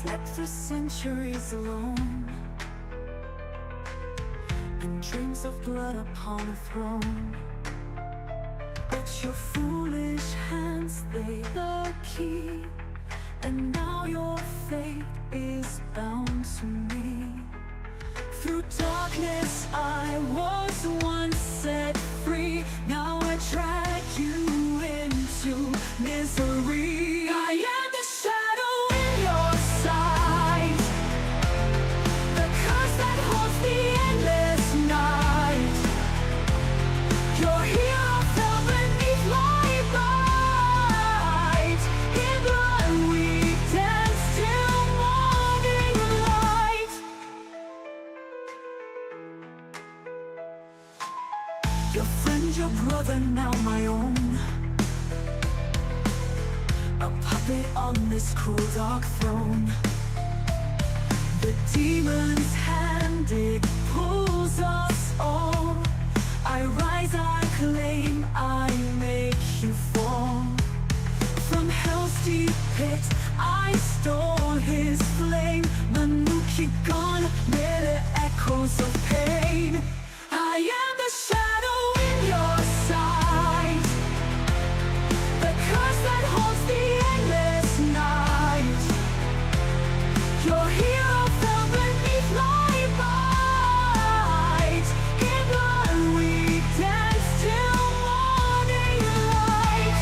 slept for centuries alone, and dreams of blood upon a throne. But your foolish hands, they the key, and now your fate is bound to me. Through darkness I was once set free, now I drag you into misery. I am the shadow in your sight, the curse that haunts the endless night. Your hero fell beneath my bite. In blood we dance till morning light. Your friend, your brother, now my own, a puppet on this cruel dark throne. The demon's hand, it pulls us all. I rise, I claim, I make you fall. From hell's deep pit I stole his flame. Manuki gone, mere echoes of pain. I am the shadow in your sight, the curse that haunts the endless night. Your hero fell beneath my bite. In blood we dance till morning light.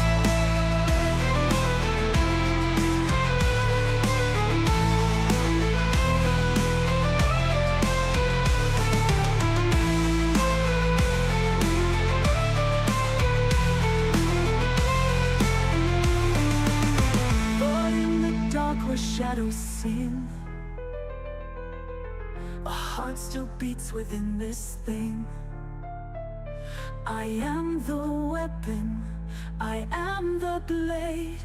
But in the dark where shadows sin, a heart still beats within this thing. I am the weapon, I am the blade,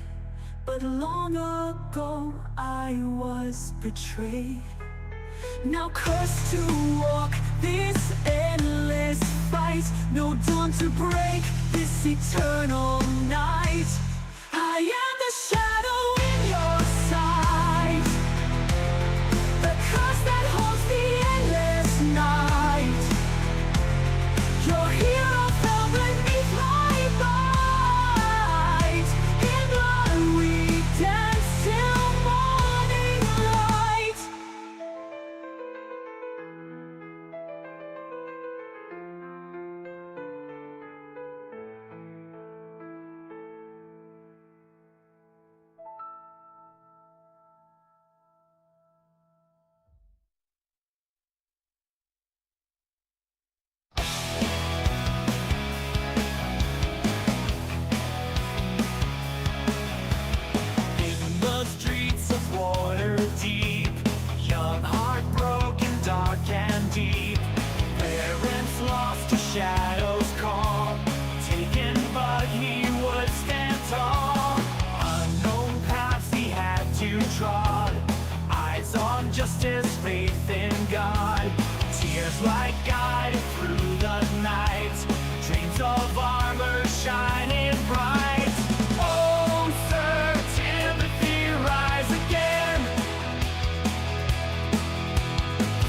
but long ago I was betrayed. Now cursed to walk this endless fight, no dawn to break this eternal night. I am the shadow in your sight, the curse that haunts the endless night. Your hero fell beneath my bite. In blood we dance till morning light. In the streets of Waterdeep, young heart broken, dark and deep. Parents lost to shadows call, taken but he would stand tall. Unknown paths he had to trod, eyes on justice, faith in God. Tears like guide through the night, dreams of armor shining bright. Oh, Sir Timothy, rise again.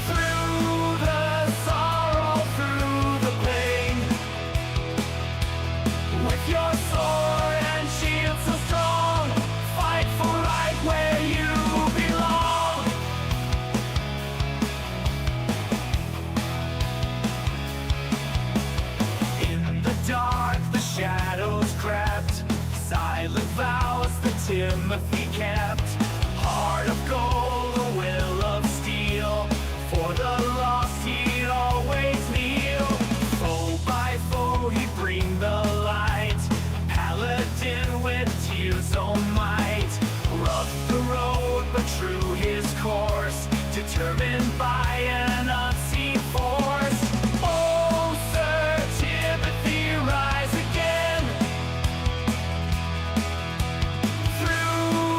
Through the sorrow, through the pain, with your sword and shield so strong, fight for right where you belong. In the dark the shadows crept, silent vows that Timothy kept. Heart of gold, a will of steel, for the lost he'd always kneel. Foe by foe he'd bring the light, paladin with tears own might. Rough the road but true his course, determined by an unseen force. Oh, Sir Timothy, rise again. Through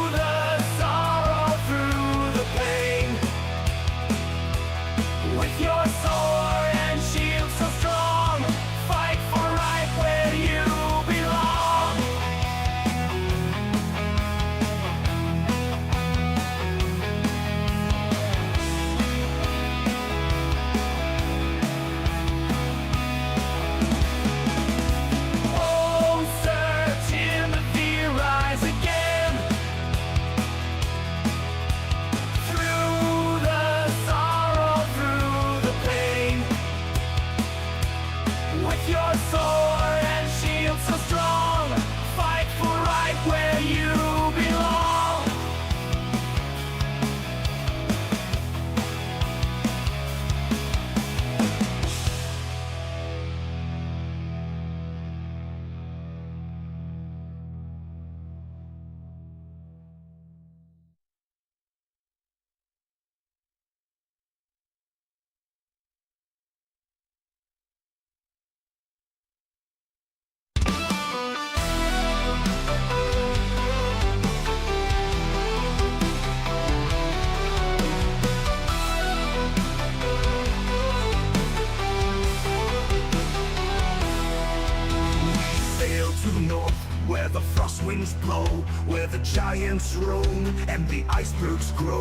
winds blow, where the giants roam and the icebergs grow,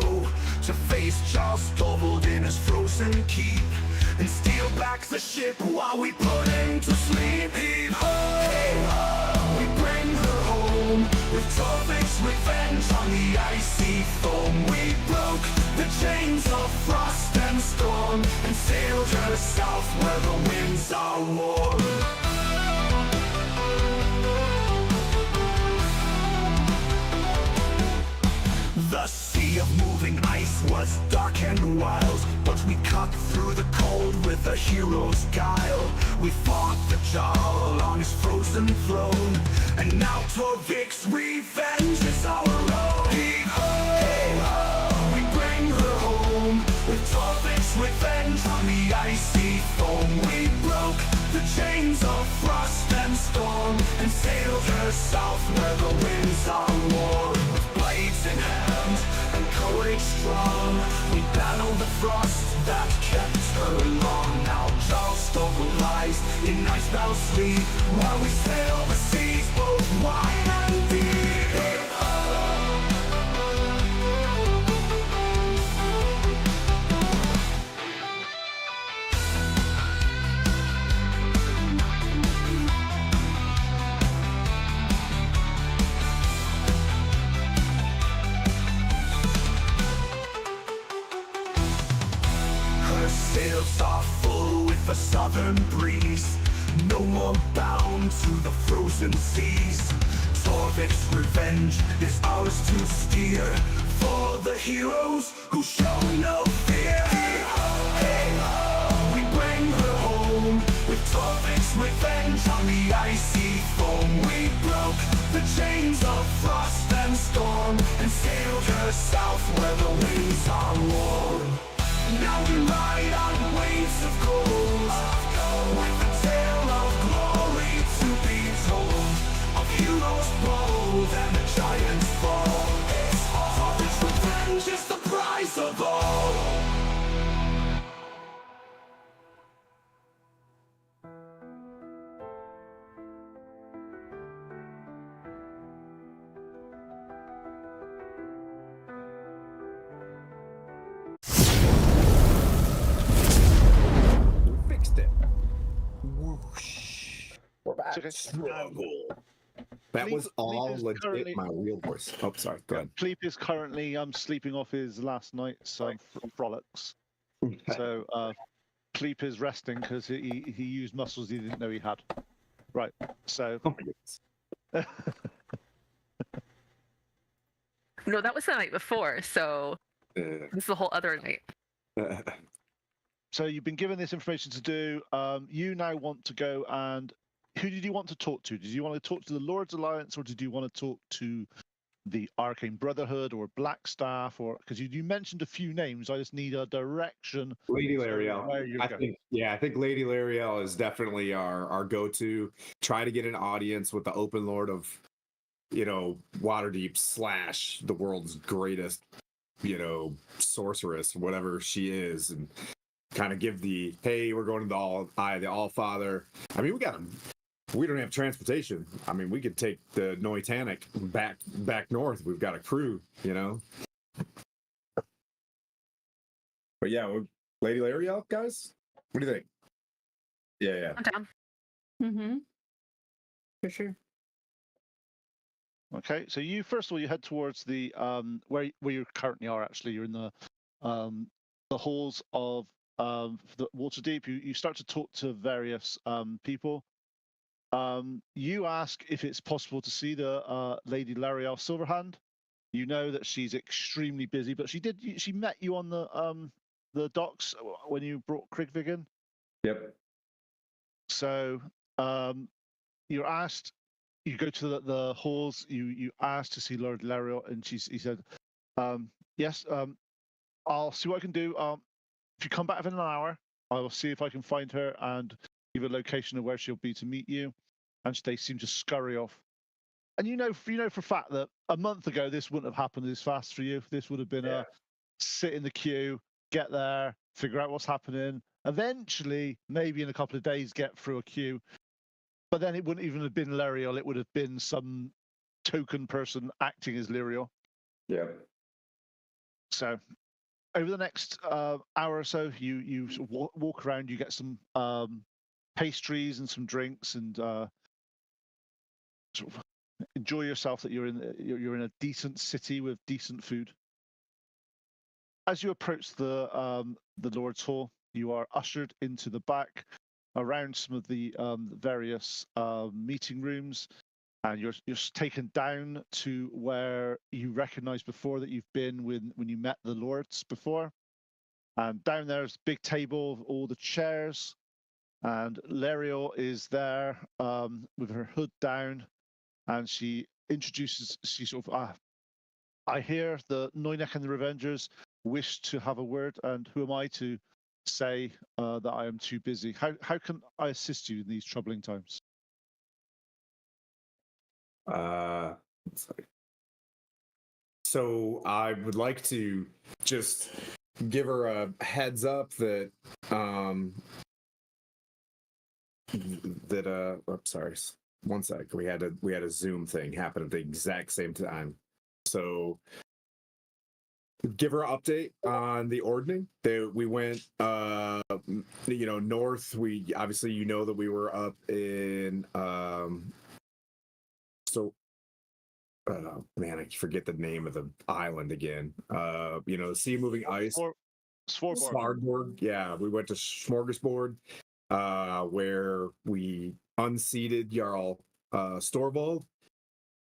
to face Charles Stronghold in his frozen keep, and steal back the ship while we put him to sleep. Heave ho, we bring her home, with Torvik's revenge on the icy foam. We broke the chains of frost and storm, and sailed her south where the winds are warm. The sea of moving ice was dark and wild, but we cut through the cold with a hero's guile. We fought the Jarl along his frozen throne, and now Torvik's revenge is our own. Heave ho, we bring her home, with Torvik's revenge on the icy foam. We broke the chains of frost and storm, and sailed her south where the winds are warm. With blades in hand and courage strong, we battled the frost that kept her long. Now Charles Stronghold lies in icebound sleep, while we sail the seas both wide and deep. Her sails are full with a southern breeze, no more bound to the frozen seas. Torvik's revenge is ours to steer, for the heroes who show no fear. We bring her home, with Torvik's revenge on the icy foam. We broke the chains of frost and storm, and sailed her south where the winds are warm. Now we ride on waves of gold, with a tale of glory to be told, of heroes bold and the giants fall. Torvik's revenge is the prize of all. We fixed it. Whoosh. We're back. Okay. Struggle. That Fleep- was Fleep all is legit currently- my real voice. Oh, sorry. Go ahead. Fleep is currently sleeping off his last night's frolics. So Fleep is resting because he used muscles he didn't know he had. Right. So Oh my goodness. No, that was the night before, so this is the whole other night. so you've been given this information to do. You now want to go and who did you want to talk to? Did you want to talk to the Lord's Alliance, or did you want to talk to the Arcane Brotherhood or Blackstaff? Or because you mentioned a few names, I just need a direction. Lady So Lariel. where you're going. I think Lady Lariel is definitely our go-to. Try to get an audience with the Open Lord of, Waterdeep / the world's greatest, sorceress, whatever she is, and kind of give the, hey, we're going to the All Father. I mean, we don't have transportation. I mean, we could take the Noitanic back north. We've got a crew, But yeah, Lady Lariel, guys, what do you think? Yeah. I'm down. Mm-hmm. For sure. Okay, so you first of all you head towards the where you currently are. Actually, you're in the halls of the Waterdeep. You start to talk to various people. You ask if it's possible to see the Lady Lariel Silverhand. You know that she's extremely busy, but she met you on the docks when you brought Krigvig in. Yep. So you're asked. You go to the halls. You ask to see Lord Lariel, and he said, "Yes, I'll see what I can do. If you come back within an hour, I will see if I can find her and give a location of where she'll be to meet you." And they seem to scurry off. And you know for a fact that a month ago this wouldn't have happened this fast for you. This would have been a sit in the queue, get there, figure out what's happening. Eventually, maybe in a couple of days, get through a queue. But then it wouldn't even have been Lariel. It would have been some token person acting as Lyriel. Yeah. So over the next hour or so, you sort of walk around. You get some pastries and some drinks, and sort of enjoy yourself. That you're in a decent city with decent food. As you approach the Lord's Hall, you are ushered into the back, around some of the various meeting rooms, and you're taken down to where you recognise before that you've been when you met the lords before. And down there's a big table, all the chairs, and Leriel is there with her hood down, and she introduces. She sort of, I hear the Noynek and the Revengers wish to have a word, and who am I to say that I am too busy? How can I assist you in these troubling times? Sorry. So I would like to just give her a heads up that sorry, one sec. We had a Zoom thing happen at the exact same time. So give her an update on the ordning. We went north. We obviously that we were up in man, I forget the name of the island again. The sea moving ice. Smorgasbord. Yeah, we went to Smorgasbord, where we unseated Jarl Storvald.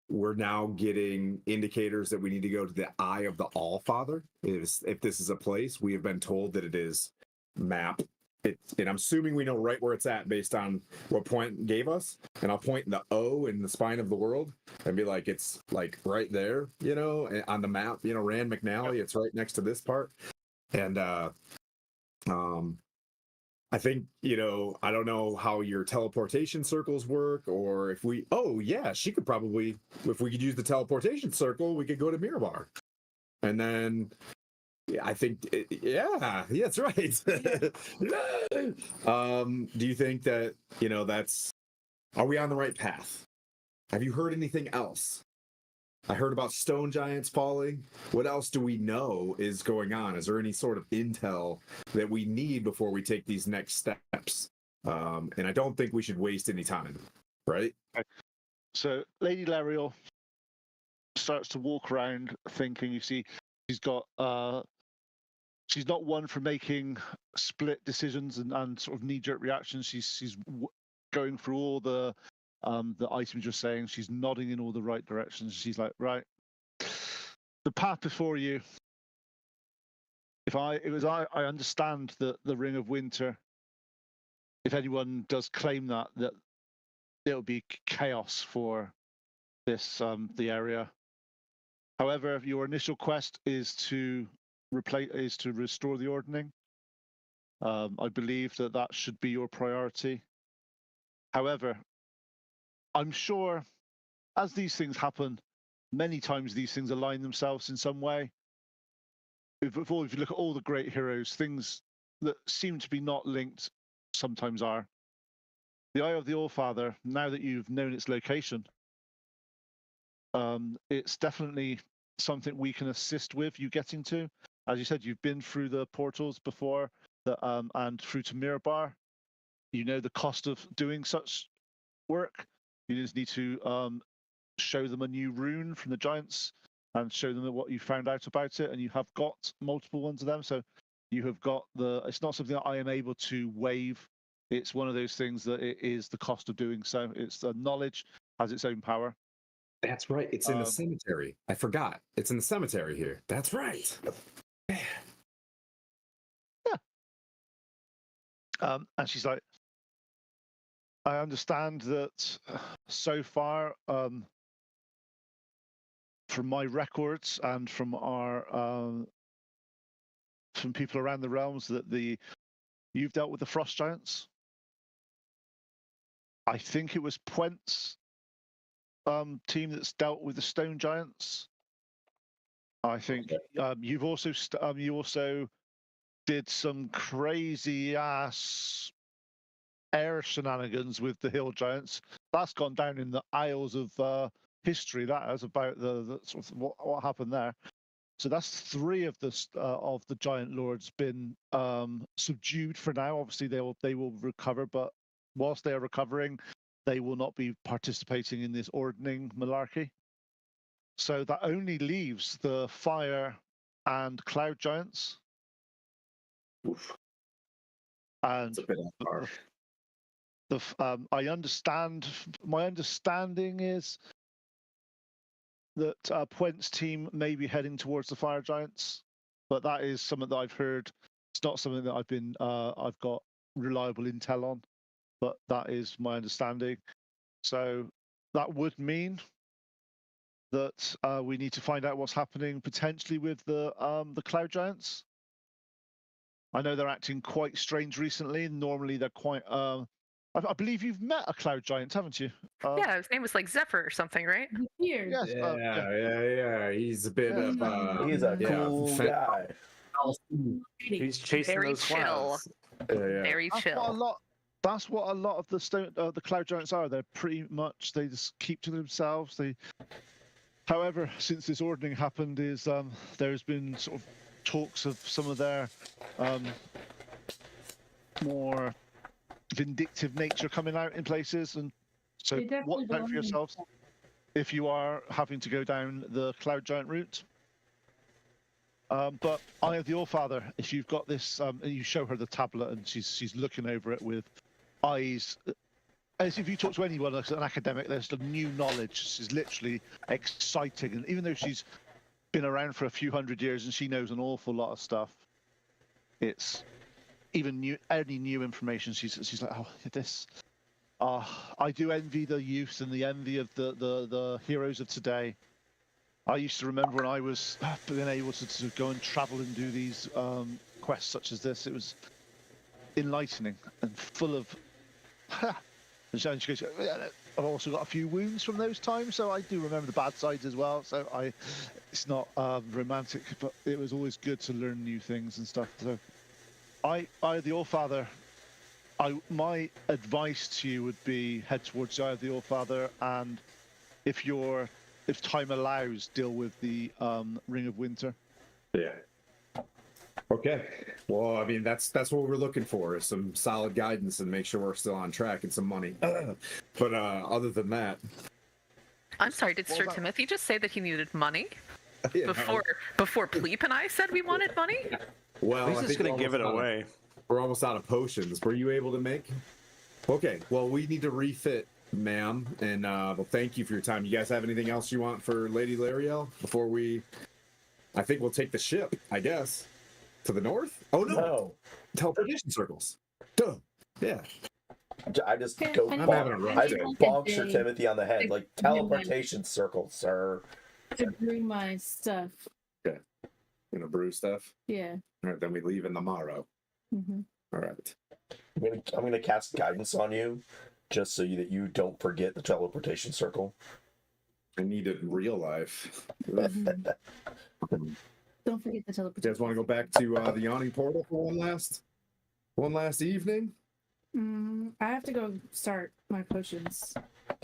We're now getting indicators that we need to go to the Eye of the Allfather. If this is a place, we have been told that it is map. And I'm assuming we know right where it's at based on what Point gave us. And I'll point in the O in the spine of the world and be like, it's like right there, on the map, Rand McNally, it's right next to this part. And I think, I don't know how your teleportation circles work, or if she could probably, if we could use the teleportation circle, we could go to Mirabar. And then I think, that's right. Do you think that, are we on the right path? Have you heard anything else? I heard about stone giants falling. What else do we know is going on? Is there any sort of intel that we need before we take these next steps? And I don't think we should waste any time, right? So Lady Lariel starts to walk around thinking. You see, she's got she's not one for making split decisions and sort of knee-jerk reactions. She's going through all the items you're saying. She's nodding in all the right directions. She's like, right, the path before you. I understand that the Ring of Winter, if anyone does claim that it'll be chaos for this the area. However, your initial quest is to restore the ordning. I believe that should be your priority. However, I'm sure as these things happen, many times these things align themselves in some way. If you look at all the great heroes, things that seem to be not linked sometimes are. The Eye of the Allfather, now that you've known its location, it's definitely something we can assist with you getting to. As you said, you've been through the portals before, and through to Mirabar. You know the cost of doing such work. You just need to show them a new rune from the giants and show them what you found out about it, and you have got multiple ones of them. So you have got it's not something that I am able to waive. It's one of those things that it is the cost of doing so. It's the knowledge has its own power. That's right. It's in the cemetery. I forgot. It's in the cemetery here. That's right. Yeah. And she's like, I understand that so far, from my records and from from people around the realms, that you've dealt with the frost giants. I think it was Puent's team that's dealt with the stone giants. I think you also did some crazy ass air shenanigans with the hill giants. That's gone down in the Isles of history that is about the sort of what happened there. So that's 3 of the giant lords been subdued for now. Obviously, they will recover, but whilst they are recovering, they will not be participating in this ordning malarkey. So that only leaves the fire and cloud giants. Oof. And It's a bit harsh. I understand. My understanding is that Puent's team may be heading towards the fire giants, but that is something that I've heard. It's not something that I've got reliable intel on, but that is my understanding. So that would mean that we need to find out what's happening potentially with the cloud giants. I know they're acting quite strange recently. Normally they're quite. I believe you've met a cloud giant, haven't you? Yeah, his name was like Zephyr or something, right? Here. Yes. Yeah. He's a bit of He's a cool guy. He's chasing Very those chill. clouds. Very chill. That's what a lot of the cloud giants are. They're pretty much, they just keep to themselves. However, since this ordering happened, there's been sort of talks of some of their more vindictive nature coming out in places, and so They definitely watch out don't for yourselves if you are having to go down the cloud giant route. But Eye of the Allfather, if you've got this, you show her the tablet, and she's looking over it with eyes, as if you talk to anyone as an academic. There's the new knowledge. She's literally exciting, and even though she's been around for a few hundred years and she knows an awful lot of stuff, it's even any new information. She's like, oh, this. I do envy the youth and the envy of the heroes of today. I used to remember when I was being able to go and travel and do these quests such as this. It was enlightening and full of. And she goes, I've also got a few wounds from those times, so I do remember the bad sides as well. So it's not romantic, but it was always good to learn new things and stuff. So the Allfather, my advice to you would be head towards the Eye of the Allfather, and if time allows, deal with the Ring of Winter. Yeah. Okay. Well, I mean, that's what we're looking for, is some solid guidance and make sure we're still on track and some money. But other than that, I'm sorry, did Sir Timothy just say that he needed money? yeah, Before Pleep and I said we wanted money? well, He's I just think gonna give it away. We're almost out of potions. Were you able to make? Okay. Well, we need to refit, ma'am, and well, thank you for your time. You guys have anything else you want for Lady Lariel before we? I think we'll take the ship, I guess, to the north. Oh no! Teleportation circles. Duh. Yeah. I just Okay, go I'm having a rough I day. bonk Sir Timothy on the head, like teleportation circles, sir. to bring my stuff. Gonna brew stuff. Yeah. All right, then we leave in the morrow. Mm-hmm. All right. I'm gonna cast guidance on you, just so that you don't forget the teleportation circle. I need it in real life. Don't forget the You teleportation. guys want to go back to the yawning portal for one last evening? I have to go start my potions.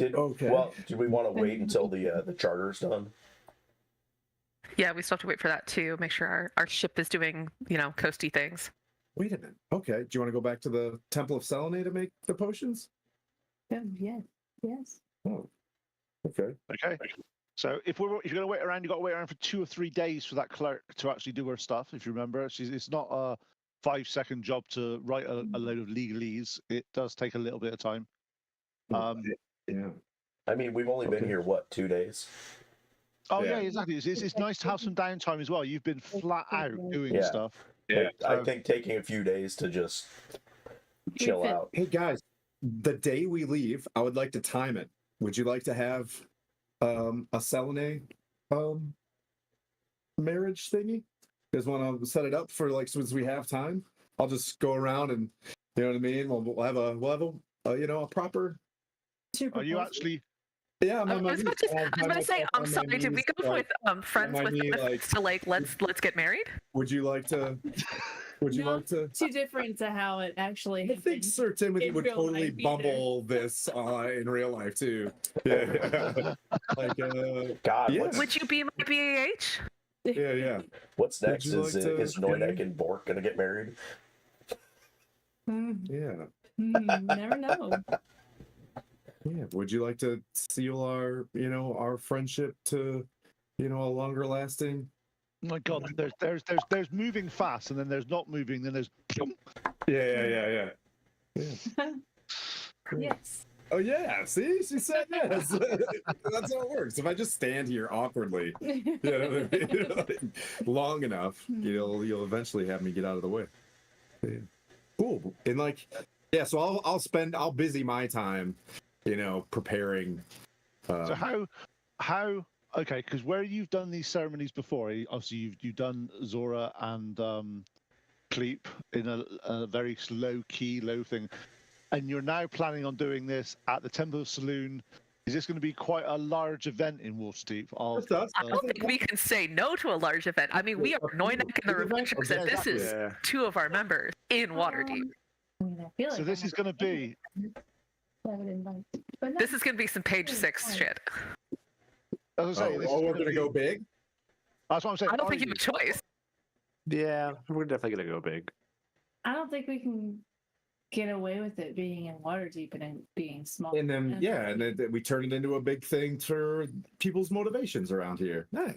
Okay. Well, do we want to wait until the charter's done? Yeah, we still have to wait for that too. Make sure our ship is doing, coasty things. Wait a minute. Okay. Do you want to go back to the Temple of Selene to make the potions? Yeah. Yes. Oh. Okay. Okay. So if you're going to wait around, you've got to wait around for 2 or 3 days for that clerk to actually do her stuff. If you remember, it's not a 5-second job to write a load of legalese. It does take a little bit of time. Yeah. I mean, we've only been here, 2 days? Oh Yeah. yeah, exactly. It's nice to have some downtime as well. You've been flat out doing stuff. Yeah. I think taking a few days to just chill Refit. out. Hey guys, the day we leave, I would like to time it. Would you like to have a Selene marriage thingy? You guys want to set it up for since we have time? I'll just go around and you know what I mean. We'll have a a proper. Are you actually Yeah, I'm I on my was knees. about to, I was about to say, I'm on my sorry. Did we knees, go like, with friends my with knee, benefits to like let's get married? would you like to? Would you No, like to? too different to how it actually I think happened. Sir Timothy in would real totally life either. bubble this in real life too. Yeah, like God, yeah, Would you be my BAH? yeah. what's Would next? you like to Is get Noinek married? and Bork gonna get married? Yeah, Never know. yeah. Would you like to seal our, our friendship to, a longer lasting? My God, there's moving fast, and then there's not moving, then there's. Yeah. Yes. Oh yeah, see, she said yes. That's how it works. If I just stand here awkwardly, long enough, you'll eventually have me get out of the way. Yeah. Cool. And so I'll busy my time, preparing. So how? Okay, because where you've done these ceremonies before, obviously you've done Zora and Cleep in a very low key, low thing, and you're now planning on doing this at the Temple Saloon. Is this going to be quite a large event in Waterdeep? I don't think we can say no to a large event. I mean, we are Noinek and the Revengers, and this is two of our members in Waterdeep. So this is going to be. This is going to be some page 6 shit. As I say, this is we're gonna gonna go big. That's what I'm saying. I don't think you have a choice. Yeah, we're definitely gonna go big. I don't think we can get away with it being in Waterdeep and it being small. And then and then we turn it into a big thing for people's motivations around here. Hey,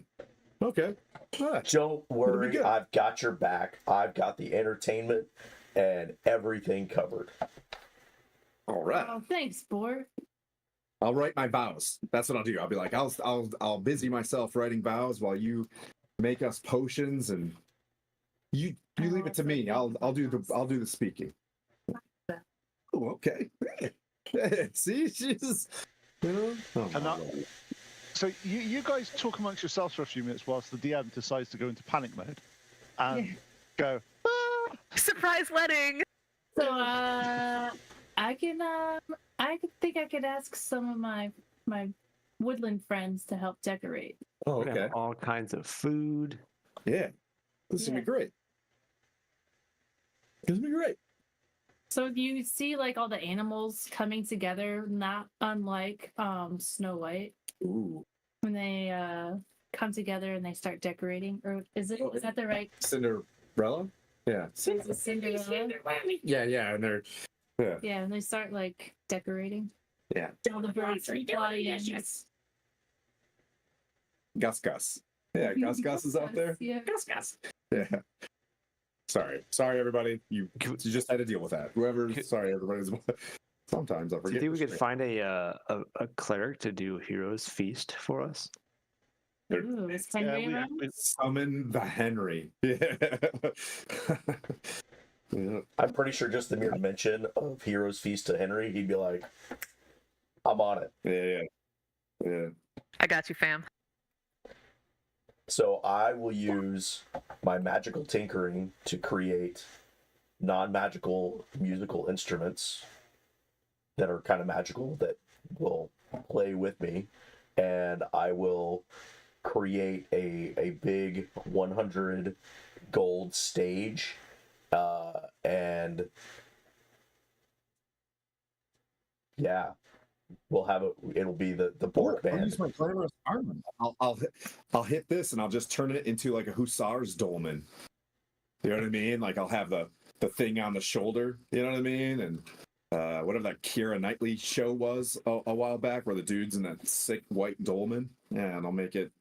okay. All right. Don't worry, good. I've got your back. I've got the entertainment and everything covered. All right. Oh, thanks, Borg. I'll write my vows. That's what I'll do. I'll be like, I'll busy myself writing vows while you make us potions, and you leave it to me. I'll do the speaking. Oh, okay. See, she's Oh, so you guys talk amongst yourselves for a few minutes whilst the DM decides to go into panic mode and go. Ah! Surprise wedding. So I think I could ask some of my woodland friends to help decorate. Oh, We're gonna okay. have all kinds of food. Yeah. This is gonna be great. This is gonna be great. So you see like all the animals coming together, not unlike Snow White. Ooh. When they come together and they start decorating, or is that the right? Cinderella? Yeah. Is it Cinderella? Yeah, and they're Yeah, and they start like decorating. Yeah. All the birds fly in. Gus. Yeah, Gus is out there. Yeah. Gus. Yeah. Sorry, everybody. You just had to deal with that. Sorry, everybody's. Sometimes I Do forget. you think we could find a cleric to do Heroes Feast for us? Ooh, is Henry around? Summon the Henry. Yeah. I'm pretty sure just the mere mention of Heroes Feast to Henry, he'd be like, I'm on it. Yeah. I got you, fam. So I will use my magical tinkering to create non-magical musical instruments that are kind of magical that will play with me, and I will create a big 100 gold stage, and yeah, we'll have it. It'll be the Bork I'll band. use my glamorous armor. I'll hit this and I'll just turn it into like a hussar's dolman. You know what I mean? Like I'll have the thing on the shoulder. You know what I mean? And whatever that Keira Knightley show was a while back, where the dude's in that sick white dolman. Yeah, and I'll make it.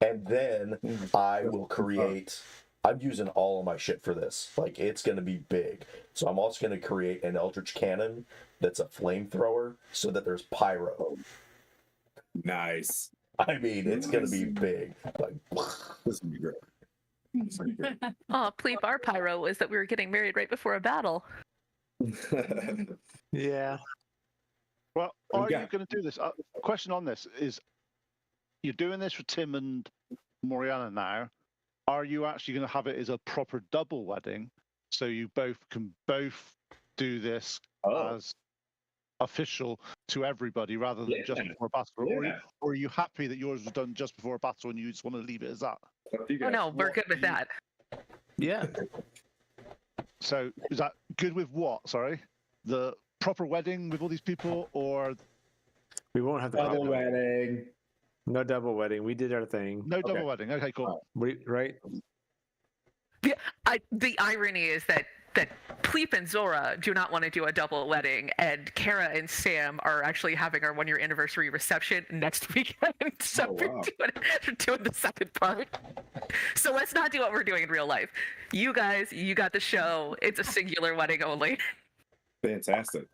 And then I will create. I'm using all of my shit for this. Like, it's going to be big. So I'm also going to create an Eldritch Cannon that's a flamethrower so that there's pyro. Nice. I mean, it's going to be big. Like, This would be great. This would be great. Oh, Pleep, our pyro was that we were getting married right before a battle. Yeah. Well, are you going to do this? Question on this is, you're doing this for Tim and Moriana now. Are you actually going to have it as a proper double wedding, so you both can do this as official to everybody rather than just before battle? Or are you happy that yours was done just before battle and you just want to leave it as that? Oh no, we're good with that. Yeah. So is that good with what? Sorry, the proper wedding with all these people, or We won't have the Double problem. wedding. No double wedding. We did our thing. no double wedding? Okay, cool. Right? The irony is that Pleep and Zora do not want to do a double wedding, and Kara and Sam are actually having our 1-year anniversary reception next weekend. So we're doing the second part. So let's not do what we're doing in real life. You guys, you got the show. It's a singular wedding only. Fantastic.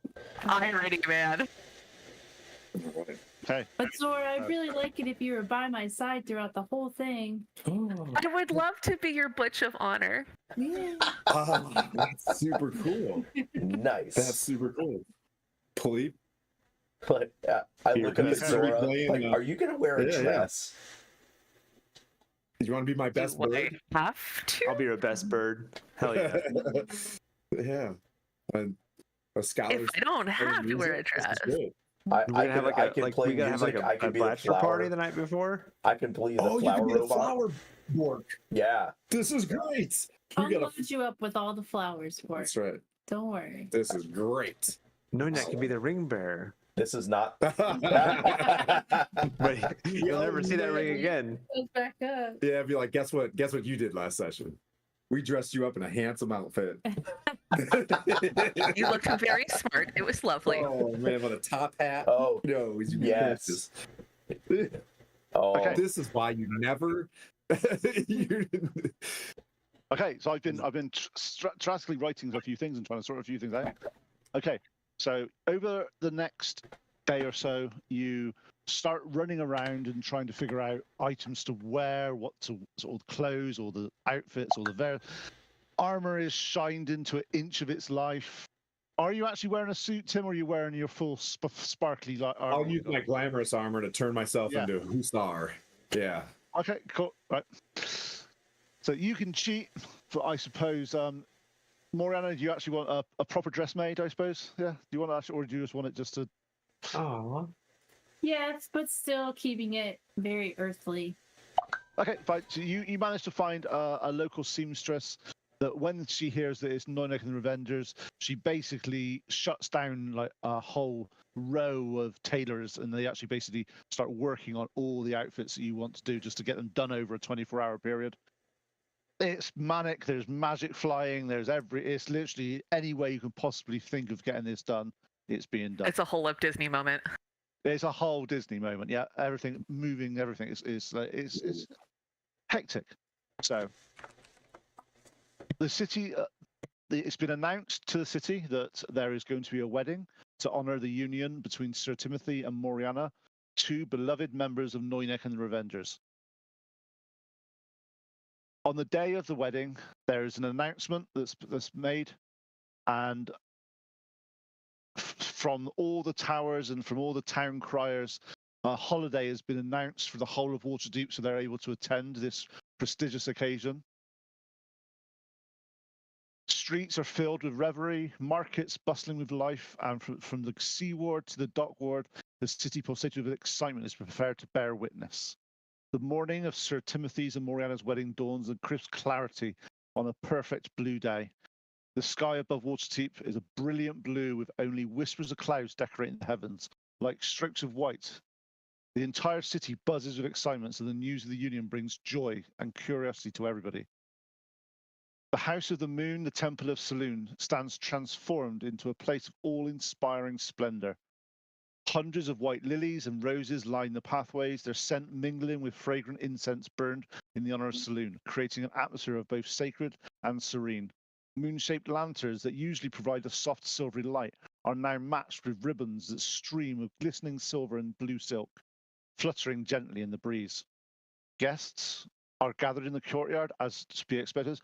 Irony, man. Okay. But Zora, I'd really like it if you were by my side throughout the whole thing. I would love to be your butch of honor. Yeah. Oh, that's super cool. Nice. That's super cool. Pleep. But I look at Zora. Like, are you gonna wear a dress? Do you want to be my best bird? I have to? I'll be your best bird. Hell yeah. Yeah. A scholar. If I don't have to wear a dress. I have like can play we gotta have music. like I a can be the bachelor flower. party the night before. I can play the Oh, you flower can be the robot. flower board. Yeah. This is great. I'll We gotta. load you up with all the flowers for That's it. right. Don't worry. This is great. No, that can be the ring bearer. This is not. But you'll never see that ring again. Goes back up. Yeah, be like, guess what? Guess what you did last session? We dressed you up in a handsome outfit. You looked very smart. It was lovely. Oh man, with a top hat. Oh, No, he's yes. Oh, Okay. This is why you never. you- Okay, so I've been drastically writing a few things and trying to sort a few things out. Okay, so over the next day or so, you start running around and trying to figure out items to wear, what to sort of clothes or the outfits or the armor is shined into an inch of its life. Are you actually wearing a suit, Tim, or are you wearing your full sparkly armor? I'll use my glamorous armor to turn myself into a hussar. Yeah. Okay, cool. Right. So you can cheat, but I suppose, Moriana, do you actually want a proper dress made, I suppose? Yeah. Do you want that, or do you just want it just to... Oh. Yes, but still keeping it very earthly. Okay, fine. So you managed to find a local seamstress that when she hears that it's Noinek and the Revengers, she basically shuts down like a whole row of tailors, and they actually basically start working on all the outfits that you want to do just to get them done over a 24-hour period. It's manic. There's magic flying. It's literally any way you can possibly think of getting this done. It's being done. It's a whole up Disney moment. It's a whole Disney moment. Yeah, everything moving. Everything is hectic. So the city. It's been announced to the city that there is going to be a wedding to honor the union between Sir Timothy and Moriana, two beloved members of Noinek and the Revengers. On the day of the wedding, there is an announcement that's made, and from all the towers and from all the town criers, a holiday has been announced for the whole of Waterdeep, so they're able to attend this prestigious occasion. Streets are filled with revelry, markets bustling with life, and from the sea ward to the dock ward, the city pulsated with excitement is prepared to bear witness. The morning of Sir Timothy's and Moriana's wedding dawns in crisp clarity on a perfect blue day. The sky above Waterdeep is a brilliant blue with only whispers of clouds decorating the heavens, like strokes of white. The entire city buzzes with excitement, so the news of the union brings joy and curiosity to everybody. The House of the Moon, the Temple of Saloon, stands transformed into a place of awe-inspiring splendor. Hundreds of white lilies and roses line the pathways, their scent mingling with fragrant incense burned in the honor of Saloon, creating an atmosphere of both sacred and serene. Moon-shaped lanterns that usually provide a soft silvery light are now matched with ribbons that stream of glistening silver and blue silk, fluttering gently in the breeze. Guests are gathered in the courtyard, as to be expected.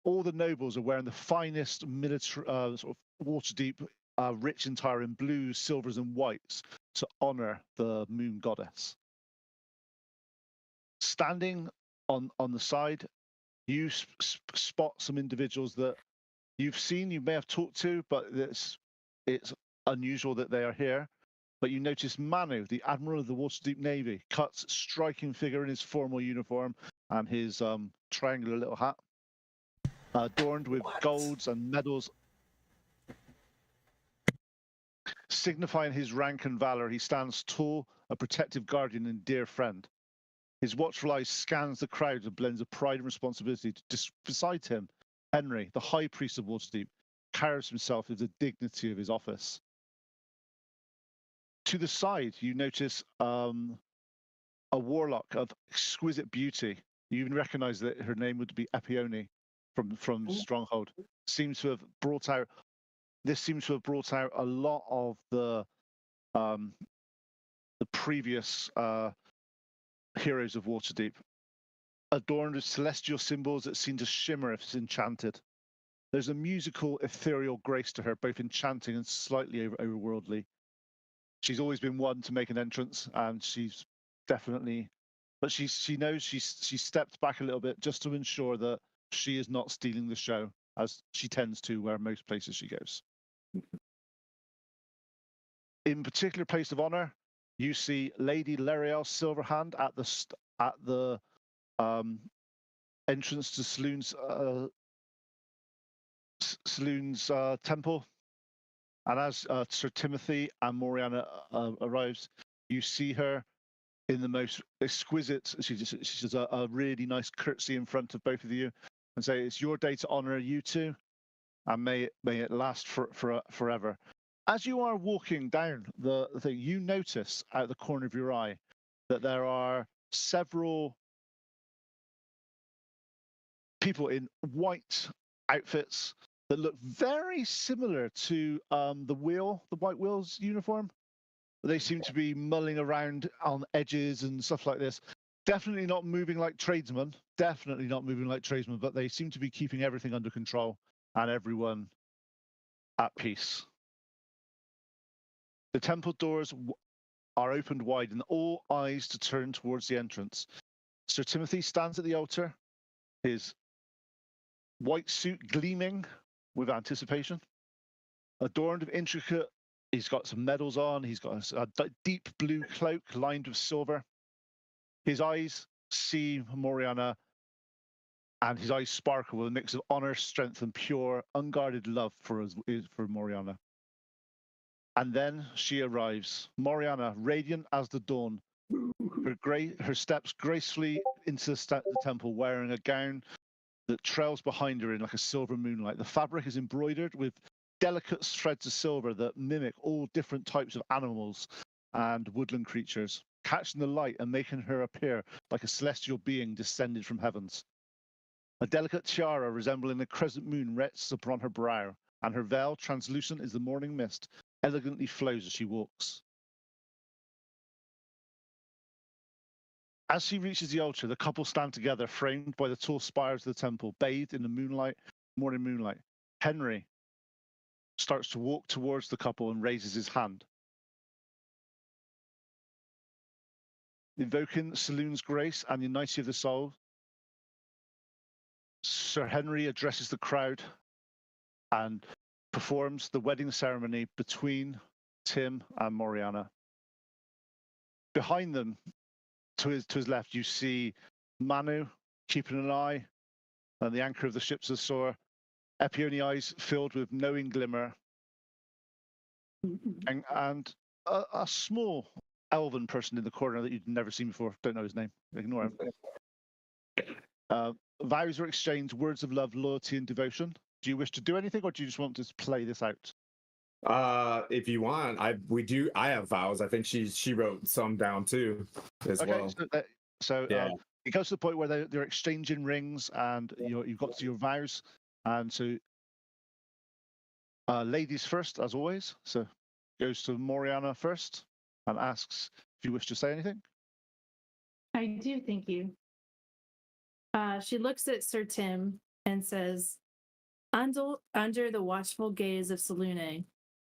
All the nobles are wearing the finest military, sort of Waterdeep rich attire in blues, silvers, and whites to honor the moon goddess. Standing on the side, you spot some individuals that you've seen, you may have talked to, but it's unusual that they are here. But you notice Manu, the Admiral of the Waterdeep Navy, Cut's striking figure in his formal uniform and his triangular little hat, adorned with golds and medals, signifying his rank and valor. He stands tall, a protective guardian and dear friend. His watchful eye scans the crowd and blends a pride and responsibility. Beside him, Henry, the High Priest of Waterdeep, carries himself with the dignity of his office. To the side, you notice a warlock of exquisite beauty. You even recognize that her name would be Epione from Stronghold. Seems to have brought out a lot of the previous heroes of Waterdeep, adorned with celestial symbols that seem to shimmer if it's enchanted. There's a musical, ethereal grace to her, both enchanting and slightly overworldly. She's always been one to make an entrance, and she's definitely, but she knows she stepped back a little bit just to ensure that she is not stealing the show, as she tends to where most places she goes. In particular place of honor, you see Lady Lariel Silverhand at the entrance to Saloon's temple. And as Sir Timothy and Moriana arrives, you see her in the most exquisite. She does a really nice curtsy in front of both of you, and say, "It's your day to honor you two, and may it last forever." As you are walking down the thing, you notice out the corner of your eye that there are several people in white outfits that look very similar to the White Wheel's uniform. They seem to be mulling around on edges and stuff like this. Definitely not moving like tradesmen. But they seem to be keeping everything under control and everyone at peace. The temple doors are opened wide and all eyes to turn towards the entrance. Sir Timothy stands at the altar, his white suit gleaming with anticipation, adorned with intricate. He's got some medals on. He's got a deep blue cloak lined with silver. His eyes see Moriana, and his eyes sparkle with a mix of honor, strength, and pure, unguarded love for Moriana. And then she arrives, Moriana, radiant as the dawn. Her steps gracefully into the temple, wearing a gown that trails behind her in like a silver moonlight. The fabric is embroidered with delicate threads of silver that mimic all different types of animals and woodland creatures, catching the light and making her appear like a celestial being descended from heavens. A delicate tiara resembling a crescent moon rests upon her brow, and her veil, translucent as the morning mist, elegantly flows as she walks. As she reaches the altar, the couple stand together, framed by the tall spires of the temple, bathed in the morning moonlight. Henry starts to walk towards the couple and raises his hand. Invoking Saloon's grace and the unity of the soul, Sir Henry addresses the crowd and performs the wedding ceremony between Tim and Moriana. Behind them, to his left, you see Manu keeping an eye on the anchor of the ship's Azor, Epione eyes filled with knowing glimmer, and a small elven person in the corner that you'd never seen before. Don't know his name. Ignore him. Vows are exchanged, words of love, loyalty, and devotion. Do you wish to do anything, or do you just want to play this out? If you want, I have vows. I think she wrote some down too as well. So yeah. It goes to the point where they're exchanging rings, and you've got your vows, and so ladies first, as always. So goes to Moriana first and asks if you wish to say anything. I do, thank you. She looks at Sir Tim and says, under the watchful gaze of Selune,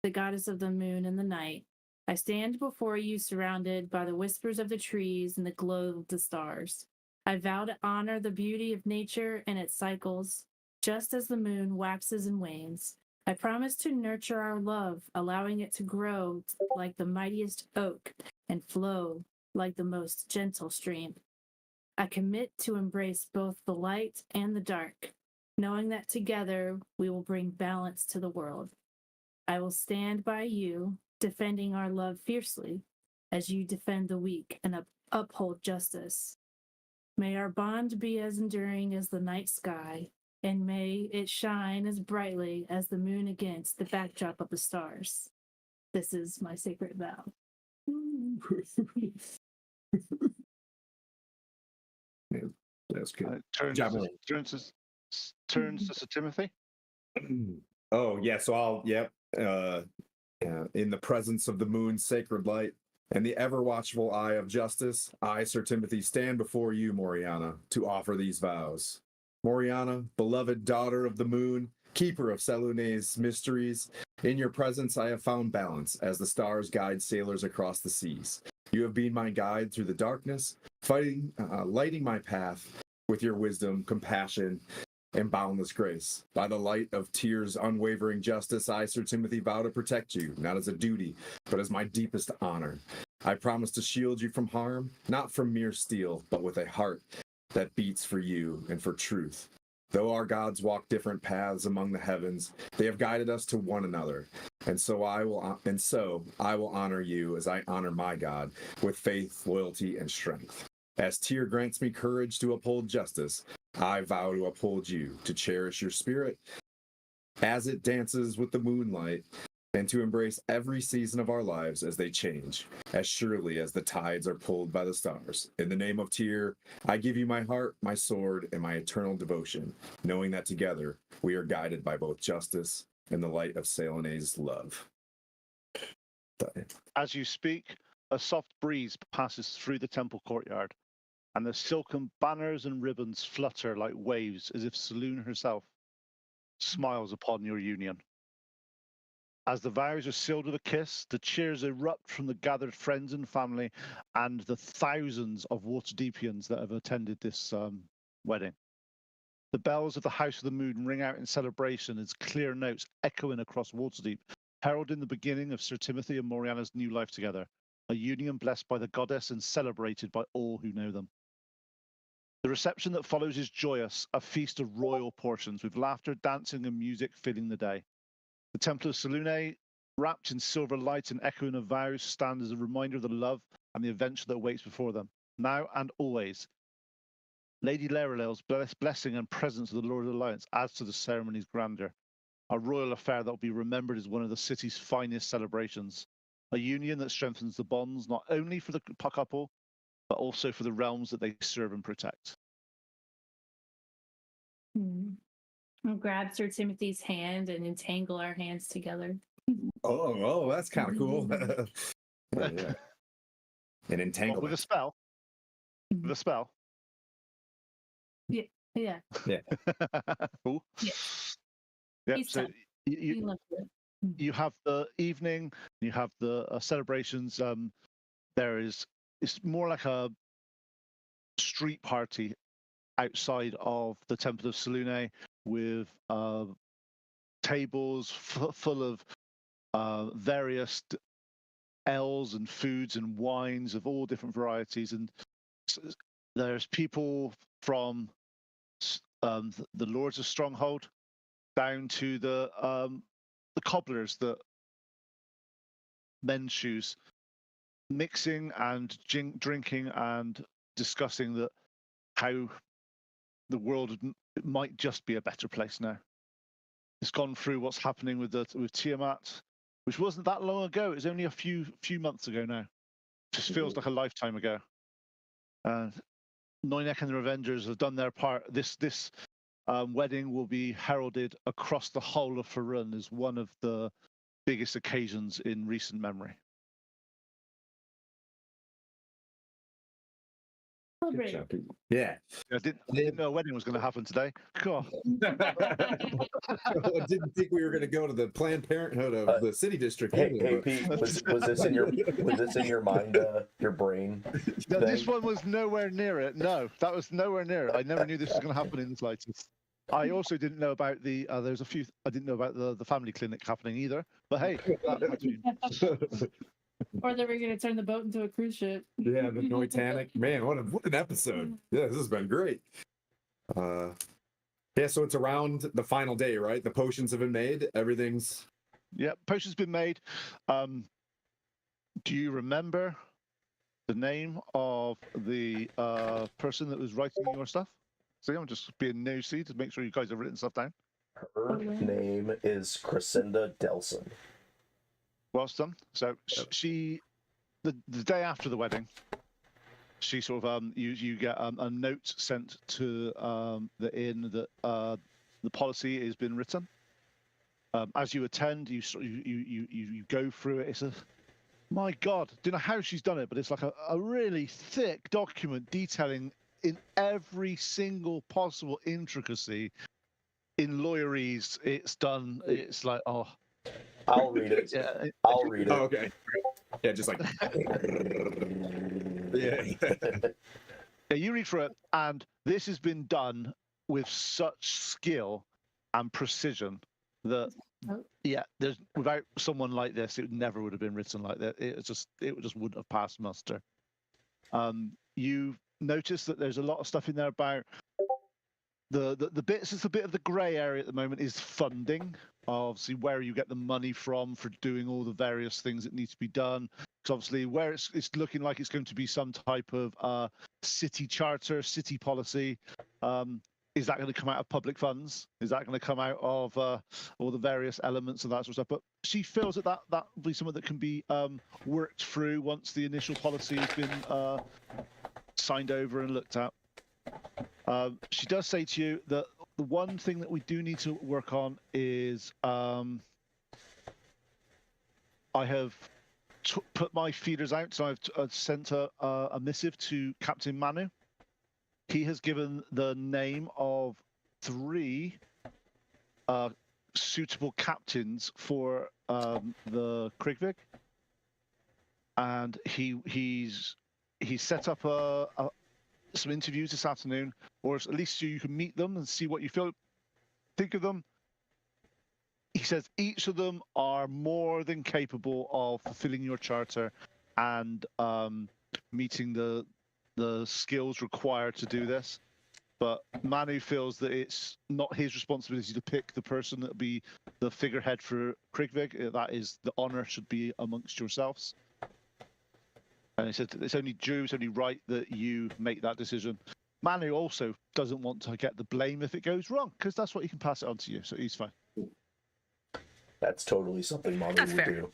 the goddess of the moon and the night, I stand before you surrounded by the whispers of the trees and the glow of the stars. I vow to honor the beauty of nature and its cycles, just as the moon waxes and wanes. I promise to nurture our love, allowing it to grow like the mightiest oak and flow like the most gentle stream. I commit to embrace both the light and the dark, knowing that together we will bring balance to the world. I will stand by you, defending our love fiercely as you defend the weak and uphold justice. May our bond be as enduring as the night sky, and may it shine as brightly as the moon against the backdrop of the stars. This is my sacred vow. Yeah, that's good. Turns Job to, well. turns to Sir Timothy. Oh yeah, so I'll in the presence of the moon's sacred light and the ever watchful eye of justice, I, Sir Timothy, stand before you, Moriana, to offer these vows. Moriana, beloved daughter of the moon, keeper of Selune's mysteries, in your presence I have found balance as the stars guide sailors across the seas. You have been my guide through the darkness, lighting my path with your wisdom, compassion, and boundless grace. By the light of Tyr's unwavering justice, I, Sir Timothy, vow to protect you, not as a duty, but as my deepest honor. I promise to shield you from harm, not from mere steel, but with a heart that beats for you and for truth. Though our gods walk different paths among the heavens, they have guided us to one another. And so I will honor you as I honor my God, with faith, loyalty, and strength. As Tyr grants me courage to uphold justice, I vow to uphold you, to cherish your spirit as it dances with the moonlight, and to embrace every season of our lives as they change, as surely as the tides are pulled by the stars. In the name of Tyr, I give you my heart, my sword, and my eternal devotion, knowing that together we are guided by both justice and the light of Selune's love. As you speak, a soft breeze passes through the temple courtyard, and the silken banners and ribbons flutter like waves as if Selune herself smiles upon your union. As the vows are sealed with a kiss, the cheers erupt from the gathered friends and family and the thousands of Waterdeepians that have attended this wedding. The bells of the House of the Moon ring out in celebration as clear notes echoing across Waterdeep, heralding the beginning of Sir Timothy and Moriana's new life together, a union blessed by the goddess and celebrated by all who know them. The reception that follows is joyous, a feast of royal portions, with laughter, dancing, and music filling the day. The Temple of Selune, wrapped in silver light and echoing of vows, stand as a reminder of the love and the adventure that awaits before them, now and always. Lady Laerel's blessing and presence of the Lord of the Alliance adds to the ceremony's grandeur, a royal affair that will be remembered as one of the city's finest celebrations, a union that strengthens the bonds not only for the couple, but also for the realms that they serve and protect. I'll grab Sir Timothy's hand and entangle our hands together. Oh, that's kind of cool. Yeah. An entanglement. With a spell? With a spell? Yeah. Cool. Yeah. Yeah. He's So tough. you you have the evening, you have the celebrations. It's more like a street party outside of the Temple of Selune with tables full of various ales and foods and wines of all different varieties, and there's people from the Lords of Stronghold down to the cobblers that men's shoes, mixing and drinking and discussing how the world might just be a better place now. It's gone through what's happening with Tiamat, which wasn't that long ago. It was only a few months ago now. Just feels like a lifetime ago. Noinek and the Revengers have done their part. This wedding will be heralded across the whole of Faerun as one of the biggest occasions in recent memory. Yeah. I didn't know a wedding was going to happen today. Cool. I didn't think we were going to go to the Planned Parenthood of the city district. Hey, either, Pete, was this in your mind, your brain? No, this one was nowhere near it. No, that was nowhere near it. I never knew this was going to happen in the slightest. I also didn't know about the. There's a few. I didn't know about the family clinic happening either. But hey, that had been. Or they were going to turn the boat into a cruise ship. Yeah, the Titanic. Man, what an episode. Yeah, this has been great. Yeah, so it's around the final day, right? The potions have been made. Everything's. Yeah, potion's been made. Do you remember the name of the person that was writing your stuff? See, I'm just being nosy to make sure you guys have written stuff down. Her name is Crescenda Delson. Well done. So she, the day after the wedding, she sort of you get a note sent to the inn that the policy has been written. As you attend, you go through it. It's a, my God, don't know how she's done it, but it's like a really thick document detailing in every single possible intricacy. In lawyerese, it's done. It's like, oh, I'll read it. yeah. I'll read it. Oh, okay. Yeah, just like. Yeah. Yeah, you read through it, and this has been done with such skill and precision that, yeah, there's without someone like this, it never would have been written like that. It just wouldn't have passed muster. You notice that there's a lot of stuff in there about the bits. It's a bit of the grey area at the moment is funding. Obviously, where you get the money from for doing all the various things that need to be done. Because obviously, where it's looking like it's going to be some type of city charter, city policy. Is that going to come out of public funds? Is that going to come out of all the various elements of that sort of stuff? But she feels that that will be something that can be worked through once the initial policy has been signed over and looked at. She does say to you that the one thing that we do need to work on is I have put my feeders out, so I've sent a missive to Captain Manu. He has given the name of 3 suitable captains for the Krigvig, and he's set up some interviews this afternoon, or at least so you can meet them and see what you think of them. He says each of them are more than capable of fulfilling your charter and meeting the skills required to do this. But Manu feels that it's not his responsibility to pick the person that will be the figurehead for Krigvig. That is, the honor should be amongst yourselves. And he said it's only due, it's only right that you make that decision. Manu also doesn't want to get the blame if it goes wrong, because that's what he can pass it on to you, so he's fine. That's totally something Manu That's would fair. do.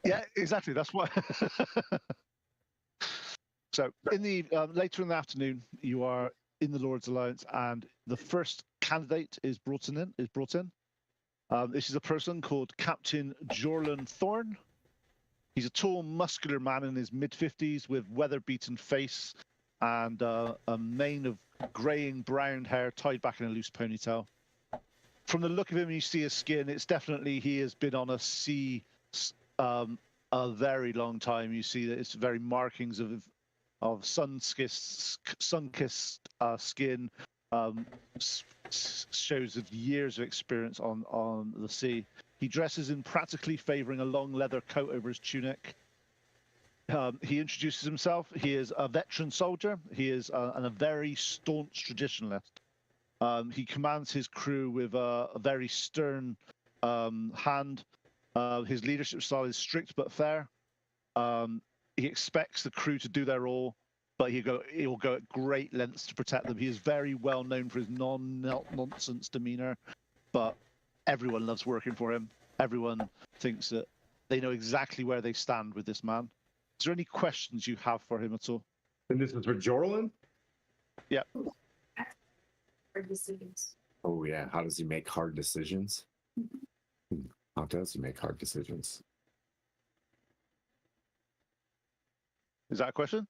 Yeah, exactly. That's why. So in the later in the afternoon, you are in the Lord's Alliance, and the first candidate is brought in. This is a person called Captain Jorlan Thorne. He's a tall, muscular man in his mid-50s with weather-beaten face and a mane of greying brown hair tied back in a loose ponytail. From the look of him, you see his skin. It's definitely, he has been on a sea a very long time. You see that it's very markings of sun-kissed skin, shows of years of experience on the sea. He dresses in practically favouring a long leather coat over his tunic. He introduces himself. He is a veteran soldier. He is a very staunch traditionalist. He commands his crew with a very stern hand. His leadership style is strict but fair. He expects the crew to do their all, but he will go at great lengths to protect them. He is very well known for his non-nonsense demeanour, but everyone loves working for him. Everyone thinks that they know exactly where they stand with this man. Is there any questions you have for him at all? And this is for Jorlan? Yeah. Hard decisions. Oh, yeah. How does he make hard decisions? How does he make hard decisions? Is that a question?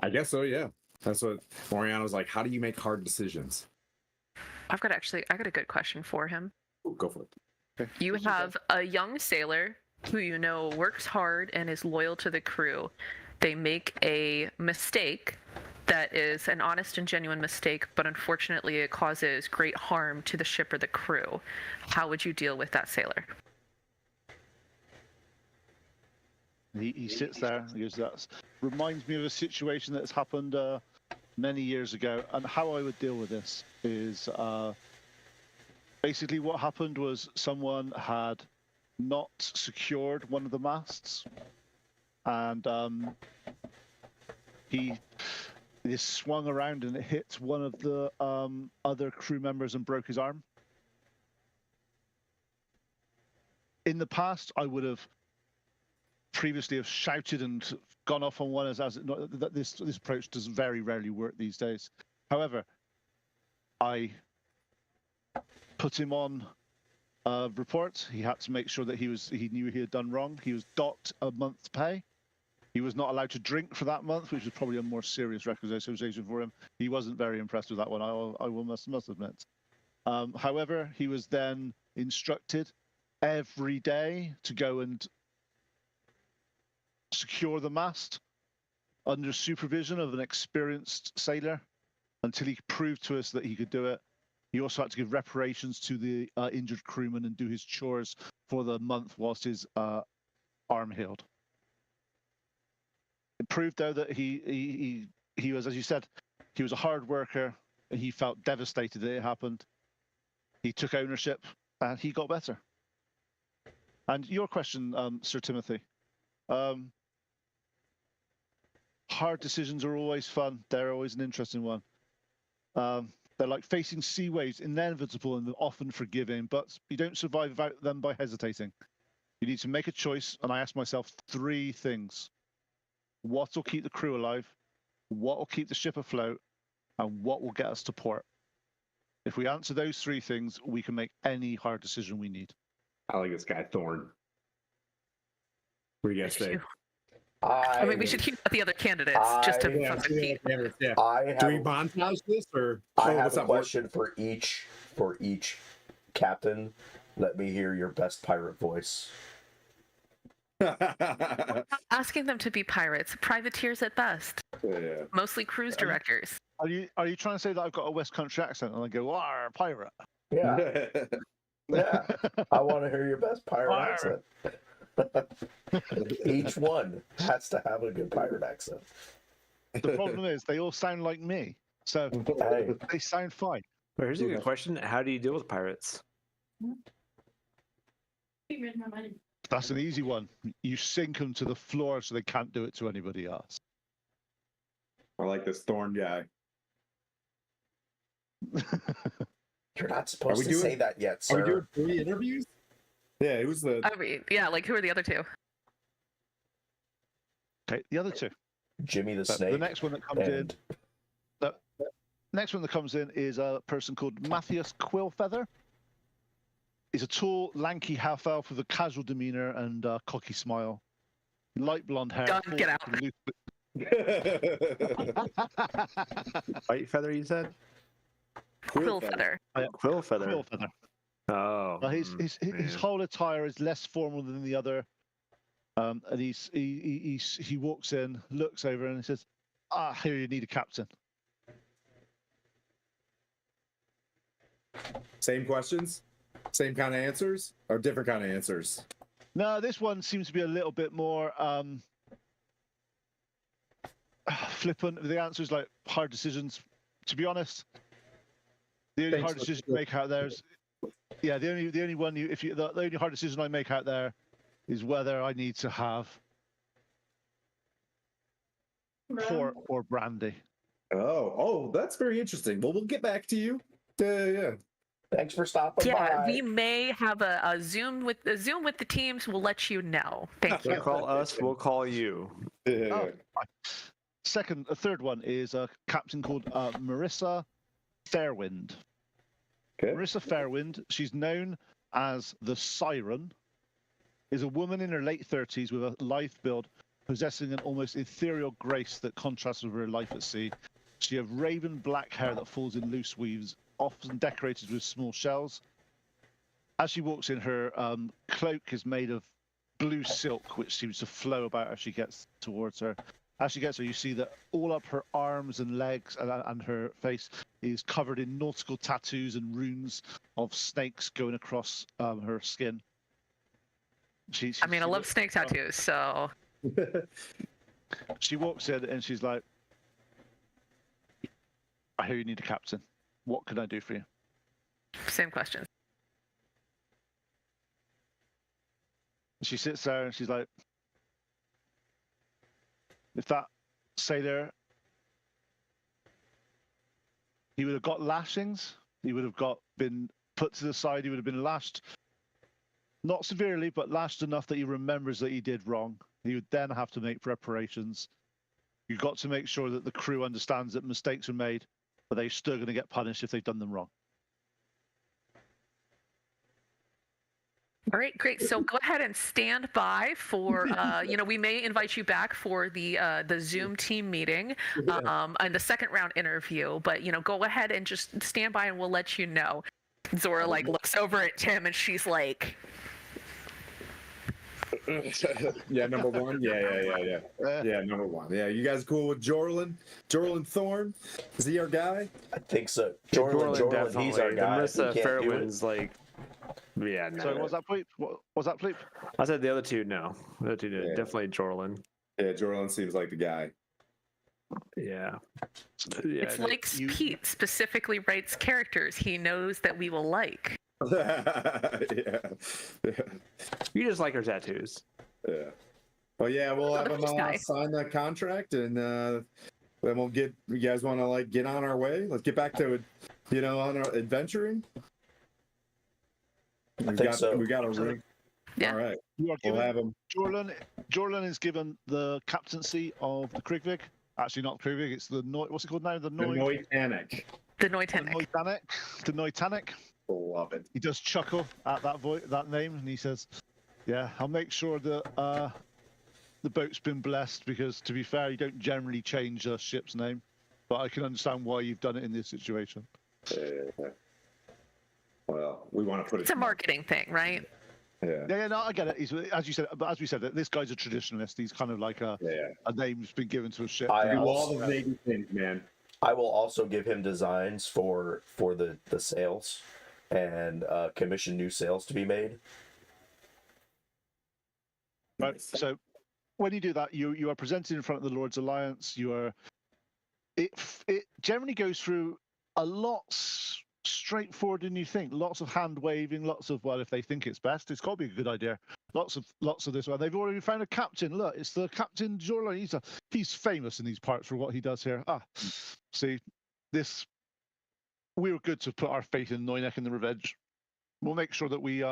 I guess so, yeah. That's what Moriano's like. How do you make hard decisions? I got a good question for him. Ooh, go for it. Okay. You have a young sailor who you know works hard and is loyal to the crew. They make a mistake that is an honest and genuine mistake, but unfortunately it causes great harm to the ship or the crew. How would you deal with that sailor? He sits there. He goes, that reminds me of a situation that's happened many years ago. And how I would deal with this is basically what happened was someone had not secured one of the masts, and he swung around and it hit one of the other crew members and broke his arm. In the past, I would have previously have shouted and gone off on one as this approach does very rarely work these days. However, I put him on a report. He had to make sure that he knew he had done wrong. He was docked a month's pay. He was not allowed to drink for that month, which was probably a more serious accusation for him. He wasn't very impressed with that one, I must admit. However, he was then instructed every day to go and secure the mast under supervision of an experienced sailor until he proved to us that he could do it. He also had to give reparations to the injured crewman and do his chores for the month whilst his arm healed. It proved, though, that he was, as you said, he was a hard worker. And he felt devastated that it happened. He took ownership and he got better. And your question, Sir Timothy, hard decisions are always fun. They're always an interesting one. They're like facing sea waves, inevitable and often forgiving, but you don't survive without them by hesitating. You need to make a choice, and I ask myself 3 things. What will keep the crew alive? What will keep the ship afloat? And what will get us to port? If we answer those 3 things, we can make any hard decision we need. I like this guy, Thorn. What do you guys think? I mean, we should keep out the other candidates just to fucking keep. Yeah. I Do we have, montage this or? I oh, have what's a up, question for each captain. Let me hear your best pirate voice. Asking them to be pirates, privateers at best, Yeah. mostly cruise directors. Are you trying to say that I've got a West Country accent and I go, "Arr, pirate"? Yeah, yeah. I want to hear your best pirate Arr. accent. Each one has to have a good pirate accent. The problem is they all sound like me, so Hey, they sound fine. Well, here's a good question. How do you deal with pirates? That's an easy one. You sink them to the floor so they can't do it to anybody else. I like this Thorn guy. you're not supposed to say that yet, Are we sir. doing 3 interviews? Yeah, who's the? I mean, yeah, like who are the other 2? Okay, the other 2. Jimmy the But Snake. the next one that comes in. The next one that comes in is a person called Matthias Quillfeather. He's a tall, lanky half-elf with a casual demeanor and a cocky smile. Light blonde hair. Done, get out. White feather, you said? Quill feather. Quill feather. Quillfeather. Oh. His whole attire is less formal than the other. And he walks in, looks over, and he says, here you need a captain. Same questions? Same kind of answers? Or different kind of answers? No, this one seems to be a little bit more flippant. The answer is like hard decisions. To be honest, the only hard decision you make out there is, yeah, the only one the only hard decision I make out there is whether I need to have port or brandy. Oh, that's very interesting. Well, we'll get back to you. Yeah. Thanks for stopping Yeah, by. we may have a Zoom with the teams. We'll let you know. Thank you. Don't call us, we'll call you. Yeah. A third one is a captain called Marissa Fairwind. Okay. Marissa Fairwind, she's known as the Siren, is a woman in her late 30s with a lithe build, possessing an almost ethereal grace that contrasts with her life at sea. She has raven black hair that falls in loose weaves, often decorated with small shells. As she walks in, her cloak is made of blue silk, which seems to flow about as she gets towards her. As she gets there, you see that all up her arms and legs and her face is covered in nautical tattoos and runes of snakes going across her skin. I mean, I love snake tattoos, so She walks in and she's like, I hear you need a captain. What can I do for you? same question. She sits there and she's like, if that sailor, he would have got lashings, he would have been put to the side, he would have been lashed, not severely, but lashed enough that he remembers that he did wrong. He would then have to make preparations. You've got to make sure that the crew understands that mistakes are made, but they're still going to get punished if they've done them wrong. All right, great. So go ahead and stand by for, we may invite you back for the Zoom team meeting and the second round interview, but, go ahead and just stand by and we'll let you know. Zora, looks over at Tim and she's like... Yeah, number one. Yeah. Yeah, number one. Yeah, you guys cool with Jorlin? Jorlin Thorne? Is he our guy? I think so. Jorlin, he's our guy. Marissa He can't do it. Fairwind's yeah, no. So was that Pleep? What was that Pleep? I said the other two, no. The other two did. Yeah. Definitely Jorlin. Yeah, Jorlin seems like the guy. Yeah. It's like Pete specifically writes characters he knows that we will like. Yeah. You just like her tattoos. Yeah. Well, yeah, we'll have nice him guy. sign that contract, and then we'll get. You guys want to get on our way? Let's get back to on our adventuring. I think so. We got a ring. Yeah. All right. You are We'll given, have him. Jorlin is given the captaincy of the Krigvig. Actually, not Krigvig. It's the what's it called now? The Noitanic. The Noitanic. The Noitanic. Love it. He does chuckle at that name, and he says, "Yeah, I'll make sure that the boat's been blessed, because to be fair, you don't generally change a ship's name, but I can understand why you've done it in this situation." Well, we want to put it. It's a marketing thing, right? Yeah, no, I get it. As you said, this guy's a traditionalist. He's kind of like a name's been given to a ship. I Do also- all the Navy things, man. I will also give him designs for the sails and commission new sails to be made. Right. So when you do that, you are presented in front of the Lord's Alliance. It generally goes through a lot straightforward than you think. Lots of hand waving, lots of, well, if they think it's best, it's got to be a good idea. Lots of this one. They've already found a captain. Look, it's the Captain Jorlin. He's famous in these parts for what he does here. See, we were good to put our faith in Noynek and the Revenge. We'll make sure that we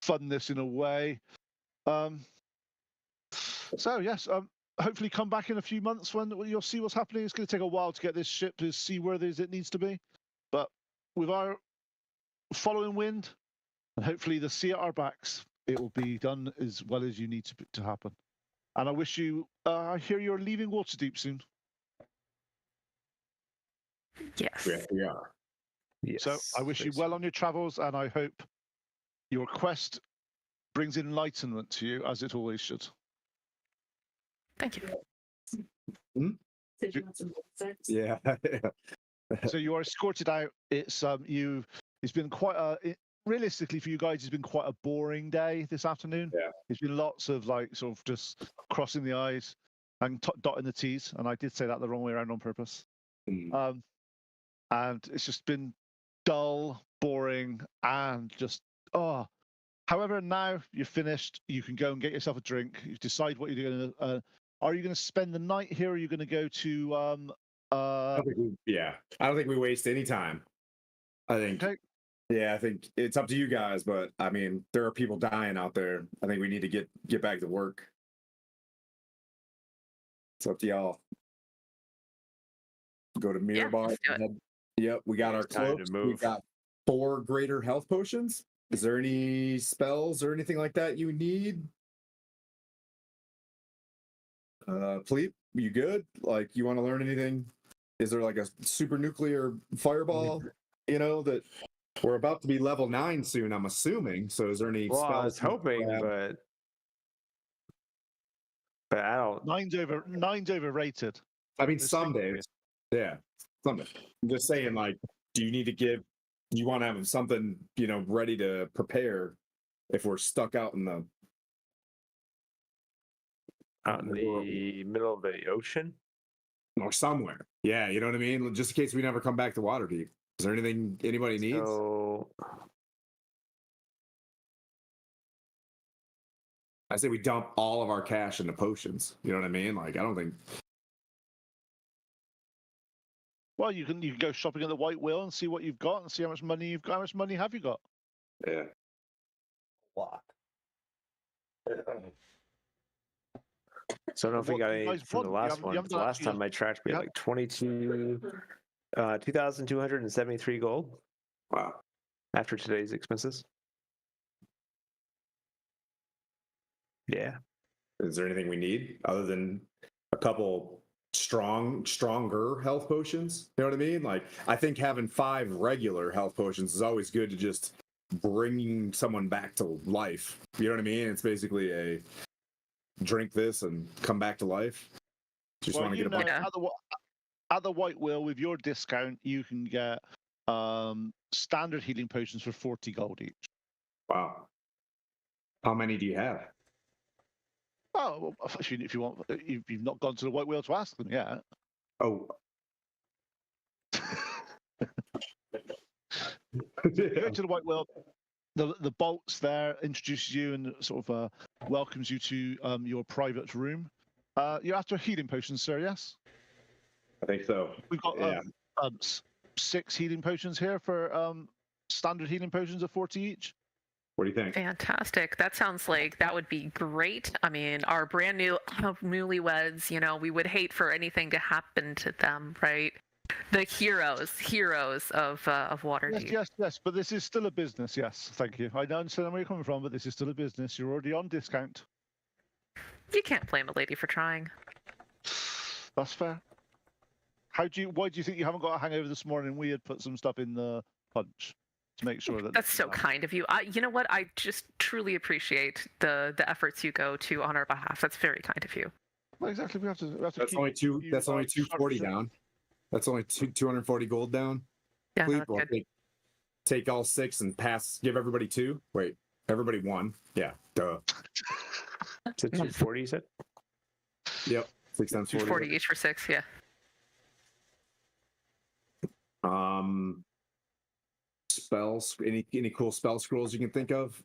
fund this in a way. So yes, hopefully come back in a few months when you'll see what's happening. It's going to take a while to get this ship as seaworthy as it needs to be, but with our following wind and hopefully the sea at our backs, it will be done as well as you need to happen. And I wish you. I hear you're leaving Waterdeep soon. Yes. Yes, we are. Yes. So I wish you well on your travels, and I hope your quest brings enlightenment to you, as it always should. Thank you. Did you want some sex? Yeah. So you are escorted out. It's been quite realistically for you guys, it's been quite a boring day this afternoon. Yeah. It's been lots of sort of just crossing the I's and dotting the T's, and I did say that the wrong way around on purpose. And it's just been dull, boring, and just However, now you're finished. You can go and get yourself a drink. You decide what you're going to. Are you going to spend the night here? Or are you going to go to? I don't think we waste any time. I think. Okay. Yeah, I think it's up to you guys, but I mean, there are people dying out there. I think we need to get back to work. It's up to y'all. Go to Mirabar. let's do it. Yep, we got our It's time to cloaks. We move. got 4 greater health potions. Is there any spells or anything like that you need? Pleep, you good? Like, you want to learn anything? Is there like a super nuclear fireball? That we're about to be level 9 soon, I'm assuming. So is there any Well, I spells was you hoping, grab? but But I don't. Nine's overrated. I mean, Let's some think- days. Yeah, some days. I'm just saying, like, do you need to give? You want to have something, ready to prepare if we're stuck out in the Out in the middle of the ocean. or somewhere. Yeah, you know what I mean. Just in case we never come back to Waterdeep. Is there anything anybody needs? So I say we dump all of our cash into potions. You know what I mean? Like, I don't think. Well, you can go shopping at the White Whale and see what you've got and see how much money you've got. How much money have you got? Yeah. Lot. So I don't know if we What got do you any guys from the want? You last haven't- you one. haven't The done last actually- time I tracked, we you had like 2,273 gold Wow. after today's expenses. Yeah. Is there anything we need other than a couple stronger health potions? You know what I mean? Like, I think having 5 regular health potions is always good to just bring someone back to life. You know what I mean? It's basically a drink this and come back to life. Just Well, want to you get a know, bunch. at the White Whale with your discount, you can get standard healing potions for 40 gold each. Wow. How many do you have? Oh, well, if you want, you've not gone to the White Whale to ask them yet. Oh. You go to the White Whale, the bolts there introduces you and sort of welcomes you to your private room. You're after healing potions, sir, yes? I think so. We've got Yeah. 6 healing potions here for standard healing potions of 40 each. What do you think? Fantastic. That sounds like that would be great. I mean, our brand new newlyweds, we would hate for anything to happen to them, right? The heroes of Waterdeep. Yes, but this is still a business, yes, thank you. I don't understand where you're coming from, but this is still a business. You're already on discount. You can't blame a lady for trying. That's fair. Why do you think you haven't got a hangover this morning? We had put some stuff in the punch to make sure that... That's so kind of you. You know what? I just truly appreciate the efforts you go to on our behalf. That's very kind of you. Well, exactly, we have to That's keep only two. you, That's only 240 structured. down. That's only 240 gold down. Yeah, no, Please, that's we'll good. take all 6 and pass. Give everybody 2. Wait, everybody 1. Yeah, duh. Is it 240, you said? Yep. 6 times 40. 240 each for 6, yeah. Spells. Any cool spell scrolls you can think of?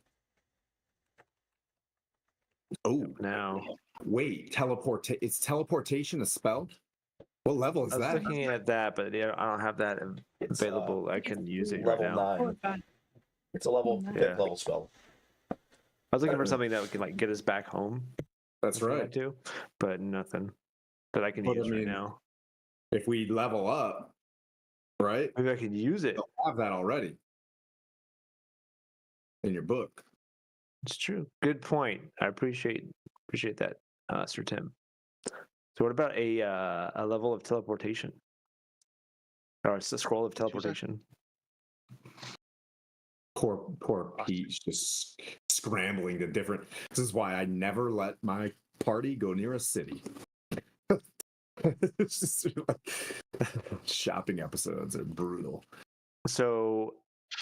Oh, Now, wait. Is teleportation a spell? What level is I was that? looking at that, but yeah, I don't have that It's, available. I can use it right level now. 9. It's a level Yeah. 5th level spell. I was looking for something that would like get us back home. That's if we had right. to, but nothing that I can But I use right mean, now. If we level up, right? Maybe I can use it. You'll have that already in your book. It's true. Good point. I appreciate that, Sir Tim. So what about a level of teleportation? Or it's a scroll of teleportation. Poor Pete's just scrambling to different. This is why I never let my party go near a city. It's just like, shopping episodes are brutal. So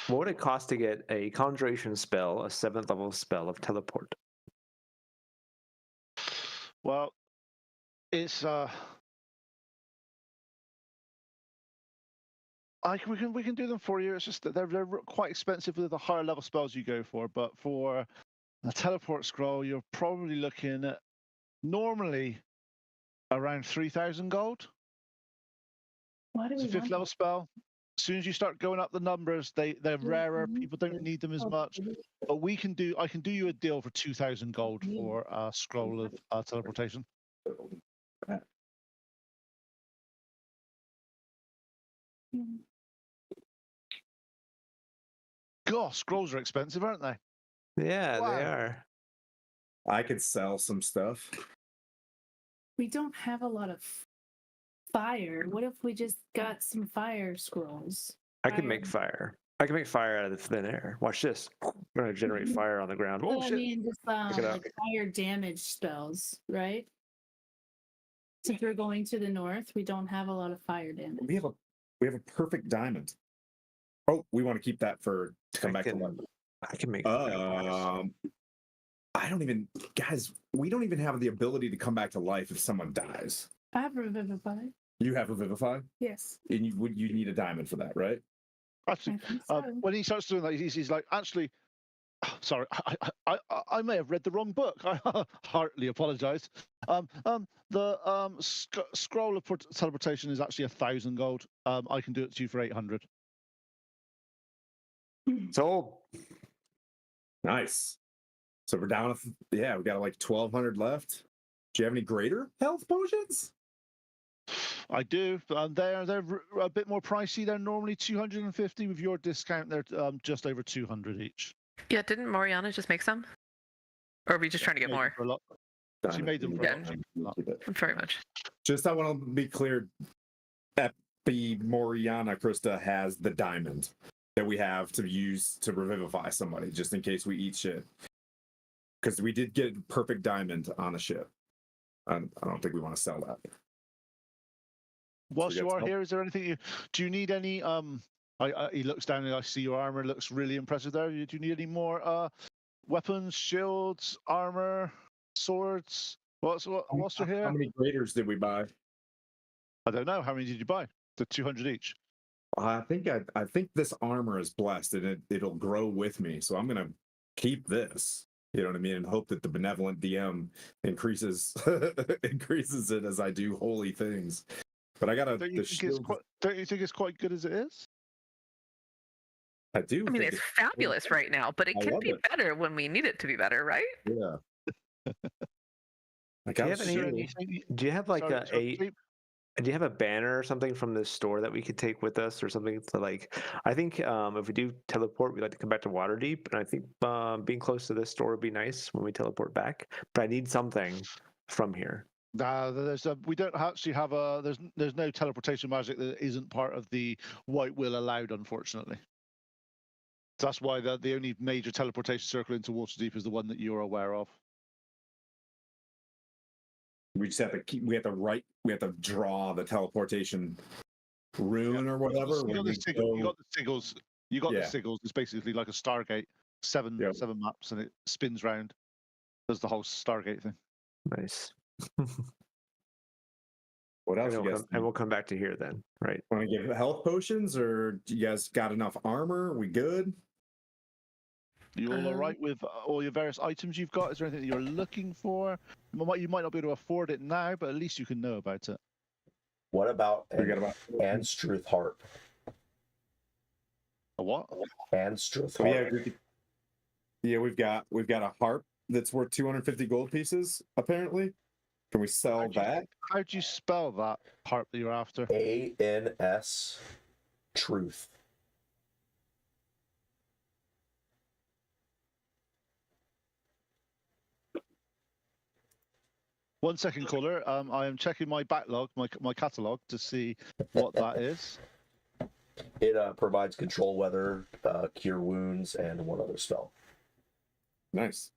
what would it cost to get a conjuration spell, a 7th level spell of teleport? Well, it's we can do them for you. It's just that they're quite expensive with the higher level spells you go for. But for a teleport scroll, you're probably looking at normally around 3,000 gold. Why do It's we a 5th want level spell. As soon as you start going up the numbers, they're rarer. People don't need them as much. But I can do you a deal for 2,000 gold for a scroll of teleportation. Gosh, scrolls are expensive, aren't they? Yeah, Wow. they are. I could sell some stuff. We don't have a lot of fire. What if we just got some fire scrolls? I can make fire. I can make fire out of the thin air. Watch this. I'm gonna generate fire on the ground. Oh I shit! mean, just Pick it up. like fire damage spells, right? Since we're going to the north, we don't have a lot of fire damage. We have a perfect diamond. Oh, we want to keep that for to come back to life. I can make. I don't even, guys. We don't even have the ability to come back to life if someone dies. I have Revivify. You have Revivify, Yes. and you need a diamond for that, right? Actually, I think so. when he starts doing that, he's like, actually, sorry, I may have read the wrong book. I heartily apologise. The scroll of teleportation is actually 1,000 gold. I can do it to you for 800. Sold. Nice. So we're down. Yeah, we got like 1,200 left. Do you have any greater health potions? I do. They're a bit more pricey. They're normally 250. With your discount, they're just over 200 each. Yeah, didn't Moriana just make some? Or are we just trying to get Made them more? for a lot. She made them for a lot. Keep it. Very much. Just I want to be clear. Moriana Krista has the diamond that we have to use to revivify somebody, just in case we eat shit. Because we did get perfect diamond on a ship. I don't think we want to sell that. Whilst So you we are got here, is there anything do you need any he looks down and I see your armor looks really impressive there. Do you need any more weapons, shields, armor, swords? What's your here? How many graders did we buy? I don't know. How many did you buy? The 200 each. I think this armor is blessed and it'll grow with me. So I'm gonna keep this. You know what I mean? And hope that the benevolent DM increases increases it as I do holy things. But I gotta. Don't you think it's quite good as it is? I do. I mean, think it's fabulous right now, but it I can love be it. better when we need it to be better, right? Yeah. Like Do you I have was any- shooting- Do you have like Sorry, do you have a banner or something from the store that we could take with us or something to like? I think if we do teleport, we'd like to come back to Waterdeep, and I think being close to this store would be nice when we teleport back. But I need something from here. We don't actually have there's no teleportation magic that isn't part of the White Will allowed, unfortunately. So that's why the only major teleportation circle into Waterdeep is the one that you're aware of. We just have to keep. We have to draw the teleportation rune or whatever. You when got we the sigils. You go- got the sigils. You got Yeah. the sigils. It's basically like a Stargate, seven maps, and it spins round. Does the whole Stargate thing. Nice. What else? And You guys we'll come back to here then, right? want to give health potions, or do you guys got enough armor? We good? You all right with all your various items you've got? Is there anything that you're looking for? You might not be able to afford it now, but at least you can know about it. What about We got an about. Anstruth harp? A what? Anstruth Oh, harp. we've got a harp that's worth 250 gold pieces. Apparently, can we sell that? How do you spell that harp that you're after? ANS truth. One second, caller. I am checking my backlog, my catalog, to see what that is. It provides control weather, cure wounds, and one other spell. Nice.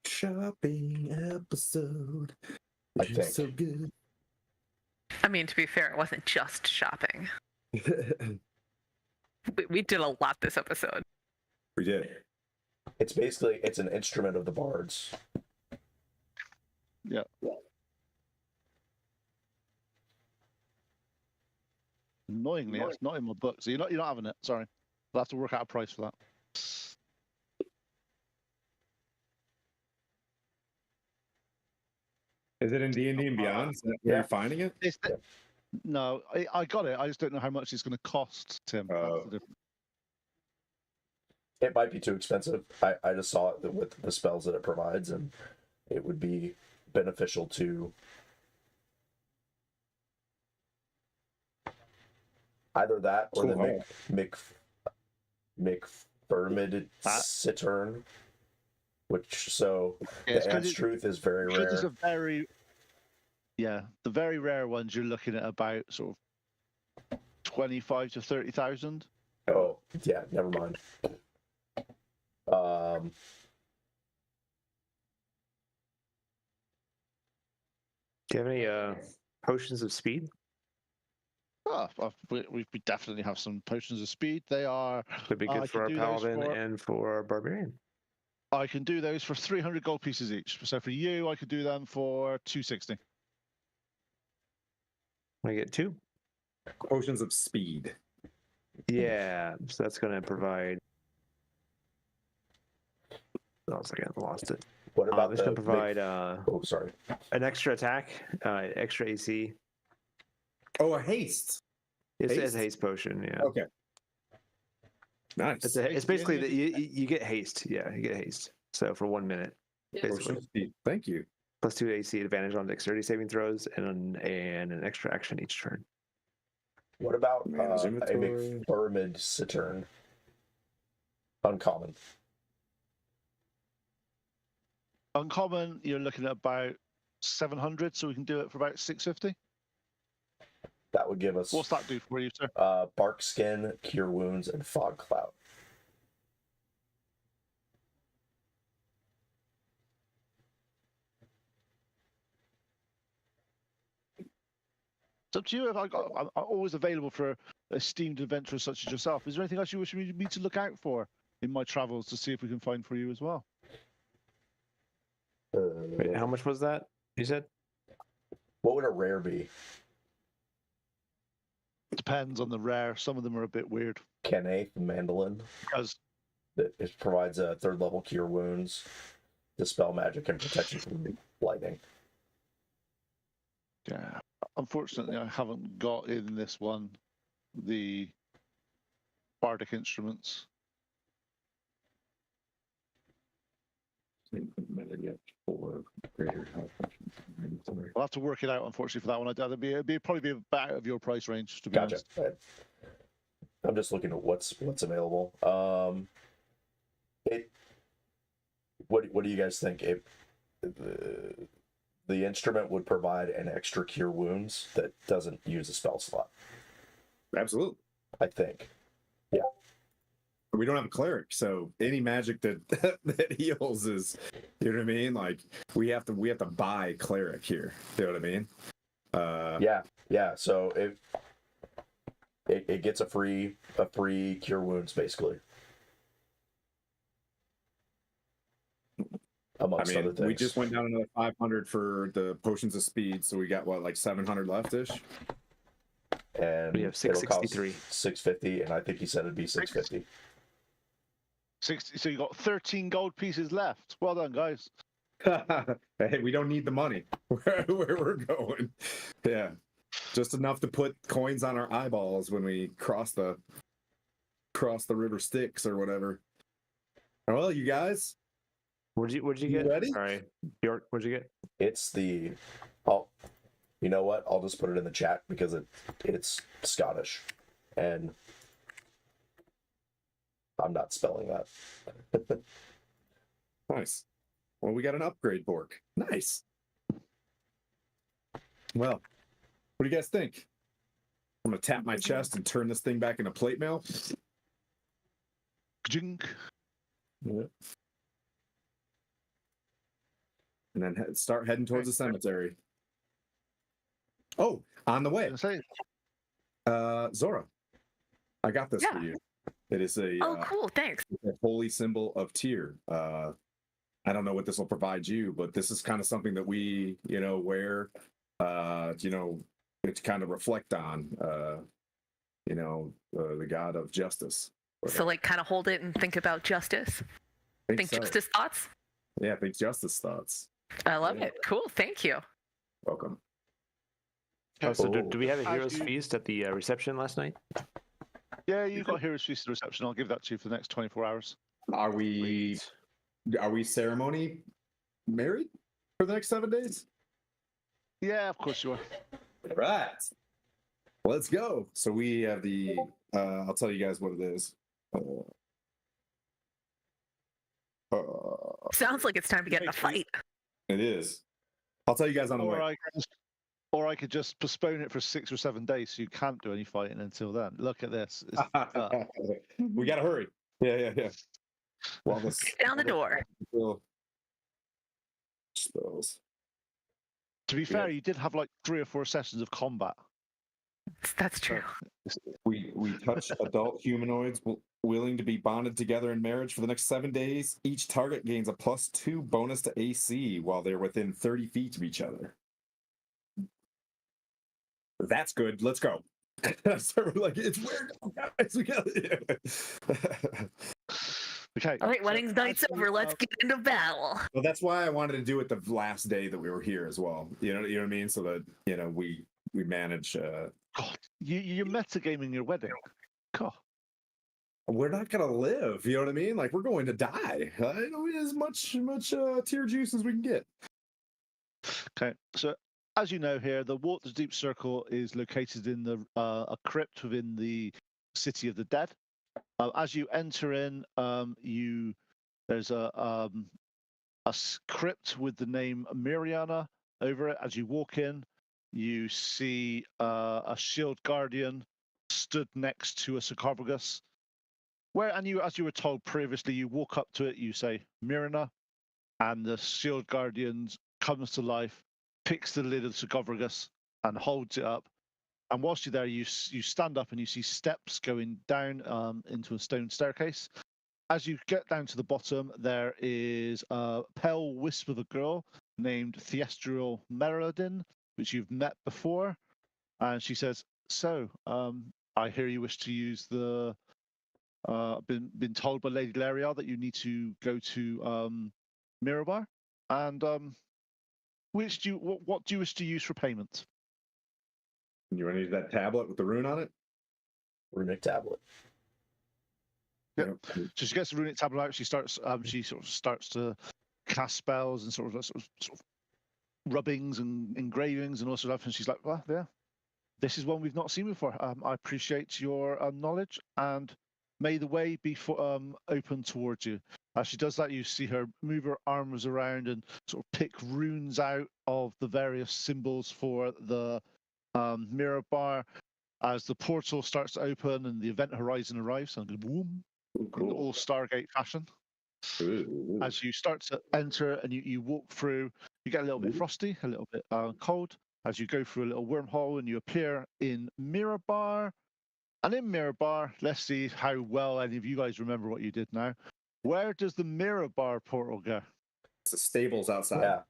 Shopping episode. I It's think. so good. I mean, to be fair, it wasn't just shopping. We did a lot this episode. We did. It's an instrument of the bards. Yeah. Annoyingly, it's not in my book, so you're not having it. Sorry, I'll have to work out a price for that. Is it in D&D and Beyond? Is that where you're finding it? No, I got it. I just don't know how much it's going to cost, Tim. That's the difference. It might be too expensive. I just saw it with the spells that it provides, and it would be beneficial to either that or the McFermid Cittern, which the Ants Truth is very rare. It's the very rare ones you're looking at about sort of 25 to 30,000. Oh yeah, never mind. Do you have any potions of speed? We definitely have some potions of speed. They are. Would be I good for can our do those paladin for- and for our barbarian. I can do those for 300 gold pieces each. So for you, I could do them for 260. I get 2. Potions of speed. Yeah, so that's going to provide. Oh, a second, I lost it. What about It's going to provide Oh, sorry. an extra attack, extra AC. Oh, a haste. It's a Haste? haste potion. Yeah. Okay. Nice. It's basically that you get haste. Yeah, you get haste. So for 1 minute, Potion basically, of speed. Thank you. plus 2 AC advantage on dexterity saving throws and an extra action each turn. What about Manage a inventory. McFermid Cittern? Uncommon. Uncommon, you're looking at about 700, so we can do it for about 650. That would give us What's that do for you, sir? bark skin, cure wounds, and fog cloud. It's up to you. I'm always available for esteemed adventurers such as yourself. Is there anything else you wish me to look out for in my travels to see if we can find for you as well? Wait, how much was that? You said? What would a rare be? Depends on the rare. Some of them are a bit weird. Kenne, the mandolin. Because It provides a 3rd level cure wounds, dispel magic, and protection from lightning. yeah, unfortunately, I haven't got in this one the bardic instruments. I'll have to work it out. Unfortunately, for that one, it'd probably be about out of your price range. To be Gotcha. honest. I'm just looking at what's available. What do you guys think? The instrument would provide an extra cure wounds that doesn't use a spell slot. Absolutely. I think. We don't have a cleric, so any magic that that heals is, you know what I mean? Like we have to buy cleric here. You know what I mean? Yeah. So it gets a free cure wounds basically. Amongst other things. We just went down another 500 for the potions of speed, so we got what, like 700 left-ish? And We have 663. 650, and I think he said it'd be 650. 60. So you got 13 gold pieces left. Well done, guys. Hey, we don't need the money where we're going. Yeah, just enough to put coins on our eyeballs when we cross the river Styx or whatever. Well, you guys, What'd you You get? ready? Sorry, Bjork. What'd you get? It's the you know what? I'll just put it in the chat because it's Scottish, and I'm not spelling that. nice. Well, we got an upgrade Bork. Nice. Well, what do you guys think? I'm gonna tap my chest and turn this thing back into plate mail. Jink. Yeah. And then start heading towards the cemetery. Oh, on the way. Zora, I got this for Yeah. you. It is a, Oh, cool. Thanks. a holy symbol of Tyr. I don't know what this will provide you, but this is kind of something that we, wear, to kind of reflect on, the god of justice. So, like, kind of hold it and think about justice. Think so. justice thoughts. Yeah, think justice thoughts. I love Yeah. it. Cool. Thank you. Welcome. Oh, so do we have a As hero's you- feast at the reception last night? Yeah, you got Heroes Feast at the reception. I'll give that to you for the next 24 hours. Are we ceremony married for the next 7 days? Yeah, of course you are. Right. Let's go. So we have the I'll tell you guys what it is. Sounds like it's time to get in a fight. It is. I'll tell you guys on the way. Or I could just postpone it for 6 or 7 days so you can't do any fighting until then. Look at this. We gotta hurry. Yeah. Well, this Down the door. spells. To be fair, you did have like 3 or 4 sessions of combat. That's true. We touch adult humanoids willing to be bonded together in marriage for the next 7 days. Each target gains a +2 bonus to AC while they're within 30 feet of each other. That's good. Let's go. So we're like, it's weird. Guys, we got it. Okay. All right, wedding's night's over. Let's get into battle. Well, that's why I wanted to do it the last day that we were here as well. You know what I mean? So that we manage. God, you're metagaming your wedding. God. We're not gonna live. You know what I mean? Like we're going to die. As much tear juice as we can get. Okay, so as you know here, the Waterdeep Circle is located in a crypt within the City of the Dead. As you enter in, there's a crypt with the name Miriana over it. As you walk in, you see a shield guardian stood next to a sarcophagus. As you were told previously, you walk up to it, you say Mirana, and the shield guardian comes to life, picks the lid of the sarcophagus, and holds it up. And whilst you're there, you stand up and you see steps going down into a stone staircase. As you get down to the bottom, there is a pale wisp of a girl named Theastrial Meradin, which you've met before. And she says, "So, I hear you wish to use the. Been told by Lady Lariel that you need to go to Mirabar, and what do you wish to use for payment?" You want to use that tablet with the rune on it? Runic tablet. Yeah. So she gets the runic tablet out. She starts. She sort of starts to cast spells and sort of rubbings and engravings and all sorts of stuff. And she's like, "Well, yeah, this is one we've not seen before. I appreciate your knowledge, and may the way be open towards you." As she does that, you see her move her arms around and sort of pick runes out of the various symbols for the mirror bar. As the portal starts to open and the event horizon arrives, and boom, in all Stargate fashion. Ooh. As you start to enter and you walk through, you get a little bit frosty, a little bit cold. As you go through a little wormhole and you appear in Mirror Bar. And in Mirror Bar, let's see how well any of you guys remember what you did now. Where does the Mirror Bar portal go? It's the stables outside. Yeah.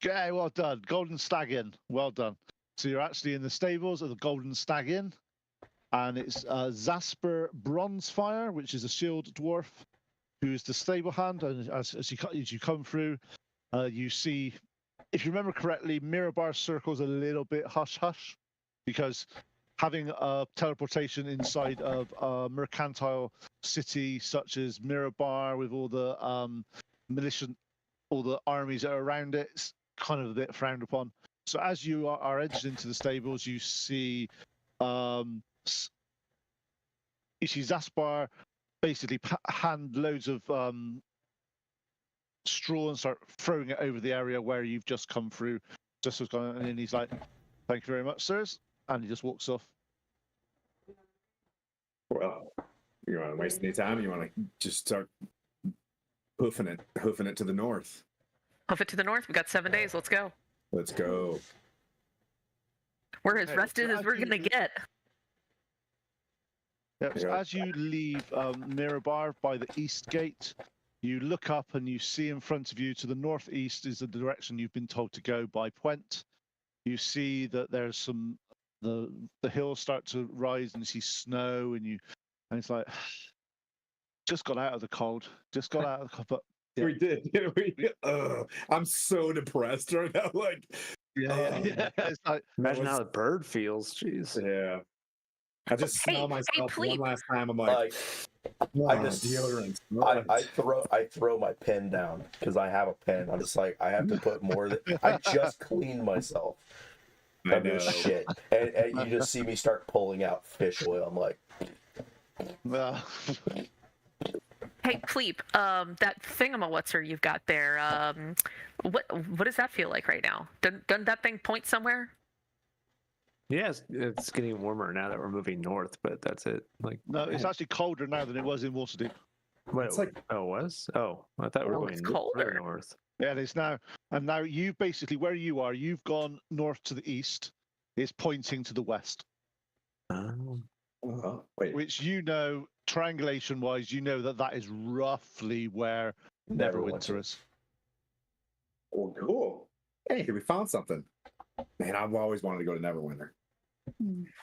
Okay, well done. Golden Stag Inn. Well done. So you're actually in the stables of the Golden Stag Inn. And it's Zasper Bronzefire, which is a shield dwarf, who's the stable hand. And as you come through, you see, if you remember correctly, Mirror Bar circles a little bit hush-hush, because having a teleportation inside of a mercantile city such as Mirror Bar with all the all the armies that are around it, it's kind of a bit frowned upon. So as you are entered into the stables, you see Zaspar basically hand loads of straw and start throwing it over the area where you've just come through. Just was going, and then he's like, "Thank you very much, sirs," and he just walks off. Well, you want to waste any time? You want to just start hoofing it to the north? Hoof it to the north. We got 7 days. Let's go. Let's go. We're as rested as we're gonna get. Yep. So as you leave Mirror Bar by the east gate, you look up and you see in front of you to the northeast is the direction you've been told to go by Puent. You see that there's some the hills start to rise and you see snow and it's like just got out of the cold. Just got out of the cold. But yeah. We did. I'm so depressed right now. Like, yeah. It's like, Imagine how the bird feels. Jeez. yeah. I just smell myself one last time. I'm like, I just deodorant. I throw my pen down because I have a pen. I'm just like, I have to put more. I just cleaned myself. I know. Shit, and you just see me start pulling out fish oil. I'm like, Hey, Pleep, that thingamawhatser you've got there, what does that feel like right now? Doesn't that thing point somewhere? Yeah, it's getting warmer now that we're moving north, but that's it. Like, no, it's actually colder now than it was in Waterdeep. Wait, It's like oh, it was? Oh, I thought we were Oh, going it's further colder. north. Yeah, it is now. And now you basically, where you are, you've gone north to the east. It's pointing to the west, wait. which you know, triangulation-wise, you know that that is roughly where Neverwinter is. Oh, cool. Hey, we found something. Man, I've always wanted to go to Neverwinter.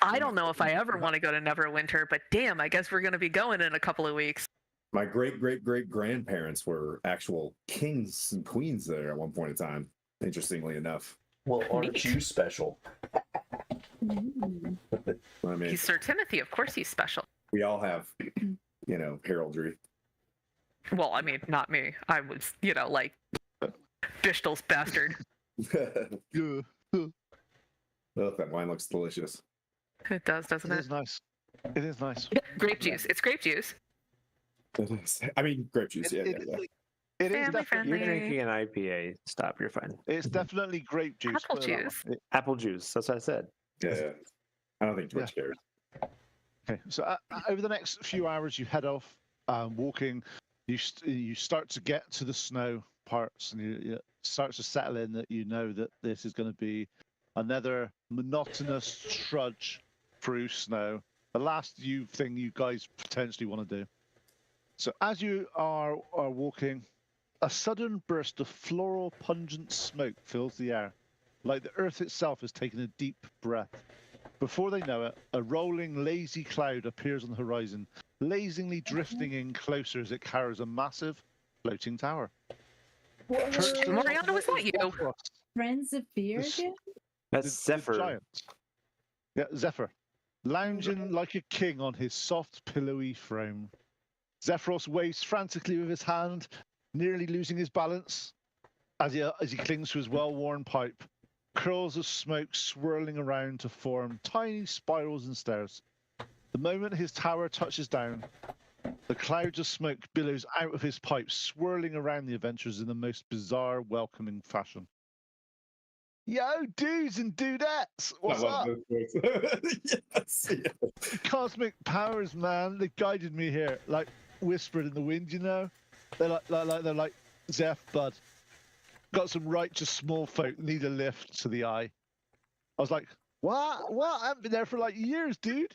I don't know if I ever want to go to Neverwinter, but damn, I guess we're going to be going in a couple of weeks. My great grandparents were actual kings and queens there at one point in time. Interestingly enough, Well, aren't Neat. you special? I mean, He's Sir Timothy. Of course he's special. we all have, heraldry. Well, I mean, not me. I was, like Bishtel's bastard. Yeah, Look, that wine looks delicious. It does, doesn't it it? is nice. It is nice. Grape juice. It's grape juice. It is. I mean, grape juice. Yeah, It yeah. is Family definitely. friendly. You're drinking an IPA. Stop. You're fine. It's definitely grape juice. Apple put it that way. juice. Apple juice. That's what I said. Yeah. I don't think Twitch cares. Okay, so over the next few hours, you head off, walking. You start to get to the snow parts, and you start to settle in that you know that this is going to be another monotonous trudge through snow. The last thing you guys potentially want to do. So as you are walking, a sudden burst of floral pungent smoke fills the air, like the earth itself has taken a deep breath. Before they know it, a rolling, lazy cloud appears on the horizon, lazily drifting in closer as it carries a massive floating tower. Mariana, was that you? Friends of Fear This- again? That's The Zephyr. giant. Yeah, Zephyr. Lounging like a king on his soft, pillowy frame. Zephyros waves frantically with his hand, nearly losing his balance as he clings to his well-worn pipe. Curls of smoke swirling around to form tiny spirals and stairs. The moment his tower touches down, the clouds of smoke billows out of his pipe, swirling around the adventurers in the most bizarre, welcoming fashion. Yo, dudes and dudettes, what's up? yes, yeah. Cosmic powers, man. They guided me here, like whispered in the wind. They're like Zeph, bud. Got some righteous small folk need a lift to the eye. I was like, what? What? I haven't been there for like years, dude.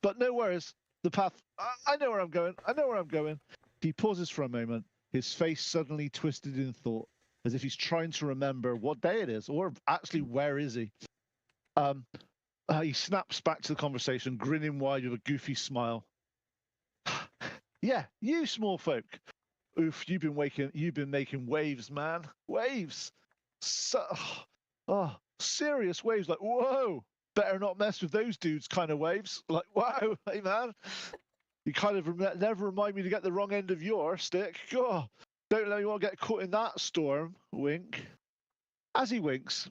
But no worries. The path. I know where I'm going. I know where I'm going. He pauses for a moment, his face suddenly twisted in thought, as if he's trying to remember what day it is, or actually where is he. He snaps back to the conversation, grinning wide with a goofy smile. Yeah, you small folk. Oof, you've been making waves, man. Waves. Serious waves. Like, whoa. Better not mess with those dudes kind of waves. Like, wow, hey man. You kind of never remind me to get the wrong end of your stick. God, don't let me want to get caught in that storm. Wink. As he winks,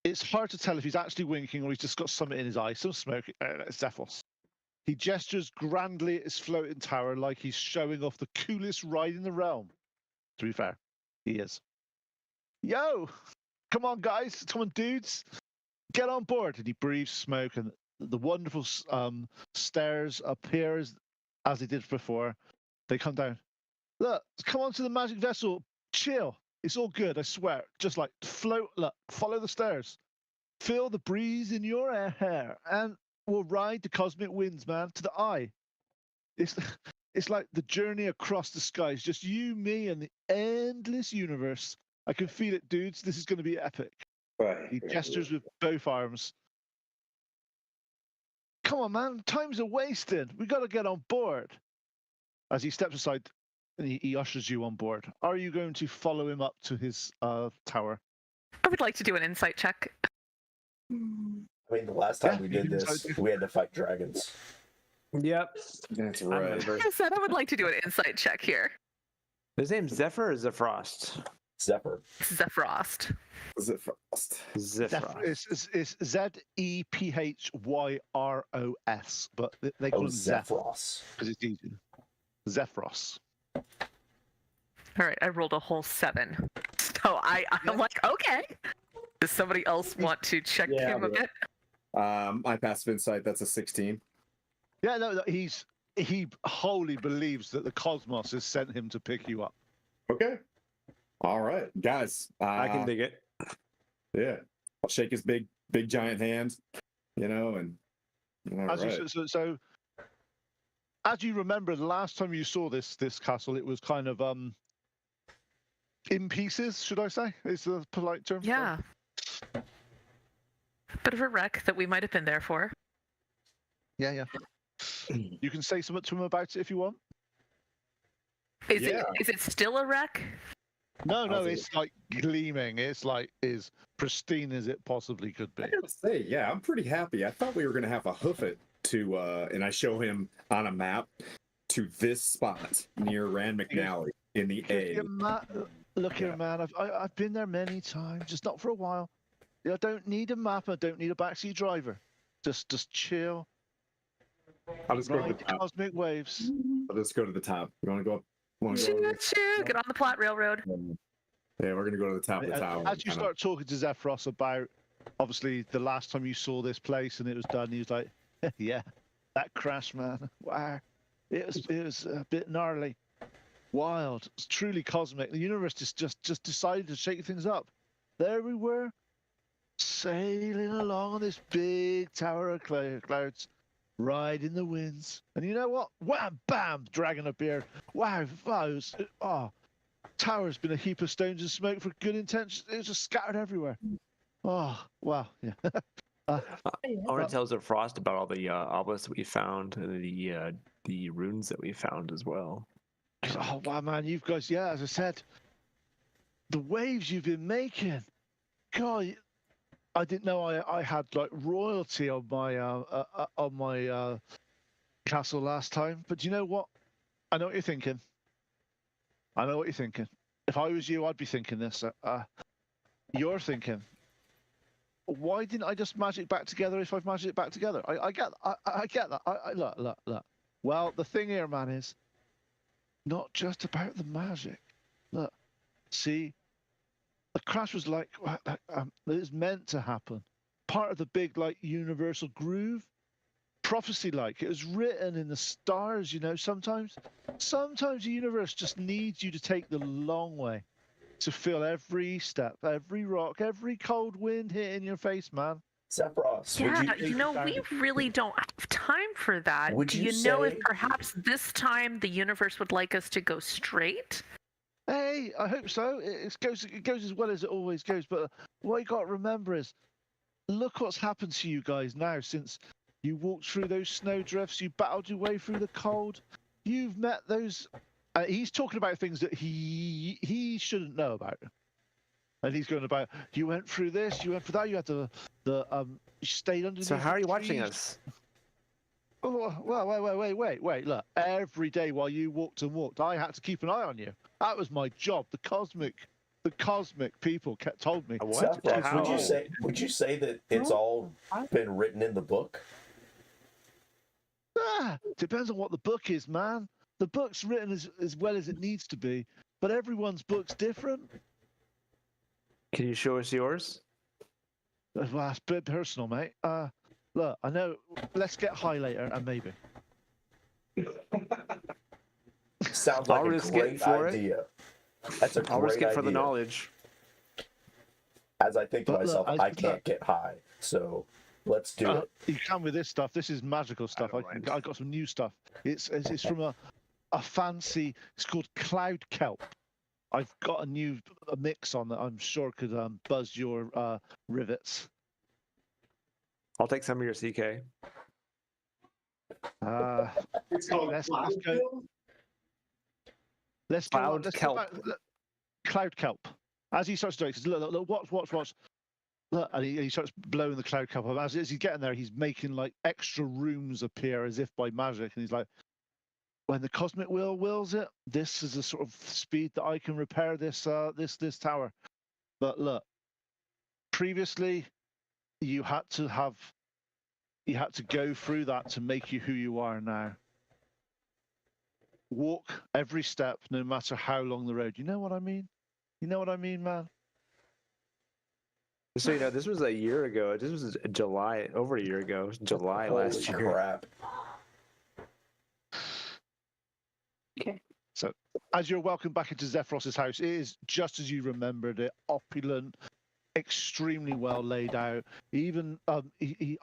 it's hard to tell if he's actually winking or he's just got something in his eye, some smoke. It's Zephyros. He gestures grandly at his floating tower like he's showing off the coolest ride in the realm. To be fair, he is. Yo, come on, guys. Come on, dudes. Get on board. And he breathes smoke, and the wonderful stairs appear as they did before. They come down. Look, come on to the magic vessel. Chill. It's all good, I swear. Just like float. Look, follow the stairs. Feel the breeze in your hair, and we'll ride the cosmic winds, man, to the eye. It's like the journey across the skies. Just you, me, and the endless universe. I can feel it, dudes. This is going to be epic. He gestures with both arms. Come on, man. Time's a wasting. We got to get on board. As he steps aside and he ushers you on board. Are you going to follow him up to his tower? I would like to do an insight check. I mean, the last time we did this, we had to fight dragons. Yep. That's I right. remember. I said I would like to do an insight check here. His name's Zephyr or Zephyrost? Zephyr. Zephyrost. Is it frost? Zephyrost. It's Zephyros, but they call Oh, him Zeph Zephyros. because it's easy. Zephyros. All right, I rolled a whole 7. So I'm like, okay. Does somebody else want to check Yeah, him a I'll do bit? My passive insight, that's a 16. Yeah, no, he's he wholly believes that the cosmos has sent him to pick you up. Okay. All right, guys. I can dig it. Yeah, I'll shake his big giant hand, and all As right. so, as you remember, the last time you saw this castle, it was kind of in pieces. Should I say? Is the polite term? Yeah. Bit of a wreck that we might have been there for. Yeah. You can say something to him about it if you want. Is Yeah. it still a wreck? No, How's it it's like gleaming. It's like as pristine as it possibly could be. I gotta say, yeah, I'm pretty happy. I thought we were gonna have to hoof it to, and I show him on a map to this spot near Rand McNally in the A. Look here, man. I've been there many times, just not for a while. I don't need a map. I don't need a backseat driver. Just chill. I'll just go to the Ride the top. cosmic waves. I'll just go to the top. You want to go up? Choo-choo, get on the plot railroad. Yeah, we're gonna go to the top of the tower. As you start talking to Zephyros about, obviously, the last time you saw this place and it was done, he was like, "Yeah, that crash, man. Wow, it was a bit gnarly, wild. It's truly cosmic. The universe just decided to shake things up. There we were, sailing along on this big tower of clouds, riding the winds. And you know what? Wham, bam, dragon appeared. Wow, tower's been a heap of stones and smoke for good intentions. It was just scattered everywhere. Oh, wow, yeah. I want to tell Frost about all the obelisks that we found, and the runes that we found as well. Oh, wow, man, you guys, yeah, as I said, the waves you've been making. God, I didn't know I had like royalty on my castle last time. But you know what? I know what you're thinking. If I was you, I'd be thinking this. You're thinking, why didn't I just magic back together if I've magic it back together? I get that. Look. Well, the thing here, man, is not just about the magic. Look, see, the crash was like it was meant to happen. Part of the big like universal groove, prophecy. Like it was written in the stars. Sometimes the universe just needs you to take the long way to feel every step, every rock, every cold wind hitting your face, man. Sephiroth, Yeah, we really don't have time for that. Would Do you you know if say- perhaps this time the universe would like us to go straight? Hey, I hope so. It goes as well as it always goes. But what you got to remember is, look what's happened to you guys now since you walked through those snowdrifts. You battled your way through the cold. You've met those. He's talking about things that he shouldn't know about, and he's going about. You went through this. You went through that. You had you stayed underneath. So how are you the watching trees. us? Oh, well, wait. Look, every day while you walked and walked, I had to keep an eye on you. That was my job. The cosmic people told me. What? Sephiroth, would you say that it's all been written in the book? Depends on what the book is, man. The book's written as well as it needs to be, but everyone's book's different. Can you show us yours? Well, that's a bit personal, mate. Look, I know. Let's get high later, and maybe. Sounds I'll like a risk it great for it. idea. That's a great I'll risk it idea. for the knowledge. As I think to But myself, look, I can't get high, so let's do it. You can with this stuff. This is magical stuff. I got some new stuff. It's from a fancy. It's called cloud kelp. I've got a mix on that. I'm sure could buzz your rivets. I'll take some of your CK. It's called let's Cloud go. Kill? Let's Cloud go kelp. Cloud kelp. As he starts doing, he says, look, watch. Look, and he starts blowing the cloud kelp up. As he's getting there, he's making like extra rooms appear as if by magic. And he's like, when the cosmic wheel wills it, this is the sort of speed that I can repair this tower. But look, previously, you had to go through that to make you who you are now. Walk every step, no matter how long the road. You know what I mean? You know what I mean, man? So you know, this was a year ago. This was July, over a year ago. July last Holy year. crap. So, as you're welcomed back into Zephyros's house, it is just as you remembered it, opulent, extremely well laid out. Even you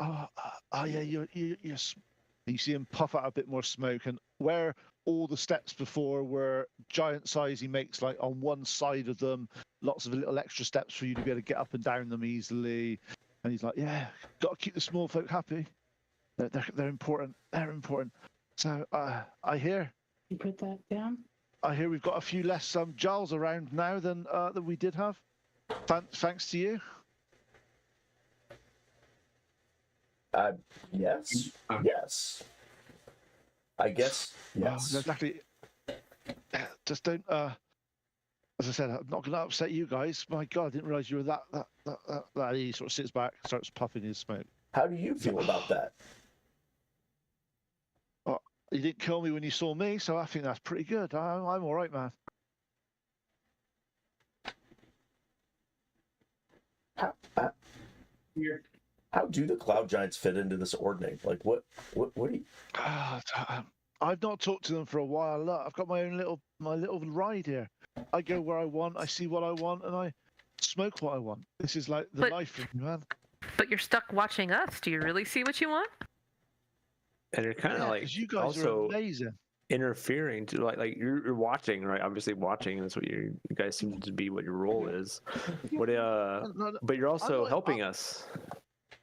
see him puff out a bit more smoke, and where all the steps before were giant size, he makes like on one side of them lots of little extra steps for you to be able to get up and down them easily. And he's like, "Yeah, got to keep the small folk happy. They're important. They're important." So I hear You put that down. we've got a few less Giles around now than we did have. Thanks to you. Yes. Yes. I guess yes. Exactly. Just don't. As I said, I'm not going to upset you guys. My God, I didn't realize you were that. He sort of sits back, starts puffing his smoke. How do you feel about that? Well, you didn't kill me when you saw me, so I think that's pretty good. I'm all right, man. How do the cloud giants fit into this ordning? Like, what do you? I've not talked to them for a while. Look, I've got my little ride here. I go where I want, I see what I want, and I smoke what I want. This is like the life for me, man. But you're stuck watching us. Do you really see what you want? And you're kind of like 'cause you guys also are amazing. interfering to like you're watching, right? Obviously watching. That's what you guys seem to be. What your role is. What but you're also helping us.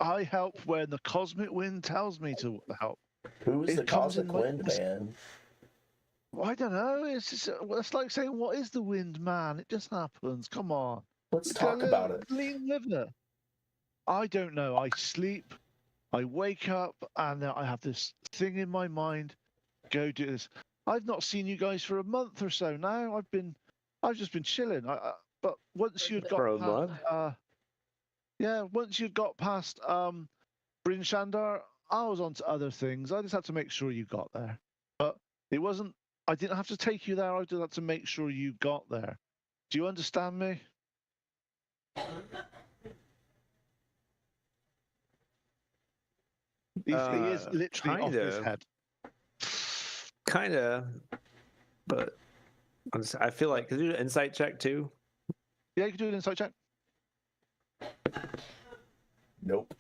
I help when the cosmic wind tells me to help. Who is It the comes in cosmic like wind this- man? I don't know. It's just it's like saying, "What is the wind, man?" It just happens. Come on. Let's talk about it. Lean with it. I don't know. I sleep, I wake up, and I have this thing in my mind. Go do this. I've not seen you guys for a month or so now. I've just been chilling. But once you'd got For a past, once you'd got past Bryn Shandar, I was on to other things. I just had to make sure you got there. But it wasn't. I didn't have to take you there. I just had to make sure you got there. Do you understand me? He is literally off his head. Kinda, but I feel like could you do an insight check too? Yeah, you can do an insight check. Nope.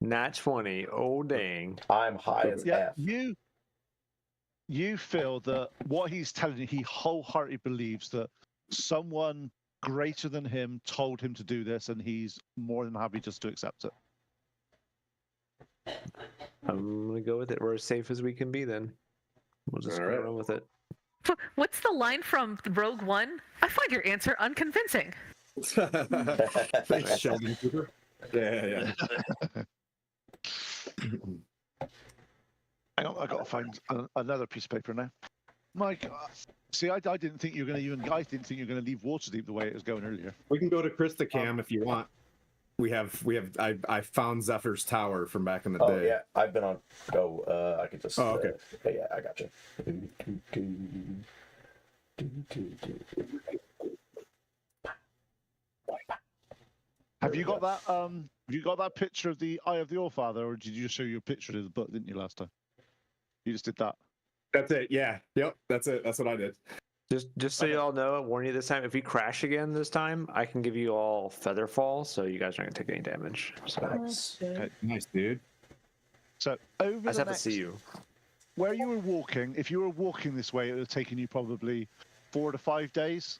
Nat 20. Oh dang. I'm high as Yeah, F. you feel that what he's telling you, he wholeheartedly believes that someone greater than him told him to do this, and he's more than happy just to accept it. I'm gonna go with it. We're as safe as we can be then. We'll just go around with it. What's the line from Rogue One? I find your answer unconvincing. Thanks, Sheldon Cooper. Yeah. Hang on, I got to find another piece of paper now. My God. See, I didn't think you were going to, you guys didn't think you were going to leave Waterdeep the way it was going earlier. We can go to Krista Cam if you want. I found Zephyr's tower from back in the Oh day. yeah, I've been on. I could just. Oh, okay. Yeah, I got you. Have you got that? Have you got that picture of the Eye of the Allfather, or did you just show you a picture of the book? Didn't you last time? You just did that. That's it. Yeah. Yep. That's it. That's what I did. Just so you all know, I warn you this time. If we crash again this time, I can give you all feather fall, so you guys aren't gonna take any damage. So Nice. Okay. Nice, dude. So over I just the have to next, see you. where you were walking, if you were walking this way, it would have taken you probably 4 to 5 days.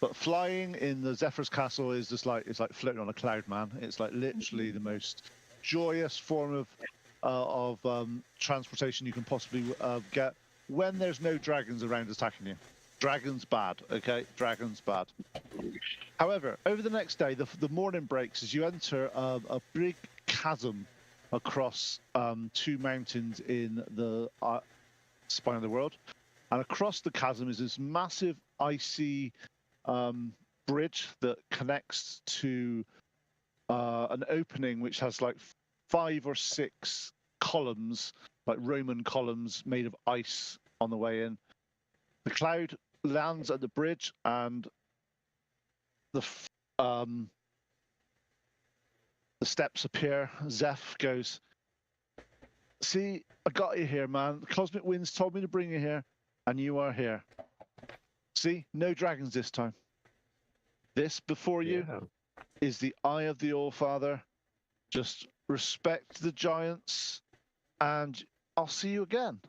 But flying in the Zephyr's castle is just like it's like floating on a cloud, man. It's like literally the most joyous form of transportation you can possibly get when there's no dragons around attacking you. Dragons bad, okay? Dragons bad. However, over the next day, the morning breaks as you enter a big chasm across 2 mountains in the spine of the world. And across the chasm is this massive icy bridge that connects to an opening which has like 5 or 6 columns, like Roman columns made of ice on the way in. The cloud lands at the bridge, and the steps appear. Zeph goes, "See, I got you here, man. The cosmic winds told me to bring you here. and you are here. See, no dragons this time. This before you Yeah. is the Eye of the All-Father. Just respect the giants, and I'll see you again.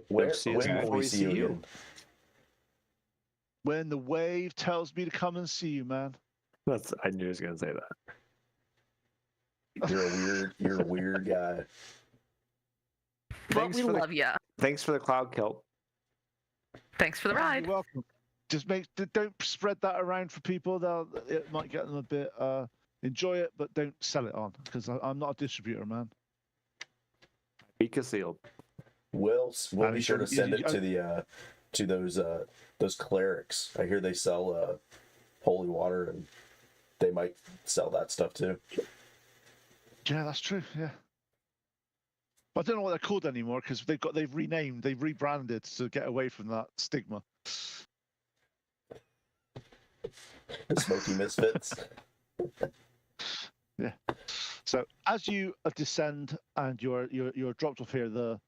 Where, see us when will before we we see see you you. again? When the wave tells me to come and see you, man. I knew he was gonna say that. You're a weird guy. But Thanks we for the- love ya. Thanks for the cloud kelp. Thanks for the ride. You're welcome. Just don't spread that around for people. It might get them a bit. Enjoy it, but don't sell it on because I'm not a distributor, man. Be concealed. We'll And be he sure to said- send it to the to those clerics. I hear they sell holy water, and they might sell that stuff too. Yeah, that's true. Yeah. But I don't know what they're called anymore because they've renamed, they've rebranded to get away from that stigma. The Smoky Misfits. Yeah. So as you descend and you're dropped off here, the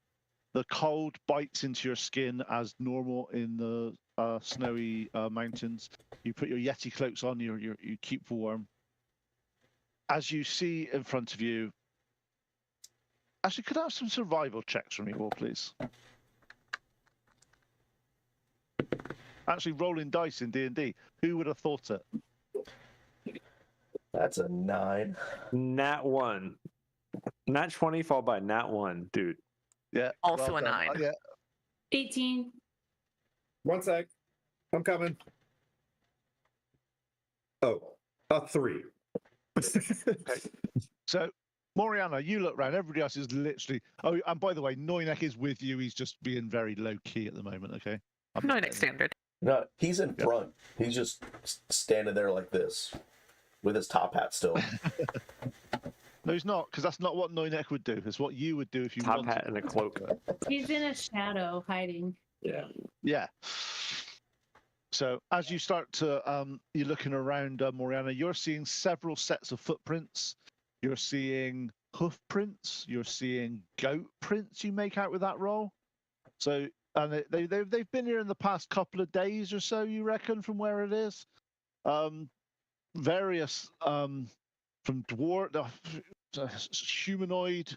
cold bites into your skin as normal in the snowy mountains. You put your Yeti cloaks on. You keep warm. As you see in front of you, actually, could I have some survival checks from you all, please? Actually, rolling dice in D&D. Who would have thought it? That's a 9. Nat 1. Nat 20 followed by nat 1, dude. Yeah. Also a done. 9. Yeah. 18. 1 sec. I'm coming. Oh, a 3. So, Moriana, you look around. Everybody else is literally. Oh, and by the way, Noynek is with you. He's just being very low key at the moment. Okay. I'm No, not next letting- standard. No, he's in front. He's just standing there like this, with his top hat still. No, he's not, because that's not what Noynek would do. It's what you would do if you Top wanted hat and a cloak. He's in a shadow hiding. Yeah. Yeah. So as you start to, you're looking around, Moriana, you're seeing several sets of footprints. You're seeing hoof prints. You're seeing goat prints. You make out with that roll. So, and they've been here in the past couple of days or so. You reckon from where it is? Various from dwarf, humanoid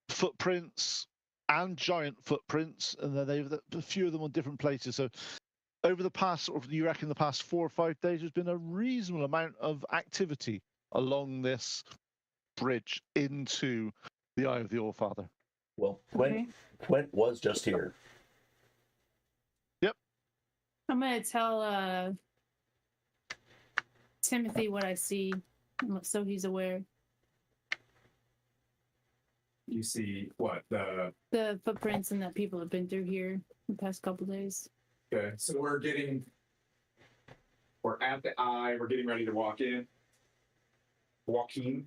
footprints and giant footprints, and then they've a few of them on different places. So over the past, or you reckon the past 4 or 5 days, there's been a reasonable amount of activity along this bridge into the Eye of the All-Father. Well, Okay. Quint was just here. I'm gonna tell Timothy what I see, so he's aware. You see what? The footprints and that people have been through here the past couple days. Okay, so we're at the eye. We're getting ready to walk in. Joaquin.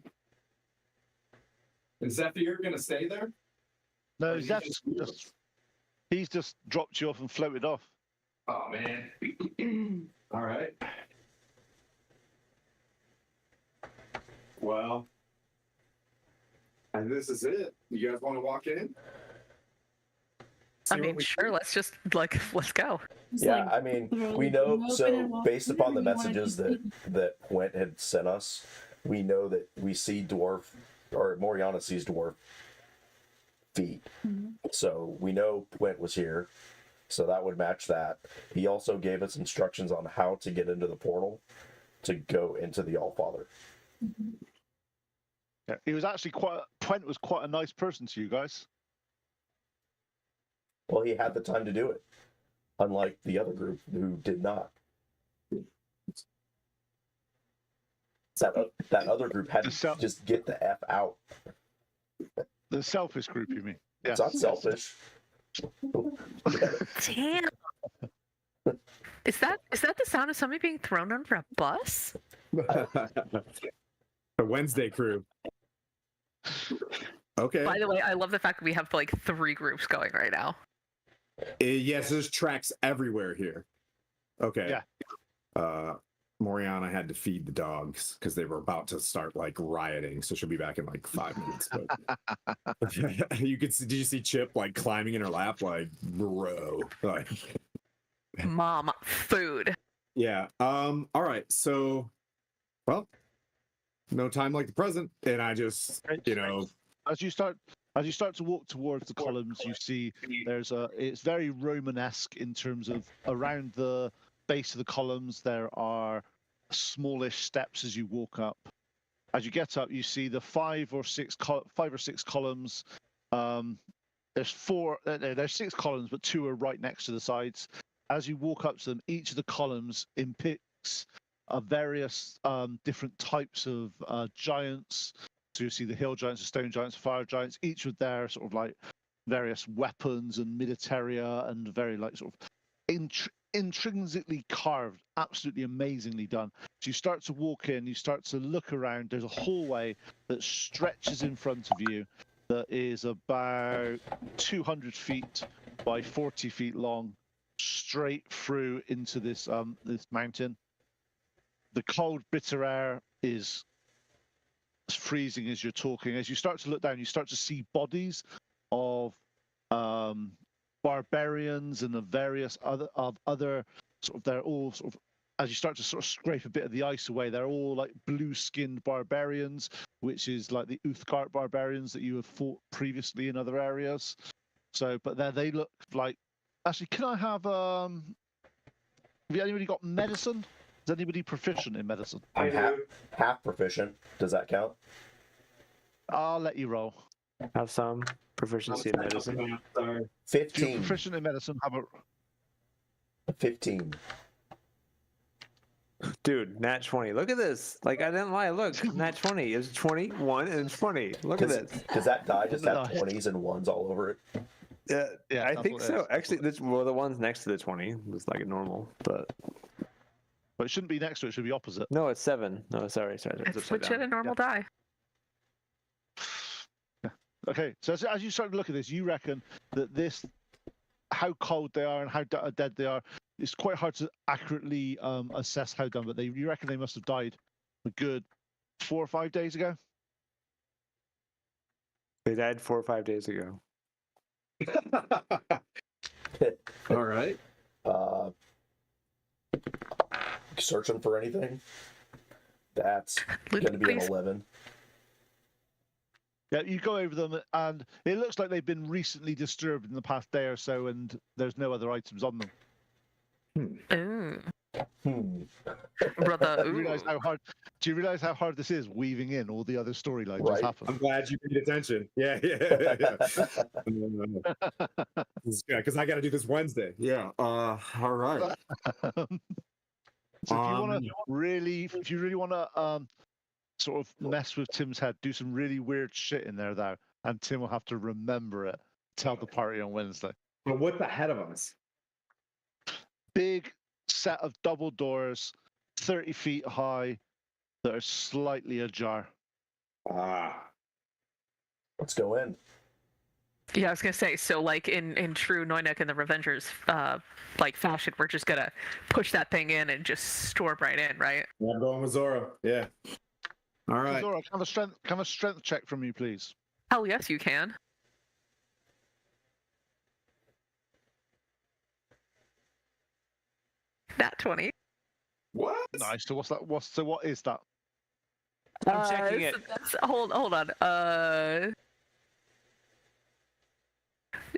Is Zephyr gonna stay there? No, Or is he that's just he's just dropped you off and floated off. Oh man. All right. Well, and this is it. You guys want to walk in? I mean, sure. Let's go. It's Yeah, like, I mean, throw we the know. room open So and walk based in, upon the or you wanna messages just that Quint had sent us, we know that we see dwarf, or Moriana sees dwarf feet. Mhm. So we know Quint was here. So that would match that. He also gave us instructions on how to get into the portal to go into the Allfather. Yeah, he was actually Quent was quite a nice person to you guys. Well, he had the time to do it, unlike the other group who did not. That other group had to just get the F out. The selfish group, you mean? It's not selfish. Damn. Is that the sound of somebody being thrown under a bus? The Wednesday crew. Okay. By the way, I love the fact that we have like 3 groups going right now. Yes, there's tracks everywhere here. Okay. Yeah. Moriana had to feed the dogs because they were about to start like rioting. So she'll be back in like 5 minutes. But you could see, did you see Chip like climbing in her lap? Like, bro. Like, Mom, food. yeah. All right. So, well, no time like the present. And I just, you know, As you start to walk towards the columns, you see it's very Romanesque in terms of around the base of the columns there are smallish steps as you walk up. As you get up, you see the five or six columns. There's 6 columns, but 2 are right next to the sides. As you walk up to them, each of the columns depicts various different types of giants. So you see the hill giants, the stone giants, the fire giants, each with their sort of like various weapons and militaria and very like sort of intrinsically carved, absolutely amazingly done. So you start to walk in, you start to look around. There's a hallway that stretches in front of you that is about 200 feet by 40 feet long, straight through into this this mountain. The cold, bitter air is freezing as you're talking. As you start to look down, you start to see bodies of barbarians and of various other sort of, they're all sort of, as you start to sort of scrape a bit of the ice away, they're all like blue-skinned barbarians, which is like the Uthgard barbarians that you have fought previously in other areas. So, but there they look like. Actually, can I have have anybody got medicine? Is anybody proficient in medicine? I'm half proficient. Does that count? I'll let you roll. Have some proficiency in medicine. If you're 15. proficient in medicine, have a 15. Dude, nat 20. Look at this. Like, I didn't lie. Look, nat 20 is 21 and 20. Look at this. Does that die just have Nice. 20s and 1s all over it? Yeah, I that's think what it so. is. Actually, the ones next to the 20 was like a normal, but But it shouldn't be next to it, it should be opposite. no, it's 7. No, sorry. It's It's upside legit a down. normal die. Okay, so as you start to look at this, you reckon that how cold they are and how dead they are, it's quite hard to accurately assess how done, but you reckon they must have died a good 4 or 5 days ago? They died 4 or 5 days ago. all right. Searching for anything? That's going to be an Please. 11. Yeah, you go over them, and it looks like they've been recently disturbed in the past day or so, and there's no other items on them. Ooh, Hmm. brother. Do you realize Ooh. how hard? Do you realize how hard this is weaving in all the other storylines Right. that's happened? I'm glad you paid attention. Yeah. Because I got to do this Wednesday. Yeah. All right. So if you want to Yeah. if you really want to sort of mess with Tim's head, do some really weird shit in there though, and Tim will have to remember it. Tell the party on Wednesday. But what's ahead of us? Big set of double doors, 30 feet high, that are slightly ajar. Ah. Let's go in. Yeah, I was gonna say. So, like in true Noynek and the Revengers, like fashion, we're just gonna push that thing in and just storm right in, right? I'm going with Zora. Yeah. All right. Zora, can I have a strength check from you, please? Hell yes, you can. Nat 20. What? Nice. So what is that? I'm checking it. Hold on.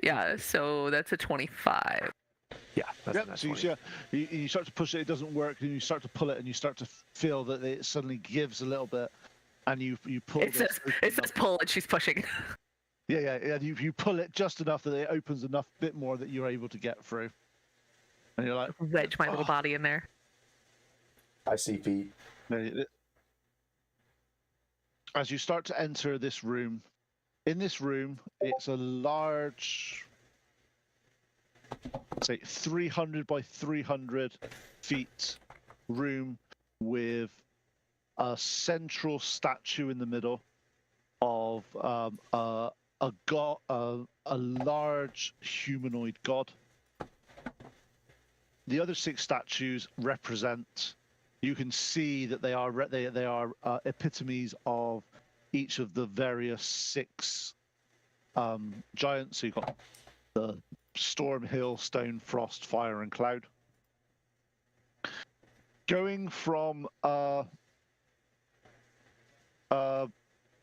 Yeah, so that's a 25. Yeah, that's Yep. nat So 20. you start to push it, it doesn't work, and you start to pull it, and you start to feel that it suddenly gives a little bit, and you pull It says pull and she's pushing. Yeah. You pull it just enough that it opens enough bit more that you're able to get through, and you're like, Wedge my little body in there. I see feet. as you start to enter this room, in this room, it's a large, say 300 by 300 feet room with a central statue in the middle of a god, a large humanoid god. The other 6 statues represent you can see that they are epitomes of each of the various 6 giants. So you've got the Storm, Hill, Stone, Frost, Fire, and Cloud. Going from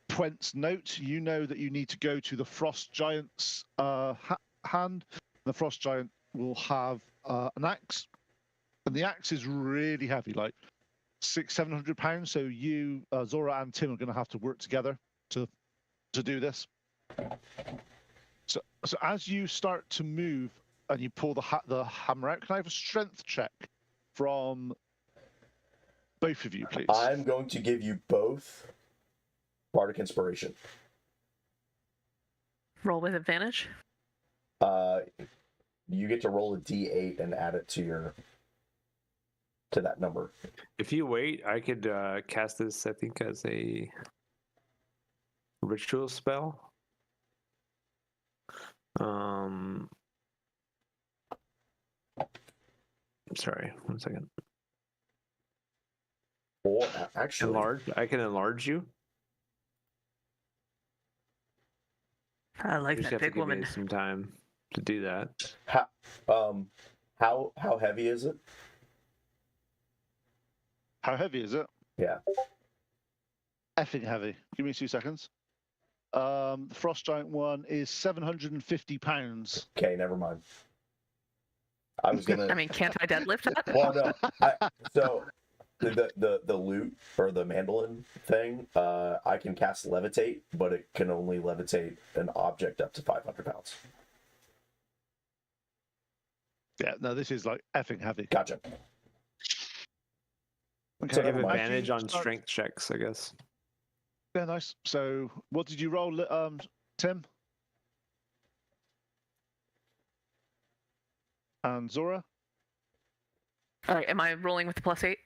Puent's note, you know that you need to go to the Frost Giant's hand. The Frost Giant will have an axe, and the axe is really heavy, like 600-700 pounds. So you, Zora and Tim, are going to have to work together to do this. So as you start to move and you pull the hammer out, can I have a strength check from both of you, please? I'm going to give you both Bardic Inspiration. Roll with advantage. You get to roll a d8 and add it to that number. If you wait, I could cast this, I think, as a ritual spell. Sorry, 1 second. Or actually, Enlarge. I can enlarge you. I like You just that have to big give me woman. some time to do that. how heavy is it? How heavy is it? Yeah. Effing heavy. Give me 2 seconds. The Frost Giant one is 750 pounds. Okay, never mind. I was gonna. I mean, can't I deadlift that? Well, no. So the lute or the mandolin thing, I can cast levitate, but it can only levitate an object up to 500 pounds. Yeah, no, this is like effing heavy. Gotcha. Okay, So You have never mind. advantage on strength checks, I guess. Yeah, nice. So, what did you roll, Tim? And Zora? All right, am I rolling with the +8?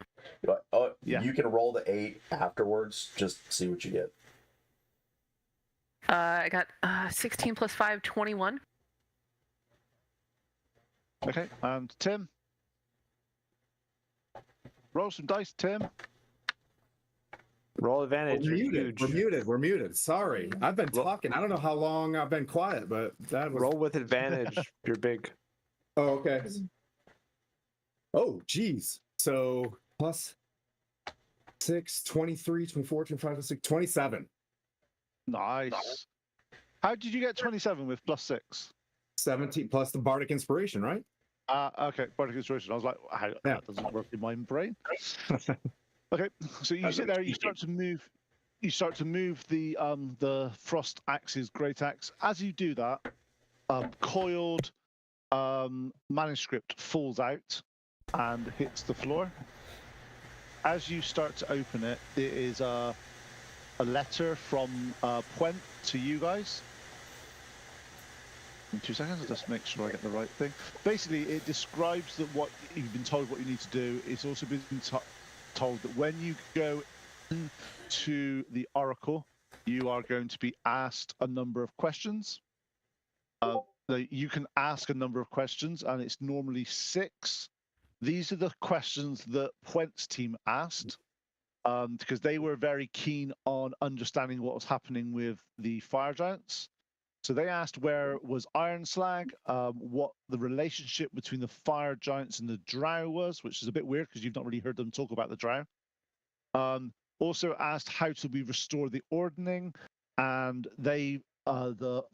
Yeah. You can roll the 8 afterwards. Just see what you get. I got 16 + 5, 21. Okay, and Tim? Roll some dice, Tim. Roll advantage. We're You're muted. huge. We're muted. Sorry. I've been talking. I don't know how long I've been quiet, but that was. Roll with advantage. You're big. Oh, okay. Oh, geez. So plus 6, 23, 24, 25, 26, 27. Nice. How did you get 27 with +6? 17 plus the Bardic Inspiration, right? Okay, Bardic Inspiration. I was like, how, that doesn't work in my brain. Okay, so you sit there, you start to move the Frost Axe's Great Axe. As you do that, coiled manuscript falls out and hits the floor. As you start to open it, it is a letter from Puent to you guys. In 2 seconds, I'll just make sure I get the right thing. Basically, it describes that what you've been told what you need to do. It's also been told that when you go into the Oracle, you are going to be asked a number of questions. You can ask a number of questions, and it's normally 6. These are the questions that Puent's team asked, because they were very keen on understanding what was happening with the fire giants. So they asked where was Ironslag, what the relationship between the fire giants and the drow was, which is a bit weird because you've not really heard them talk about the drow. Also asked how do we restore the ordning, and they the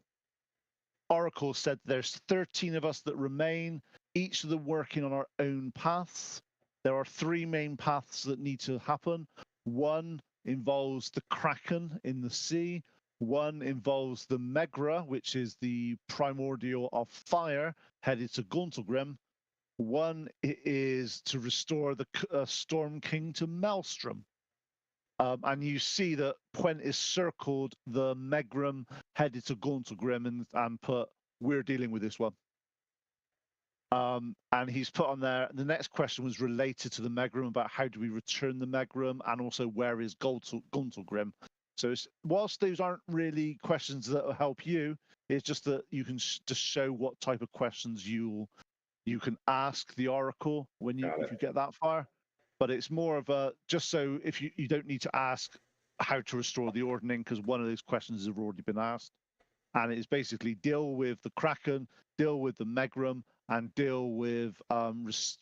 Oracle said there's 13 of us that remain, each of them working on our own paths. There are 3 main paths that need to happen. One involves the Kraken in the sea. One involves the Megra, which is the primordial of fire, headed to Guntelgrim. One is to restore the Storm King to Maelstrom. And you see that Puent is circled the Megrim headed to Guntelgrim and put, we're dealing with this one. And he's put on there, the next question was related to the Megrim about how do we return the Megrim, and also where is Guntelgrim. So whilst those aren't really questions that will help you, it's just that you can just show what type of questions you can ask the Oracle when if you get that far. but it's more of a just so if you don't need to ask how to restore the ordning because one of those questions have already been asked, and it's basically deal with the Kraken, deal with the Megrum, and deal with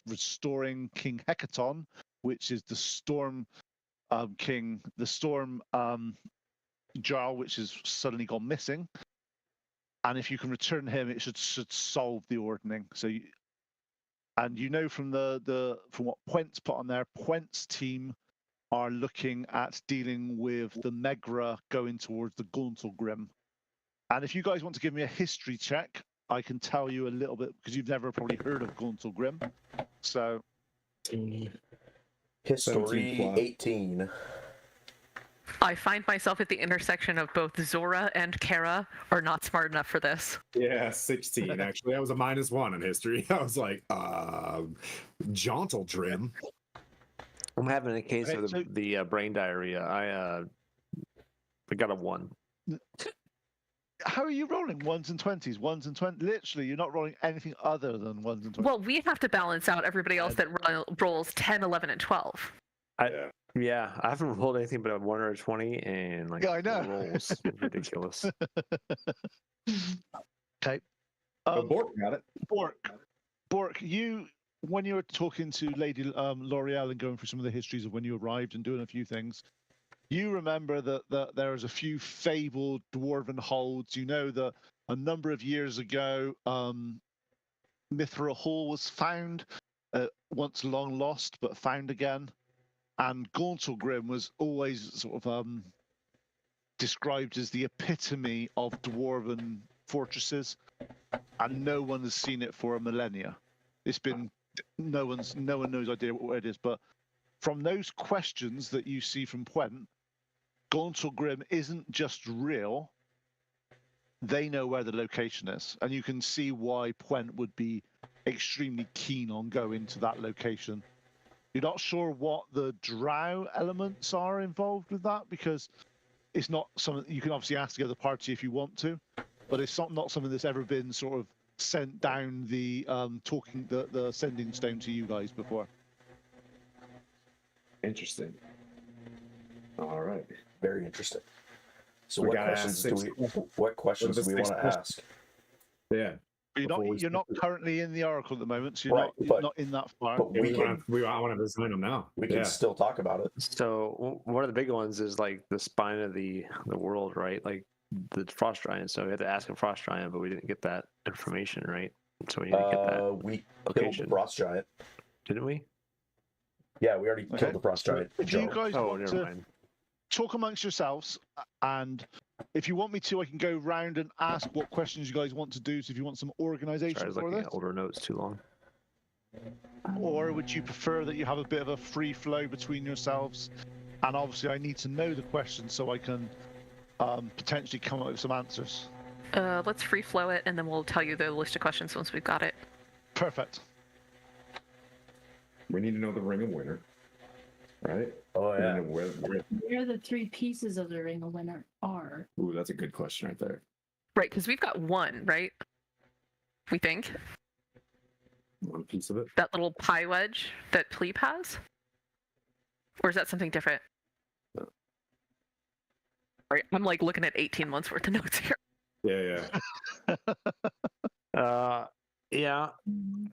restoring King Hecaton, which is the Storm King, the Storm Jarl, which has suddenly gone missing. And if you can return him, it should solve the ordning. So, and you know from from what Puent's put on there, Puent's team are looking at dealing with the Megra going towards the Gauntlgrim. And if you guys want to give me a history check, I can tell you a little bit because you've never probably heard of Gauntlgrim. So, History 18. I find myself at the intersection of both Zora and Kara are not smart enough for this. Yeah, 16 actually. I was a -1 in history. I was like, Jauntledrim. I'm having a case Okay, of so- the brain diarrhea. I got a 1. how are you rolling 1s and 20s? 1s and 20s? Literally, you're not rolling anything other than 1s and 20s. Well, we have to balance out everybody else that rolls 10, 11, and 12. Yeah, I haven't rolled anything but a 1 or a 20, and like Yeah, I know. the rolls ridiculous. Okay. Bork got it. Bork, you when you were talking to Lady L'Oreal and going through some of the histories of when you arrived and doing a few things, you remember that there's a few fabled dwarven holds. You know that a number of years ago, Mithra Hall was found, once long lost but found again, and Gauntlgrim was always sort of described as the epitome of dwarven fortresses, and no one has seen it for a millennia. It's been no one knows idea what it is, but from those questions that you see from Puent, Gauntlgrim isn't just real. They know where the location is, and you can see why Puent would be extremely keen on going to that location. You're not sure what the drow elements are involved with that because it's not something you can obviously ask the other party if you want to, but it's not something that's ever been sort of sent down the the sending stone to you guys before. Interesting. All right. Very interesting. So We what gotta questions ask do what questions do we want to ask? Yeah. You're not currently in the Oracle at the moment, so Right, you're but- not in that far. But I want to design them now. we can still talk about it. So one of the big ones is like the spine of the world, right? Like the frost giant. So we had to ask a frost giant, but we didn't get that information, right? So we need to get that, We killed location. the frost giant. didn't we? Yeah, we already Okay. killed the frost giant. If you Joe. guys Oh, want never to mind. talk amongst yourselves, and if you want me to, I can go round and ask what questions you guys want to do. So if you want some Sorry, I organisation was for looking this, at older notes too long. or would you prefer that you have a bit of a free flow between yourselves? And obviously, I need to know the questions so I can potentially come up with some answers. Let's free flow it, and then we'll tell you the list of questions once we've got it. Perfect. We need to know the Ring of Winter, right? Oh We need yeah. to know Where the 3 pieces of the Ring of Winter are. Ooh, that's a good question right there. Right, because we've got one, right? We think. One piece of it. That little pie wedge that Pleep has? Or is that something different? Right, I'm like looking at 18 months worth of notes here. Yeah, Yeah,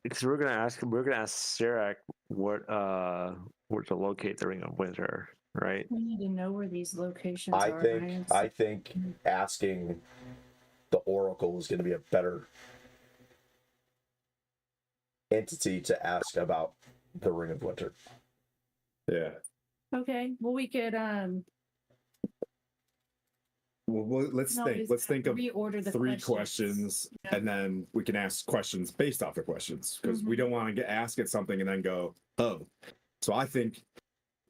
because we're gonna ask Serac where to locate the Ring of Winter, right? We need to know where these locations I are. think asking the Oracle is going to be a better entity to ask about the Ring of Winter. yeah. Okay. Well, we could Well, let's think of reorder the 3 questions, Yeah. and then we can ask questions based off the questions because we Mhm. don't want to ask it something and then go, oh. So I think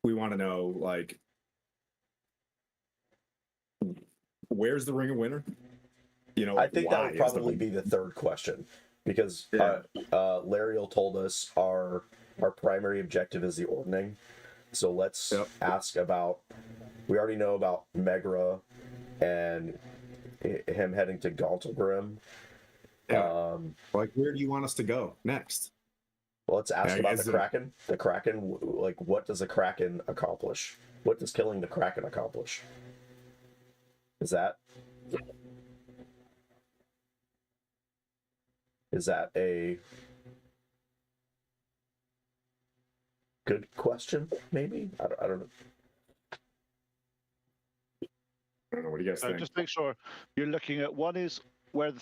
we want to know, like, where's the Ring of Winter? You know, I think that why would is the probably Ring- be the third question because Yeah. Lariel told us our primary objective is the ordning. So let's Yep. ask about. We already know about Megra and him heading to Gauntlgrim. Yeah. Like, where do you want us to go next? Well, let's ask about is the it- Kraken. The Kraken, like, what does the Kraken accomplish? What does killing the Kraken accomplish? Is that a good question? Maybe I don't know. I don't know. What do you guys So think? just make sure you're looking at one is where the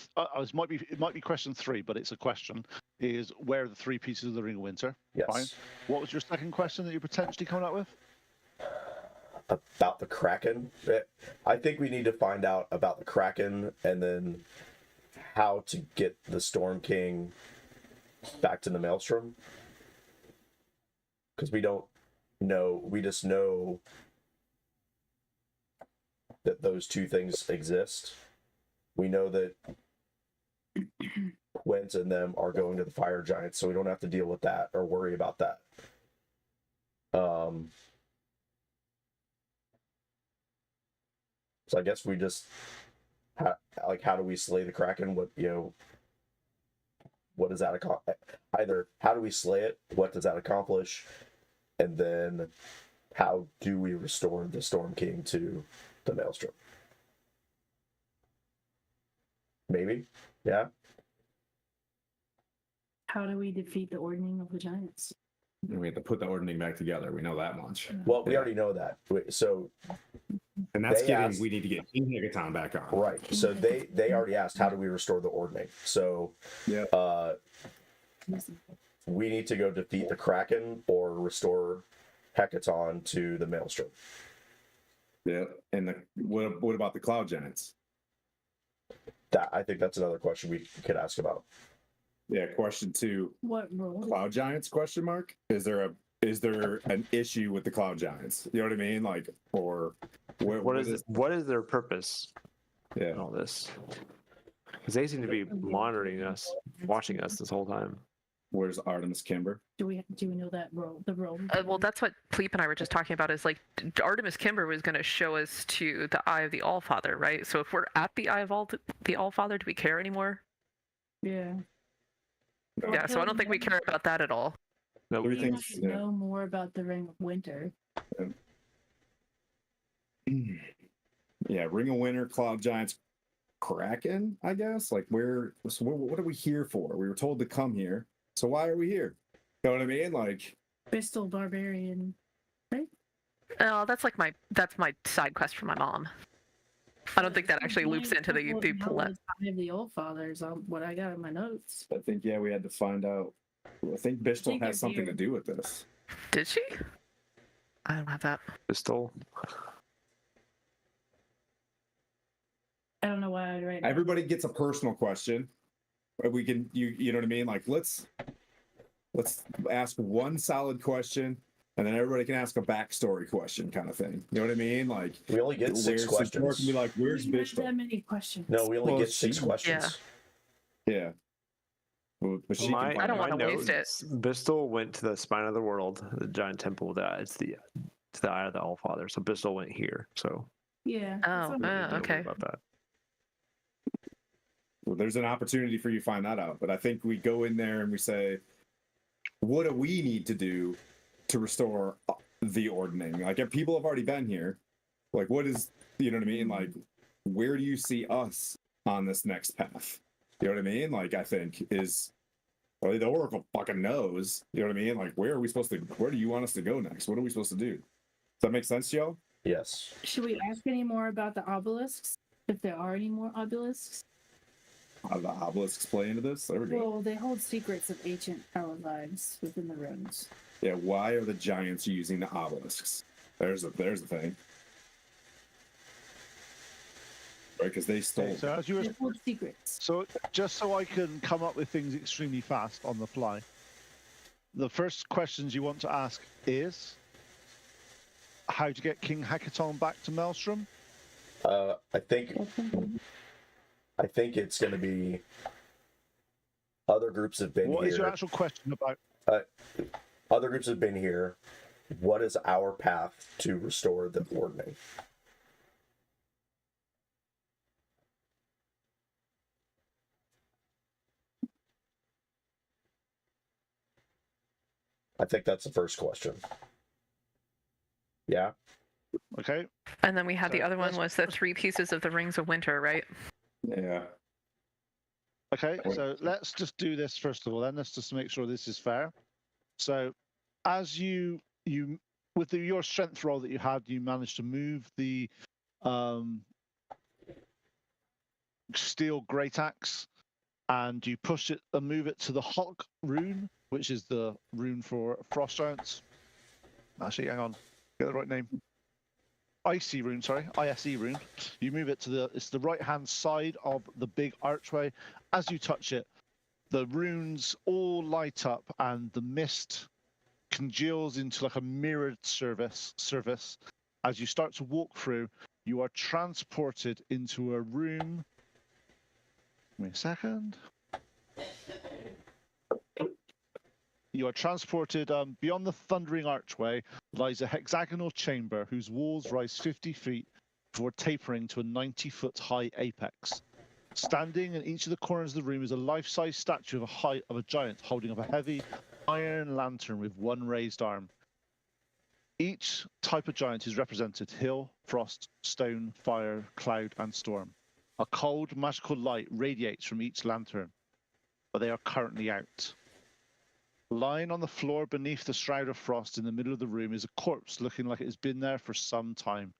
it might be question 3, but it's a question. Is where are the 3 pieces of the Ring of Winter? Yes. Fine. What was your second question that you're potentially coming up with? About the Kraken. I think we need to find out about the Kraken and then how to get the Storm King back to the Maelstrom. Because we don't know. We just know that those 2 things exist. We know that Quint and them are going to the Fire Giants, so we don't have to deal with that or worry about that. So I guess we just how do we slay the Kraken? What does that accomplish? Either how do we slay it? What does that accomplish? And then how do we restore the Storm King to the Maelstrom? Maybe, yeah. How do we defeat the ordning of the giants? We have to put the ordning back together. We know that much. Well, we already know that. So And that's They getting, asked- we need to get King Hagaton back on. right. So they already asked how do we restore the ordning. So Yeah. we need to go defeat the Kraken or restore Hecaton to the Maelstrom. Yeah. And what about the Cloud Giants? That I think that's another question we could ask about. Yeah. Question 2. What role? Cloud Giants? Question mark. Is there an issue with the Cloud Giants? You know what I mean? Like, or What is their purpose Yeah. in all this? Because they seem to be monitoring us, watching us this whole time. Where's Artemis Kimber? Do we know that role? The role. Well, that's what Pleep and I were just talking about. Is like Artemis Kimber was going to show us to the Eye of the Allfather, right? So if we're at the Eye of the Allfather, do we care anymore? Yeah. Yeah. So I don't think we care about that at all. No, Three We things. might know more about the Ring of Winter. Yeah. Ring of Winter, Cloud Giants, Kraken. I guess. Like, what are we here for? We were told to come here. So why are we here? You know what I mean? Like, Bristol Barbarian. Oh, that's my side quest for my mom. I don't think that actually loops into the Eye of the Old Fathers. What I got in my notes. I think we had to find out. I think Bristol think has if something you- to do with this. Did she? I don't have that. pistol. I don't know why I'd write. Everybody gets a personal question. We can, you know what I mean? Like, let's ask one solid question, and then everybody can ask a backstory question, kind of thing. You know what I mean? Like, We only get 6 so Jordan questions. can be like, "Where's You have Bristol?" that many questions. No, we only Well, get 6 she- questions. Yeah. Well, but she can My, I don't find wanna out. waste it. Bristol went to the spine of the world, the giant temple. It's the Eye of the Allfather. So Bristol went here. So Yeah. Oh, that's not- okay. about that. Well, there's an opportunity for you to find that out. But I think we go in there and we say, what do we need to do to restore the ordning? Like, if people have already been here, like, what is, you know what I mean? Like, where do you see us on this next path? You know what I mean? Like, I think well, the Oracle fucking knows. You know what I mean? Like, where do you want us to go next? What are we supposed to do? Does that make sense, Joe? Yes. Should we ask any more about the obelisks? If there are any more obelisks? How do the obelisks play into this? There we go. Well, they hold secrets of ancient power lives within the runes. Yeah, why are the giants using the obelisks? There's the thing. Right, because they stole. So as you were They hold secrets. So just so I can come up with things extremely fast on the fly, the first questions you want to ask is how to get King Hackathon back to Maelstrom. I think it's going to be other groups have been What here. is your actual question about? Other groups have been here. What is our path to restore the ordning? I think that's the first question. Yeah. Okay. And then we had the So other one let's- was the 3 pieces of the Rings of Winter, right? Yeah. Okay, so let's just do this first of all. Then let's just make sure this is fair. So, as you with your strength roll that you had, you managed to move the steel great axe, and you push it and move it to the Hulk rune, which is the rune for frost giants. Actually, hang on, get the right name. Icy rune, sorry, ISE rune. You move it to it's the right hand side of the big archway. As you touch it, the runes all light up and the mist congeals into like a mirrored surface. As you start to walk through, you are transported into a room. Give me a second. You are transported beyond the thundering archway lies a hexagonal chamber whose walls rise 50 feet before tapering to a 90-foot high apex. Standing in each of the corners of the room is a life-size statue of a giant holding up a heavy iron lantern with one raised arm. Each type of giant is represented: hill, frost, stone, fire, cloud, and storm. A cold, magical light radiates from each lantern, but they are currently out. Lying on the floor beneath the shroud of frost in the middle of the room is a corpse looking like it has been there for some time.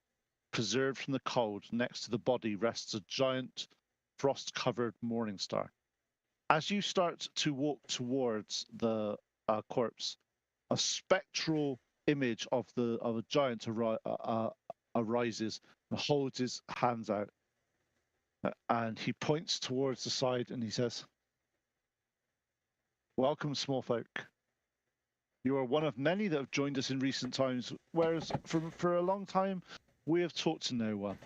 Preserved from the cold, next to the body rests a giant frost-covered morning star. As you start to walk towards the corpse, a spectral image of a giant arises and holds his hands out. And he points towards the side and he says, "Welcome, small folk. You are one of many that have joined us in recent times, whereas for a long time we have talked to no one.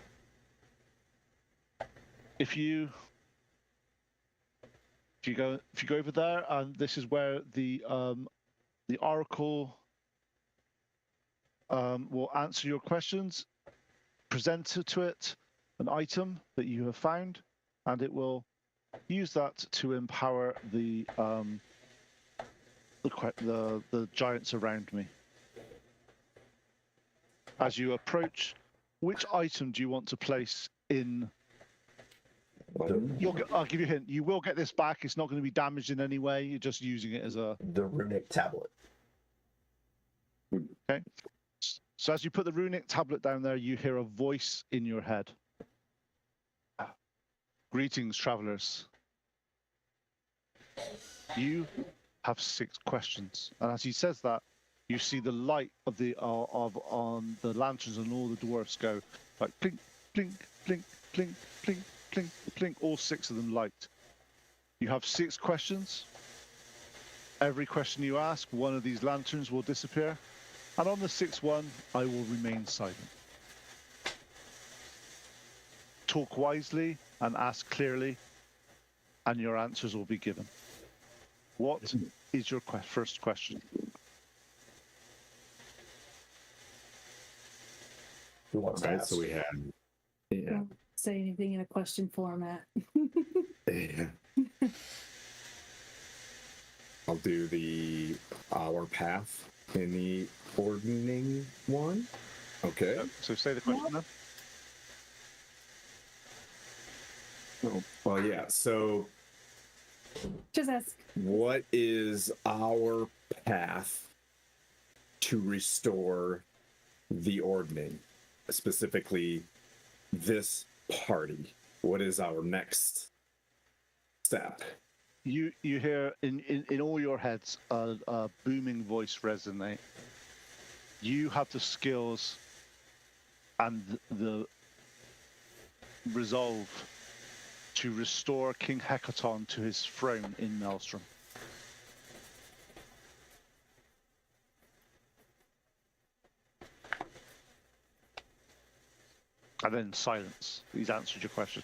If you go over there, and this is where the oracle will answer your questions. Present to it an item that you have found, and it will use that to empower the giants around me. As you approach, which item do you want to place in? I'll give you a hint. You will get this back. It's not going to be damaged in any way. You're just using it as the runic tablet. Okay. So as you put the runic tablet down there, you hear a voice in your head. "Greetings, travelers. You have 6 questions." And as he says that, you see the light of on the lanterns and all the dwarfs go like blink, blink, blink, blink, blink, blink, blink. All 6 of them light. You have 6 questions. Every question you ask, one of these lanterns will disappear. And on the 6th one, I will remain silent. Talk wisely and ask clearly, and your answers will be given. What is your first question? Who wants to ask? So we had, yeah, Don't say anything in a question format. yeah. I'll do our path in the ordning one. Okay. So say the question then. Oh, well, yeah. So, Just ask. what is our path to restore the ordning? Specifically, this party. What is our next step? You hear in all your heads a booming voice resonate. You have the skills and the resolve to restore King Hecaton to his throne in Maelstrom. And then silence. He's answered your question.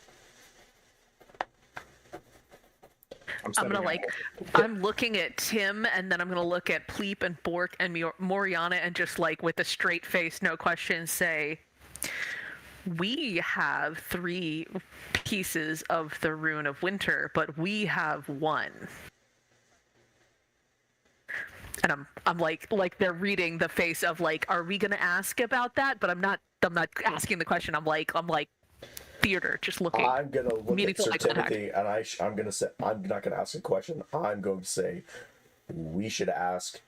I'm looking at Tim, and then I'm gonna look at Pleep and Bork and Moriana, and just like with a straight face, no questions, say, "We have 3 pieces of the Rune of Winter, but we have 1. And I'm like they're reading the face of like, are we gonna ask about that? But I'm not asking the question. I'm like theater, just looking. I'm gonna look at Meaningful Sir eye contact. Timothy, and I'm gonna say I'm not gonna ask a question. I'm going to say we should ask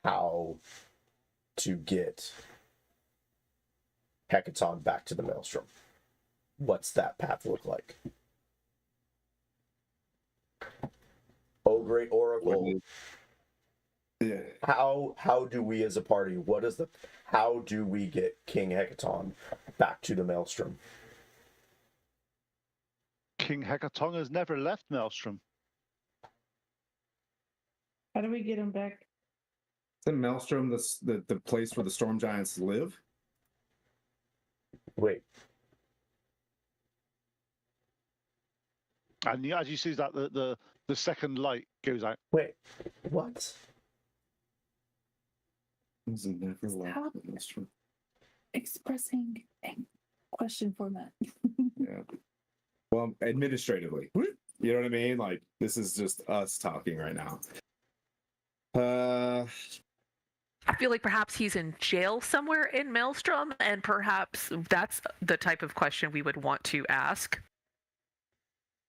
how to get Hecaton back to the Maelstrom. What's that path look like? Oh, great Oracle. Yeah. How do we as a party? How do we get King Hecaton back to the Maelstrom? King Hecaton has never left Maelstrom. How do we get him back? The Maelstrom, the place where the storm giants live. Wait, And as you see that the second light goes out. wait, what? Is it never left Stop. the Maelstrom? Expressing in question format. Yeah. Well, administratively, you know what I mean? Like, this is just us talking right now. I feel like perhaps he's in jail somewhere in Maelstrom, and perhaps that's the type of question we would want to ask.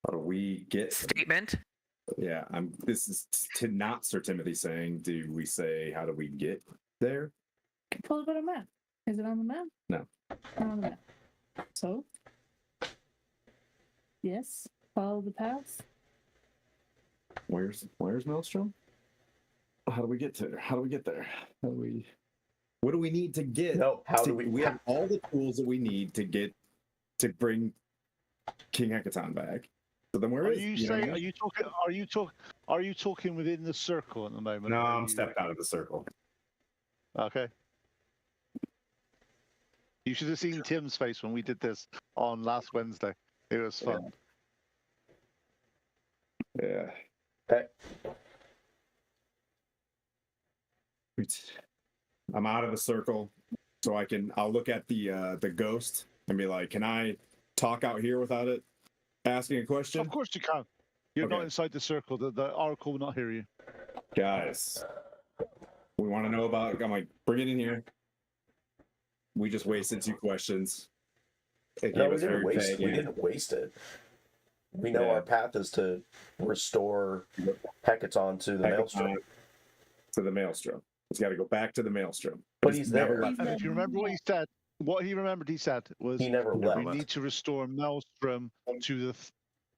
How do we get? Statement. Yeah, this is to not Sir Timothy saying. Do we say how do we get there? Can pull up on a map. Is it on the map? No. Not on the map. So? Yes. Follow the paths. Where's Maelstrom? How do we get there? How do we get there? How do we? What do we need to get? No, how do we? We have all the tools that we need to get to bring King Hecaton back. So then where Are is? you know what I saying? mean? Are you talking within the circle at the moment? No, or are I'm you- stepped out of the circle. Okay. You should have seen Tim's face when we did this on last Wednesday. It was fun. Yeah. Okay. I'm out of the circle, so I'll look at the ghost and be like, can I talk out here without it asking a question? Of course you can. You're not Okay. inside the circle. The oracle will not hear you. Guys, we want to know about. I'm like, bring it in here. We just wasted 2 questions. It No, gave we us didn't very waste. vague We answers. didn't waste it. We know Yeah. our path is to restore Hecaton to the Maelstrom. To the Maelstrom. He's got to go back to the Maelstrom. But he's never there. left. And if you remember what he said, what he remembered, he said was, He never "We left. need to restore Maelstrom to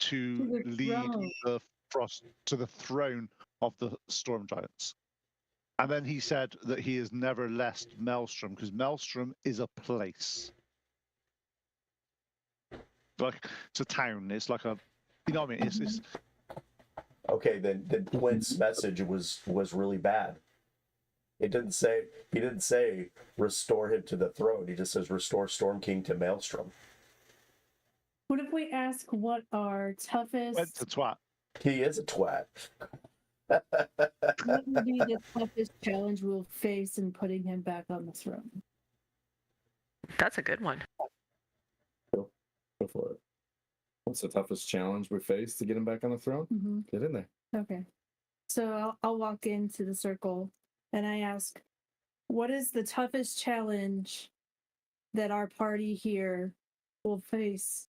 To the lead throne. the frost to the throne of the storm giants." And then he said that he has never left Maelstrom because Maelstrom is a place. Like it's a town. It's like a, you know what I mean? It's Okay, then Quint's message was really bad. He didn't say restore him to the throne. He just says restore Storm King to Maelstrom. What if we ask what our went toughest, to twat. He is a twat. what would be the toughest challenge we'll face in putting him back on the throne? That's a good one. Go for it. What's the toughest challenge we face to get him back on the throne? Mm-hmm. Get in there. Okay. So I'll walk into the circle and I ask, what is the toughest challenge that our party here will face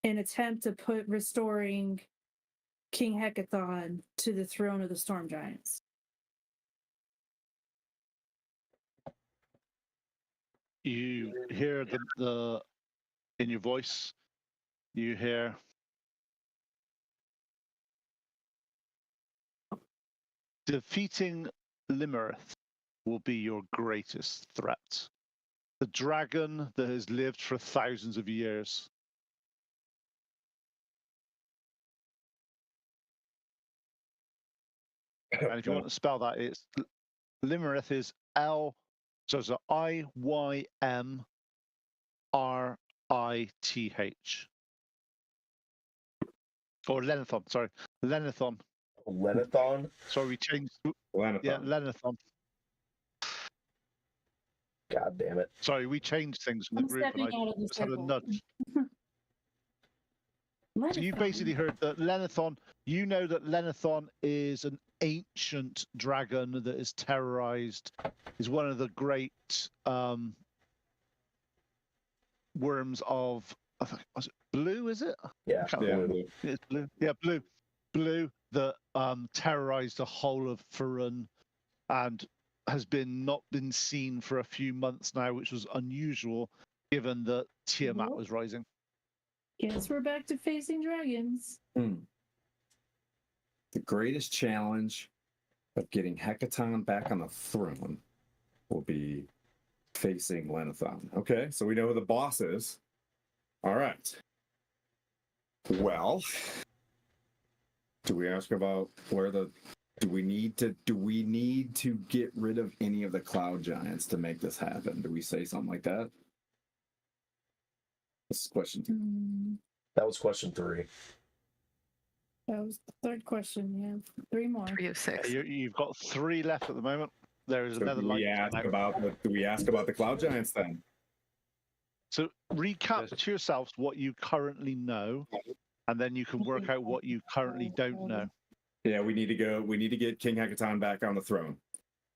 in attempt to put restoring King Hecaton to the throne of the Storm Giants? You hear the in your voice, you hear defeating Limerith will be your greatest threat. The dragon that has lived for thousands of years. And if you want to spell that, it's Limerith is L, so it's IYMRITH. Or Lenithon, sorry. Lenithon. Lenithon? Sorry, we changed. Lanathon. Yeah, Lenithon. God damn it. Sorry, we changed things in the I'm group and stepping I out of the just had a circle. nudge. So you Lenithon. basically heard that Lenithon, you know that Lenithon is an ancient dragon that is terrorized, is one of the great worms of, I think, was it blue, is it? Yeah, Can't Yeah, remember. It's blue. Yeah, blue that terrorized the whole of Farun and has not been seen for a few months now, which was unusual given that Tiamat Well. was rising. Guess we're back to facing dragons. the greatest challenge of getting Hecaton back on the throne will be facing Lenathon. Okay, so we know who the boss is. All right. Well, do we ask about where the do we need to get rid of any of the cloud giants to make this happen? Do we say something like that? This is question 2. that was question 3. That was the third question. Yeah, 3 more. 3 of 6. You've got 3 left at the moment. There is So another do light. we ask about the cloud giants then? So recap to yourselves what you currently know, and then you can work out what you currently don't know. Yeah, we need to get King Hecaton back on the throne.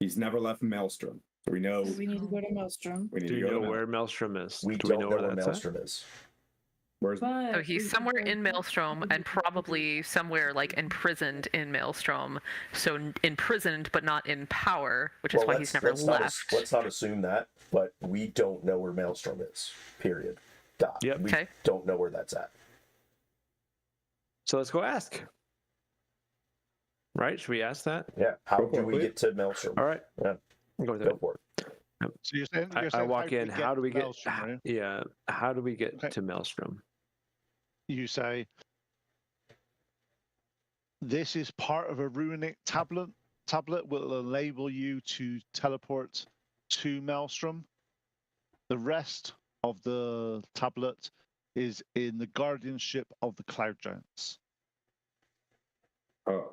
He's never left Maelstrom. So we know We need to go to Maelstrom. we need Do to you go know to where Maelstrom is? We Do don't we know know where that's at? Maelstrom is. Where's But So he's we somewhere could in go- Maelstrom and probably somewhere like imprisoned in Maelstrom. So imprisoned but not in power, which is Well, why he's never left. Let's not assume that, but we don't know where Maelstrom is. Period. Dot. Yep. We Okay. don't know where that's at. So let's go ask. Right? Should we ask that? Yeah. How Go for do it, we please. get to Maelstrom? All right. Yeah. I'll go with Go it. for it. So you're saying, I walk in. get How do we to get? Maelstrom, right? Yeah. How do we get Okay. to Maelstrom? You say, this is part of a runic tablet. Tablet will enable you to teleport to Maelstrom. The rest of the tablet is in the guardianship of the cloud giants. Oh.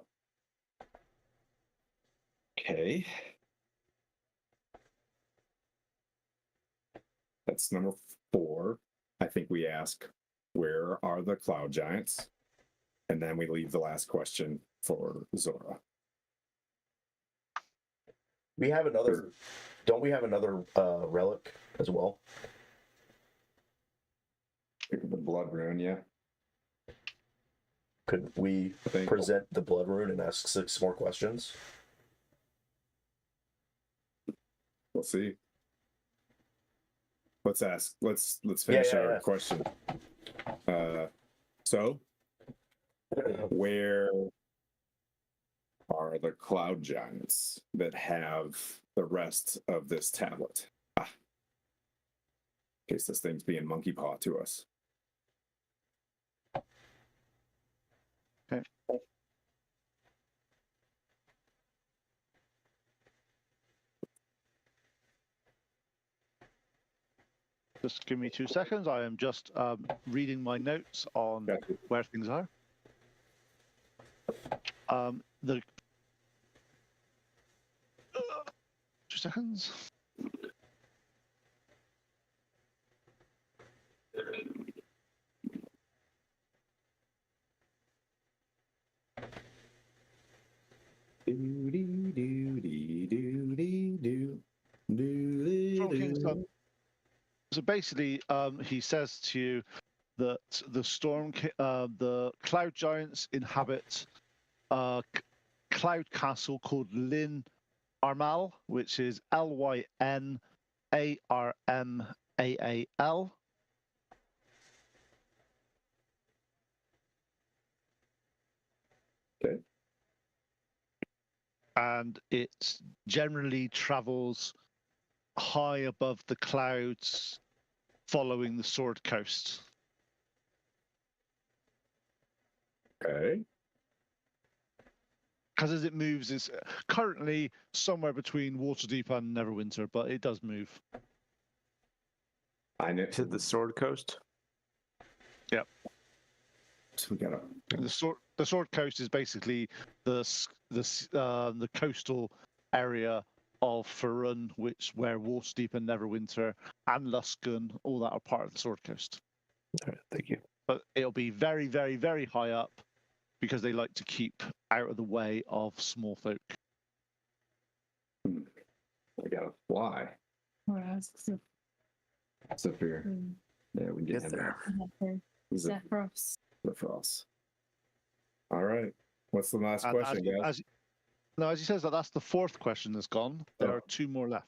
Okay. That's number 4. I think we ask, where are the cloud giants? And then we leave the last question for Zora. We have another. Don't we have another relic as well? The blood rune, yeah. Could we I think present the blood rune and ask 6 more questions? we'll see. Let's ask. Let's finish our yeah. question. So where are the cloud giants that have the rest of this tablet? In case this thing's being monkey paw to us. Okay. Just give me 2 seconds. I am just reading my notes on Gotcha. where things are. The 2 seconds. So basically, he says to you that the cloud giants inhabit a cloud castle called Lyn Armal, which is Lynarmaal. Okay. And it generally travels high above the clouds following the Sword Coast. Okay. Because as it moves, it's currently somewhere between Waterdeep and Neverwinter, but it does move. I know. To the Sword Coast. So we gotta. The Sword Coast is basically the coastal area of Farun, where Waterdeep and Neverwinter and Luskan, all that are part of the Sword Coast. All right, thank you. But it'll be very, very, very high up, because they like to keep out of the way of small folk. I gotta fly. Or asks if Zephyr. Yeah, we Get get there. there. Zephyros. Zephyros. All right. What's the last And question, guys? As he says that, that's the fourth question that's gone. There Oh. are two more left.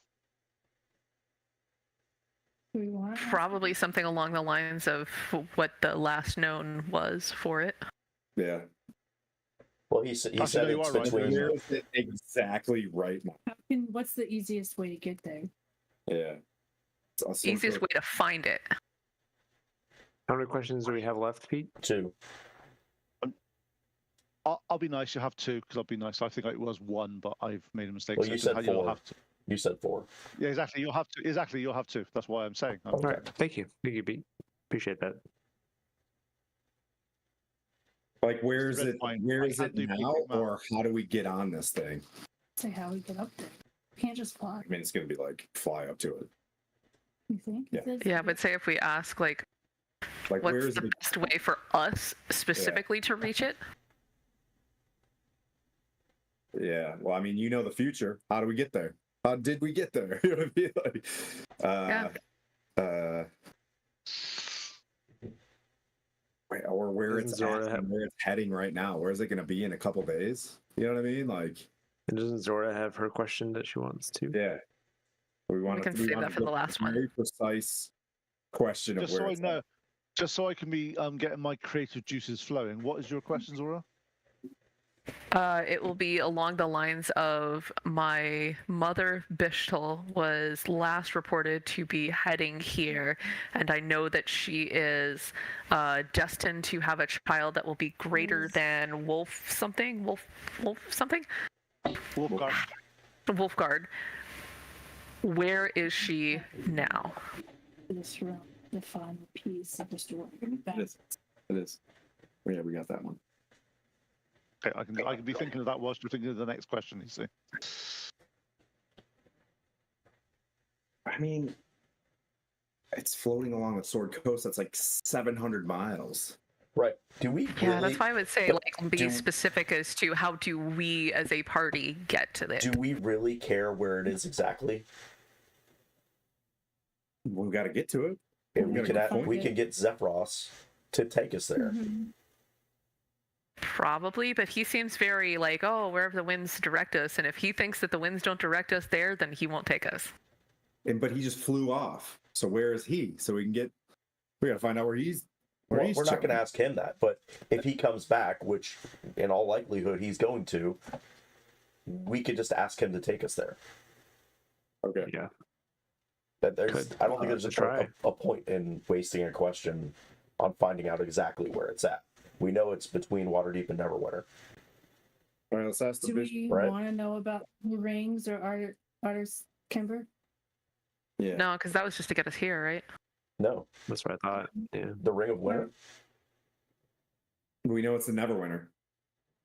Do we want to ask Probably something along the lines of what the last known was for it. Yeah. Well, he said no, it's you are right. between. Where is it exactly right now? what's the easiest way to get there? Yeah. Easiest way to find it. How many questions do we have left, Pete? 2. I'll be nice. You have two because I'll be nice. I think it was one, but I've made a mistake. Well, so you I said didn't- you'll 4. have to. You said 4. Yeah, exactly. You'll have to. Exactly. You'll have to. That's why I'm saying. All right. Thank you. Thank you, Pete. Appreciate that. Like, where is Red it? wine. Where I is can't it do now, big mouth. or how do we get on this thing? Say how we get up there. Can't just fly. I mean, it's gonna be like fly up to it. You think? Yeah. Yeah, but say if we ask, like, Like, where what's is the it? best way for us specifically to reach it? Yeah. Well, I mean, you know the future. How do we get there? How did we get there? You know what I mean? Like, or where it's Doesn't Zora at, have- and where it's heading right now. Where is it going to be in a couple days? You know what I mean? Like, And doesn't Zora have her question that she wants to? yeah. We want can save that for the last one. Very precise question Just of so where I it's know, at. just so I can be getting my creative juices flowing. What is your question, Zora? It will be along the lines of my mother, Bishtal, was last reported to be heading here, and I know that she is destined to have a child that will be greater than Wolf something. Wolfgar. Wolfguard. Where is she now? This room, the final piece of the story. It is. It is. Yeah, we got that one. Okay, I can be thinking of that whilst you're thinking of the next question. You see. I mean, it's floating along the Sword Coast. That's like 700 miles. Right. Do we Yeah, really, that's why I would say, but like, be specific as to how do we as a party get to it. do we really care where it is exactly? We've got to get to it. And We we gotta could go we could get Zephyros to take us there. Probably, but he seems very like, oh, wherever the winds direct us, and if he thinks that the winds don't direct us there, then he won't take us. But he just flew off. So where is he? So we got to find out where he's. Well, we're not going to ask him that, but if he comes back, which in all likelihood he's going to, we could just ask him to take us there. Okay. Yeah. That there's, Could. I don't think there's Try. a point in wasting a question on finding out exactly where it's at. We know it's between Waterdeep and Neverwinter. All right, let's ask the Do bishop. we right? want to know about the rings or Arter's Kimber? Yeah. No, because that was just to get us here, right? No, That's what I thought. Yeah. the Ring of Winter. We know it's the Neverwinter.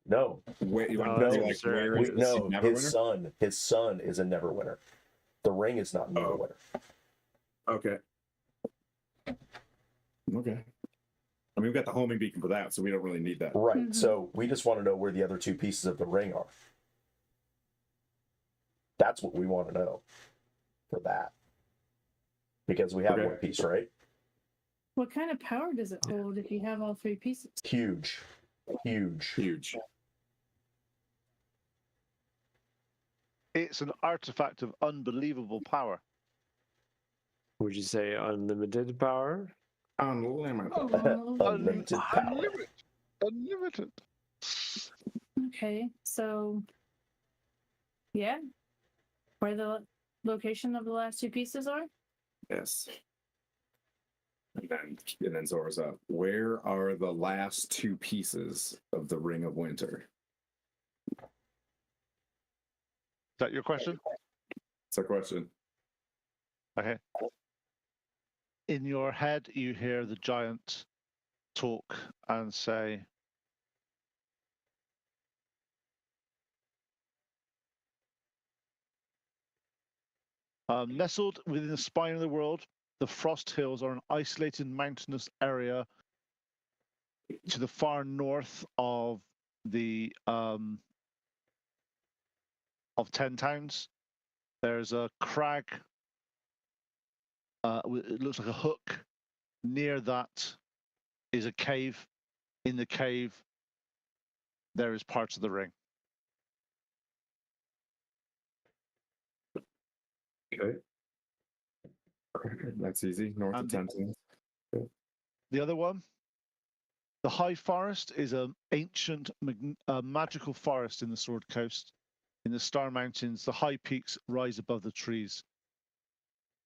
No, Wait, you want No, to that's like absurd. where we, is this no. Neverwinter? His son is in Neverwinter. The ring is not in Oh. Neverwinter. Okay. Okay. I mean, we've got the homing beacon for that, so we don't really need that. Right. Mhm. So we just want to know where the other two pieces of the ring are. That's what we want to know for that. Because we have Okay. one piece, right? What kind of power does it hold if you have all three pieces? Huge. Huge. Huge. It's an artifact of unbelievable power. Would you say unlimited power? Unlimited. Unlimited power. Unlimited. Unlimited. Okay, so yeah, where the location of the last two pieces are? Yes. And then Zora's up. Where are the last two pieces of the Ring of Winter? Is that your question? It's a question. Okay. In your head, you hear the giant talk and say, nestled within the spine of the world, the Frost Hills are an isolated mountainous area to the far north of the of 10 towns. There's a crag. It looks like a hook. Near that is a cave. In the cave, there is parts of the ring. Okay. That's easy. North of And 10. the other one, the High Forest, is an ancient magical forest in the Sword Coast. In the Star Mountains, the high peaks rise above the trees.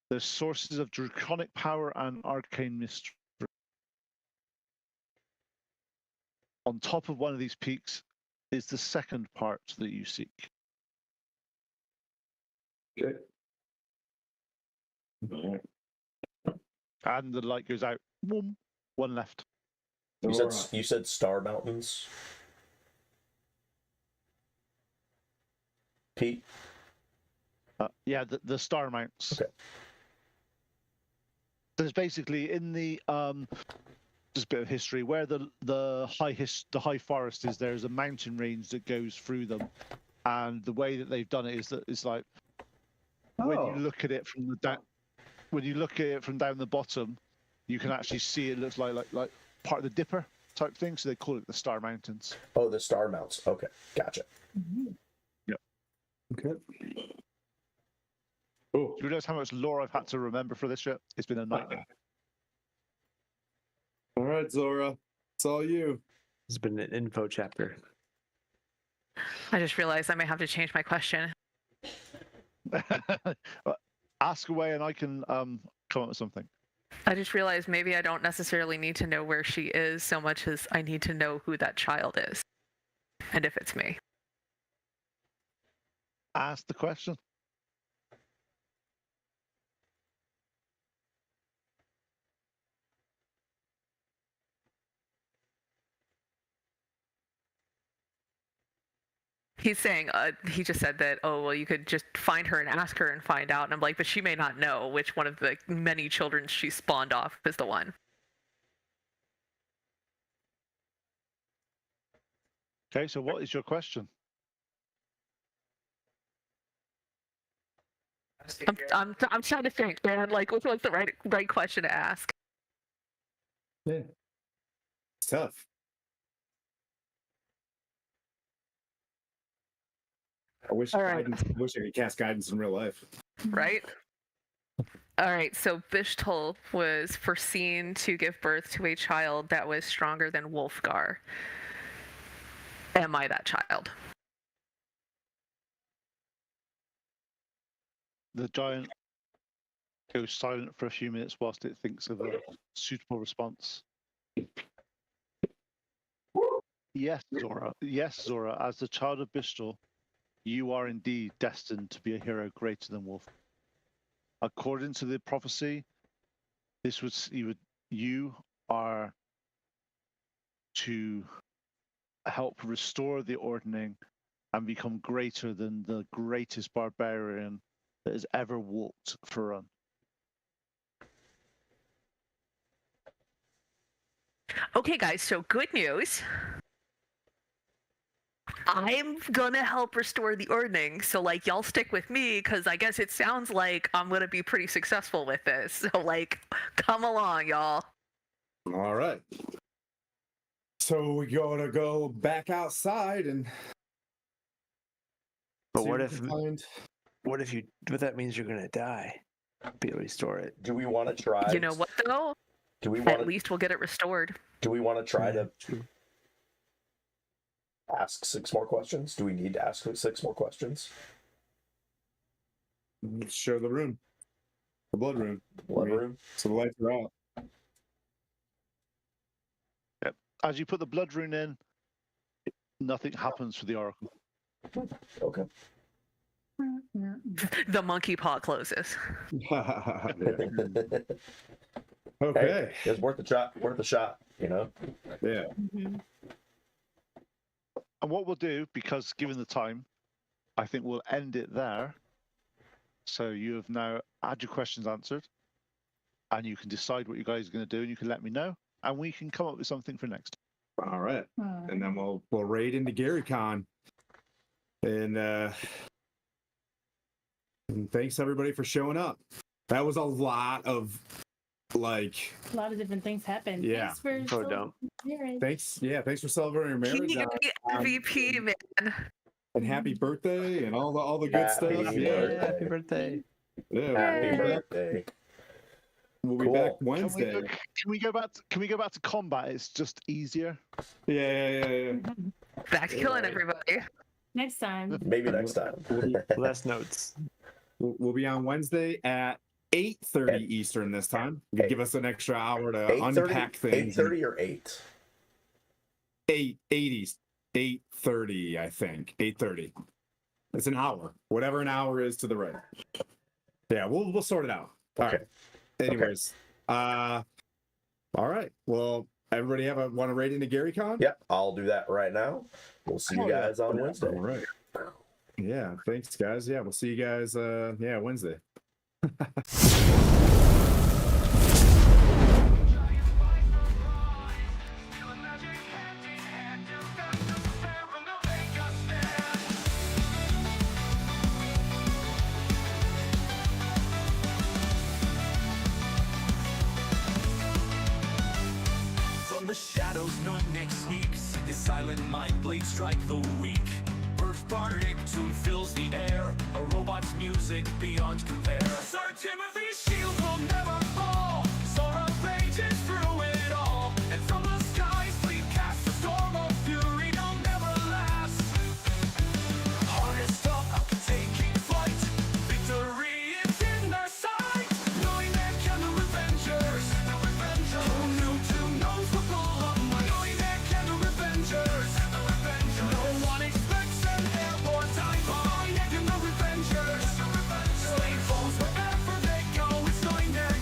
There's sources of draconic power and arcane mystery. On top of one of these peaks is the second part that you seek. Okay. All right. And the light goes out. Boom. One left. You said Star Mountains, Pete. Yeah, the Star Mounts. Okay. There's basically in the just a bit of history where the high forest is. There's a mountain range that goes through them, and the way that they've done it is that it's like when you look at it from the down the bottom, you can actually see it looks like part of the Dipper type thing. So they call it the Star Mountains. Oh, the Star Mounts. Okay, gotcha. Yep. Okay. Oh, Do you realize how much lore I've had to remember for this shit? It's been a nightmare. all right, Zora. It's all you. It's been an info chapter. I just realized I may have to change my question. Ask away, and I can come up with something. I just realized maybe I don't necessarily need to know where she is so much as I need to know who that child is. And if it's me. Ask the question. He's saying, he just said that, oh, well, you could just find her and ask her and find out. And I'm like, but she may not know which one of the many children she spawned off is the one. Okay, so what is your question? I'm trying to think, man. Like, what's the right question to ask? Yeah. It's tough. I wish All right. I wish I could cast guidance in real life. Right? All right, so Bishtul was foreseen to give birth to a child that was stronger than Wolfgar. Am I that child? The giant goes silent for a few minutes whilst it thinks of a suitable response. Yes, Zora. Yes, Zora. As the child of Bishtul, you are indeed destined to be a hero greater than Wolf. According to the prophecy, you are to help restore the ordning and become greater than the greatest barbarian that has ever walked Farun. Okay, guys, so good news. I'm gonna help restore the ordning, so like y'all stick with me because I guess it sounds like I'm gonna be pretty successful with this. So like, come along, y'all. All right. So we gotta go back outside and. But see what we if can find. what if you? But that means you're gonna die. Be able to restore it. Do we want to try? You know what though? Do we want At to? least we'll get it restored. Do we want to try to True. ask 6 more questions? Do we need to ask 6 more questions? Let's show the room. The blood room. Blood room. So the lights are out. As you put the blood rune in, nothing happens for the oracle. Okay. The monkey paw closes. Okay. Hey, it's worth a shot. Worth a shot. You know. Yeah. And what we'll do, because given the time, I think we'll end it there. So you have now had your questions answered, and you can decide what you guys are going to do, and you can let me know, and we can come up with something for next. All right. And then we'll raid into GaryCon. And thanks everybody for showing up. That was a lot of A lot of different things happened. Yeah. Thanks for So dumb. marriage. thanks for celebrating your marriage. MVP, man. And happy birthday and all the good stuff. Happy Yeah. birthday. Happy birthday. Yeah. Happy birthday. We'll be Cool. back Can Wednesday. we go back? Can we go back to combat? It's just easier. Yeah. Back to killing everybody. Next time. Maybe next time. Less notes. We'll be on Wednesday at 8:30 Eastern this time. Give us an extra hour to 8:30 unpack things. 8:30 or 8? 8 East. 8:30, I think. 8:30. It's an hour. Whatever an hour is to the right. Yeah, we'll sort it out. All Okay. right. Anyways, all right. Well, everybody want to rate into GaryCon? Yep, I'll do that right now. We'll see you guys on Wednesday. All right. Yeah, thanks guys. Yeah, we'll see you guys Wednesday. From the shadows, no neck sneaks. His silent mind blades strike the weak. Birth bardic tune fills the air. A robot's music beyond compare. Sir Timothy's shield will never fall. Sora rages through it all. And from the skies fleet casts a storm of fury. They'll never last. Harnessed up, taking flight. Victory is in their sight. Knowing they can the Revengers. Who knew two knows what pull up my. Knowing they can the Revengers. No one expects an airborne type. Knowing they can the Revengers. Slave foes wherever they go. It's knowing they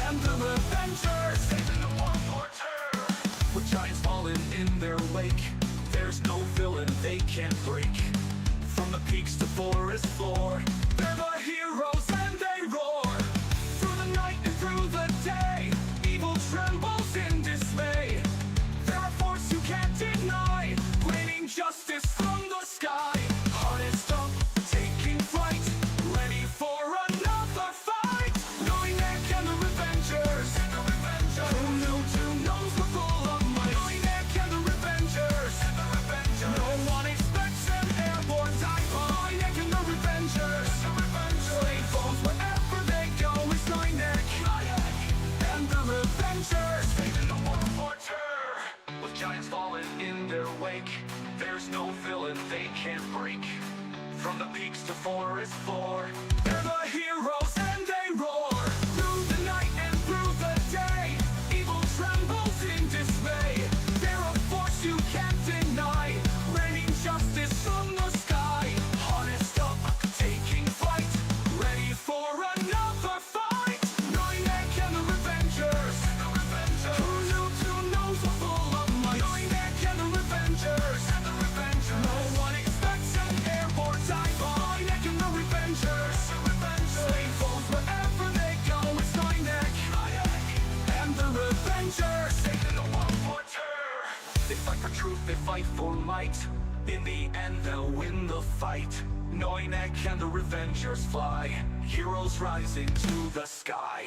and the Revengers. Saving the world porter. With giants falling in their wake. There's no villain they can't break. From the peaks to forest floor, they're the heroes and they roar. Through the night and through the day, evil trembles in dismay. They're a force you can't deny, raining justice from the sky. Harnessed up, taking flight, ready for another fight. Knowing they can the Revengers. Who knew two knows we're full of might. Knowing they can the Revengers. No one expects an airborne type. Knowing they can the Revengers. Slave foes wherever they go. It's knowing they and the Revengers. Saving the world porter. With giants falling in their wake, there's no villain they can't break. From the peaks to forest floor, they're the heroes and they roar. Through the night and through the day, evil trembles in dismay. They're a force you can't deny, raining justice from the sky. Harnessed up, taking flight, ready for another fight. Knowing they can the Revengers. Who knew two knows are full of might. Knowing they can the Revengers. No one expects an airborne type. Knowing they can the Revengers. Slave foes wherever they go. It's knowing they and the Revengers. Saving the world porter. They fight for truth, they fight for might. In the end, they'll win the fight. Knowing they can the Revengers fly. Heroes rising to the sky.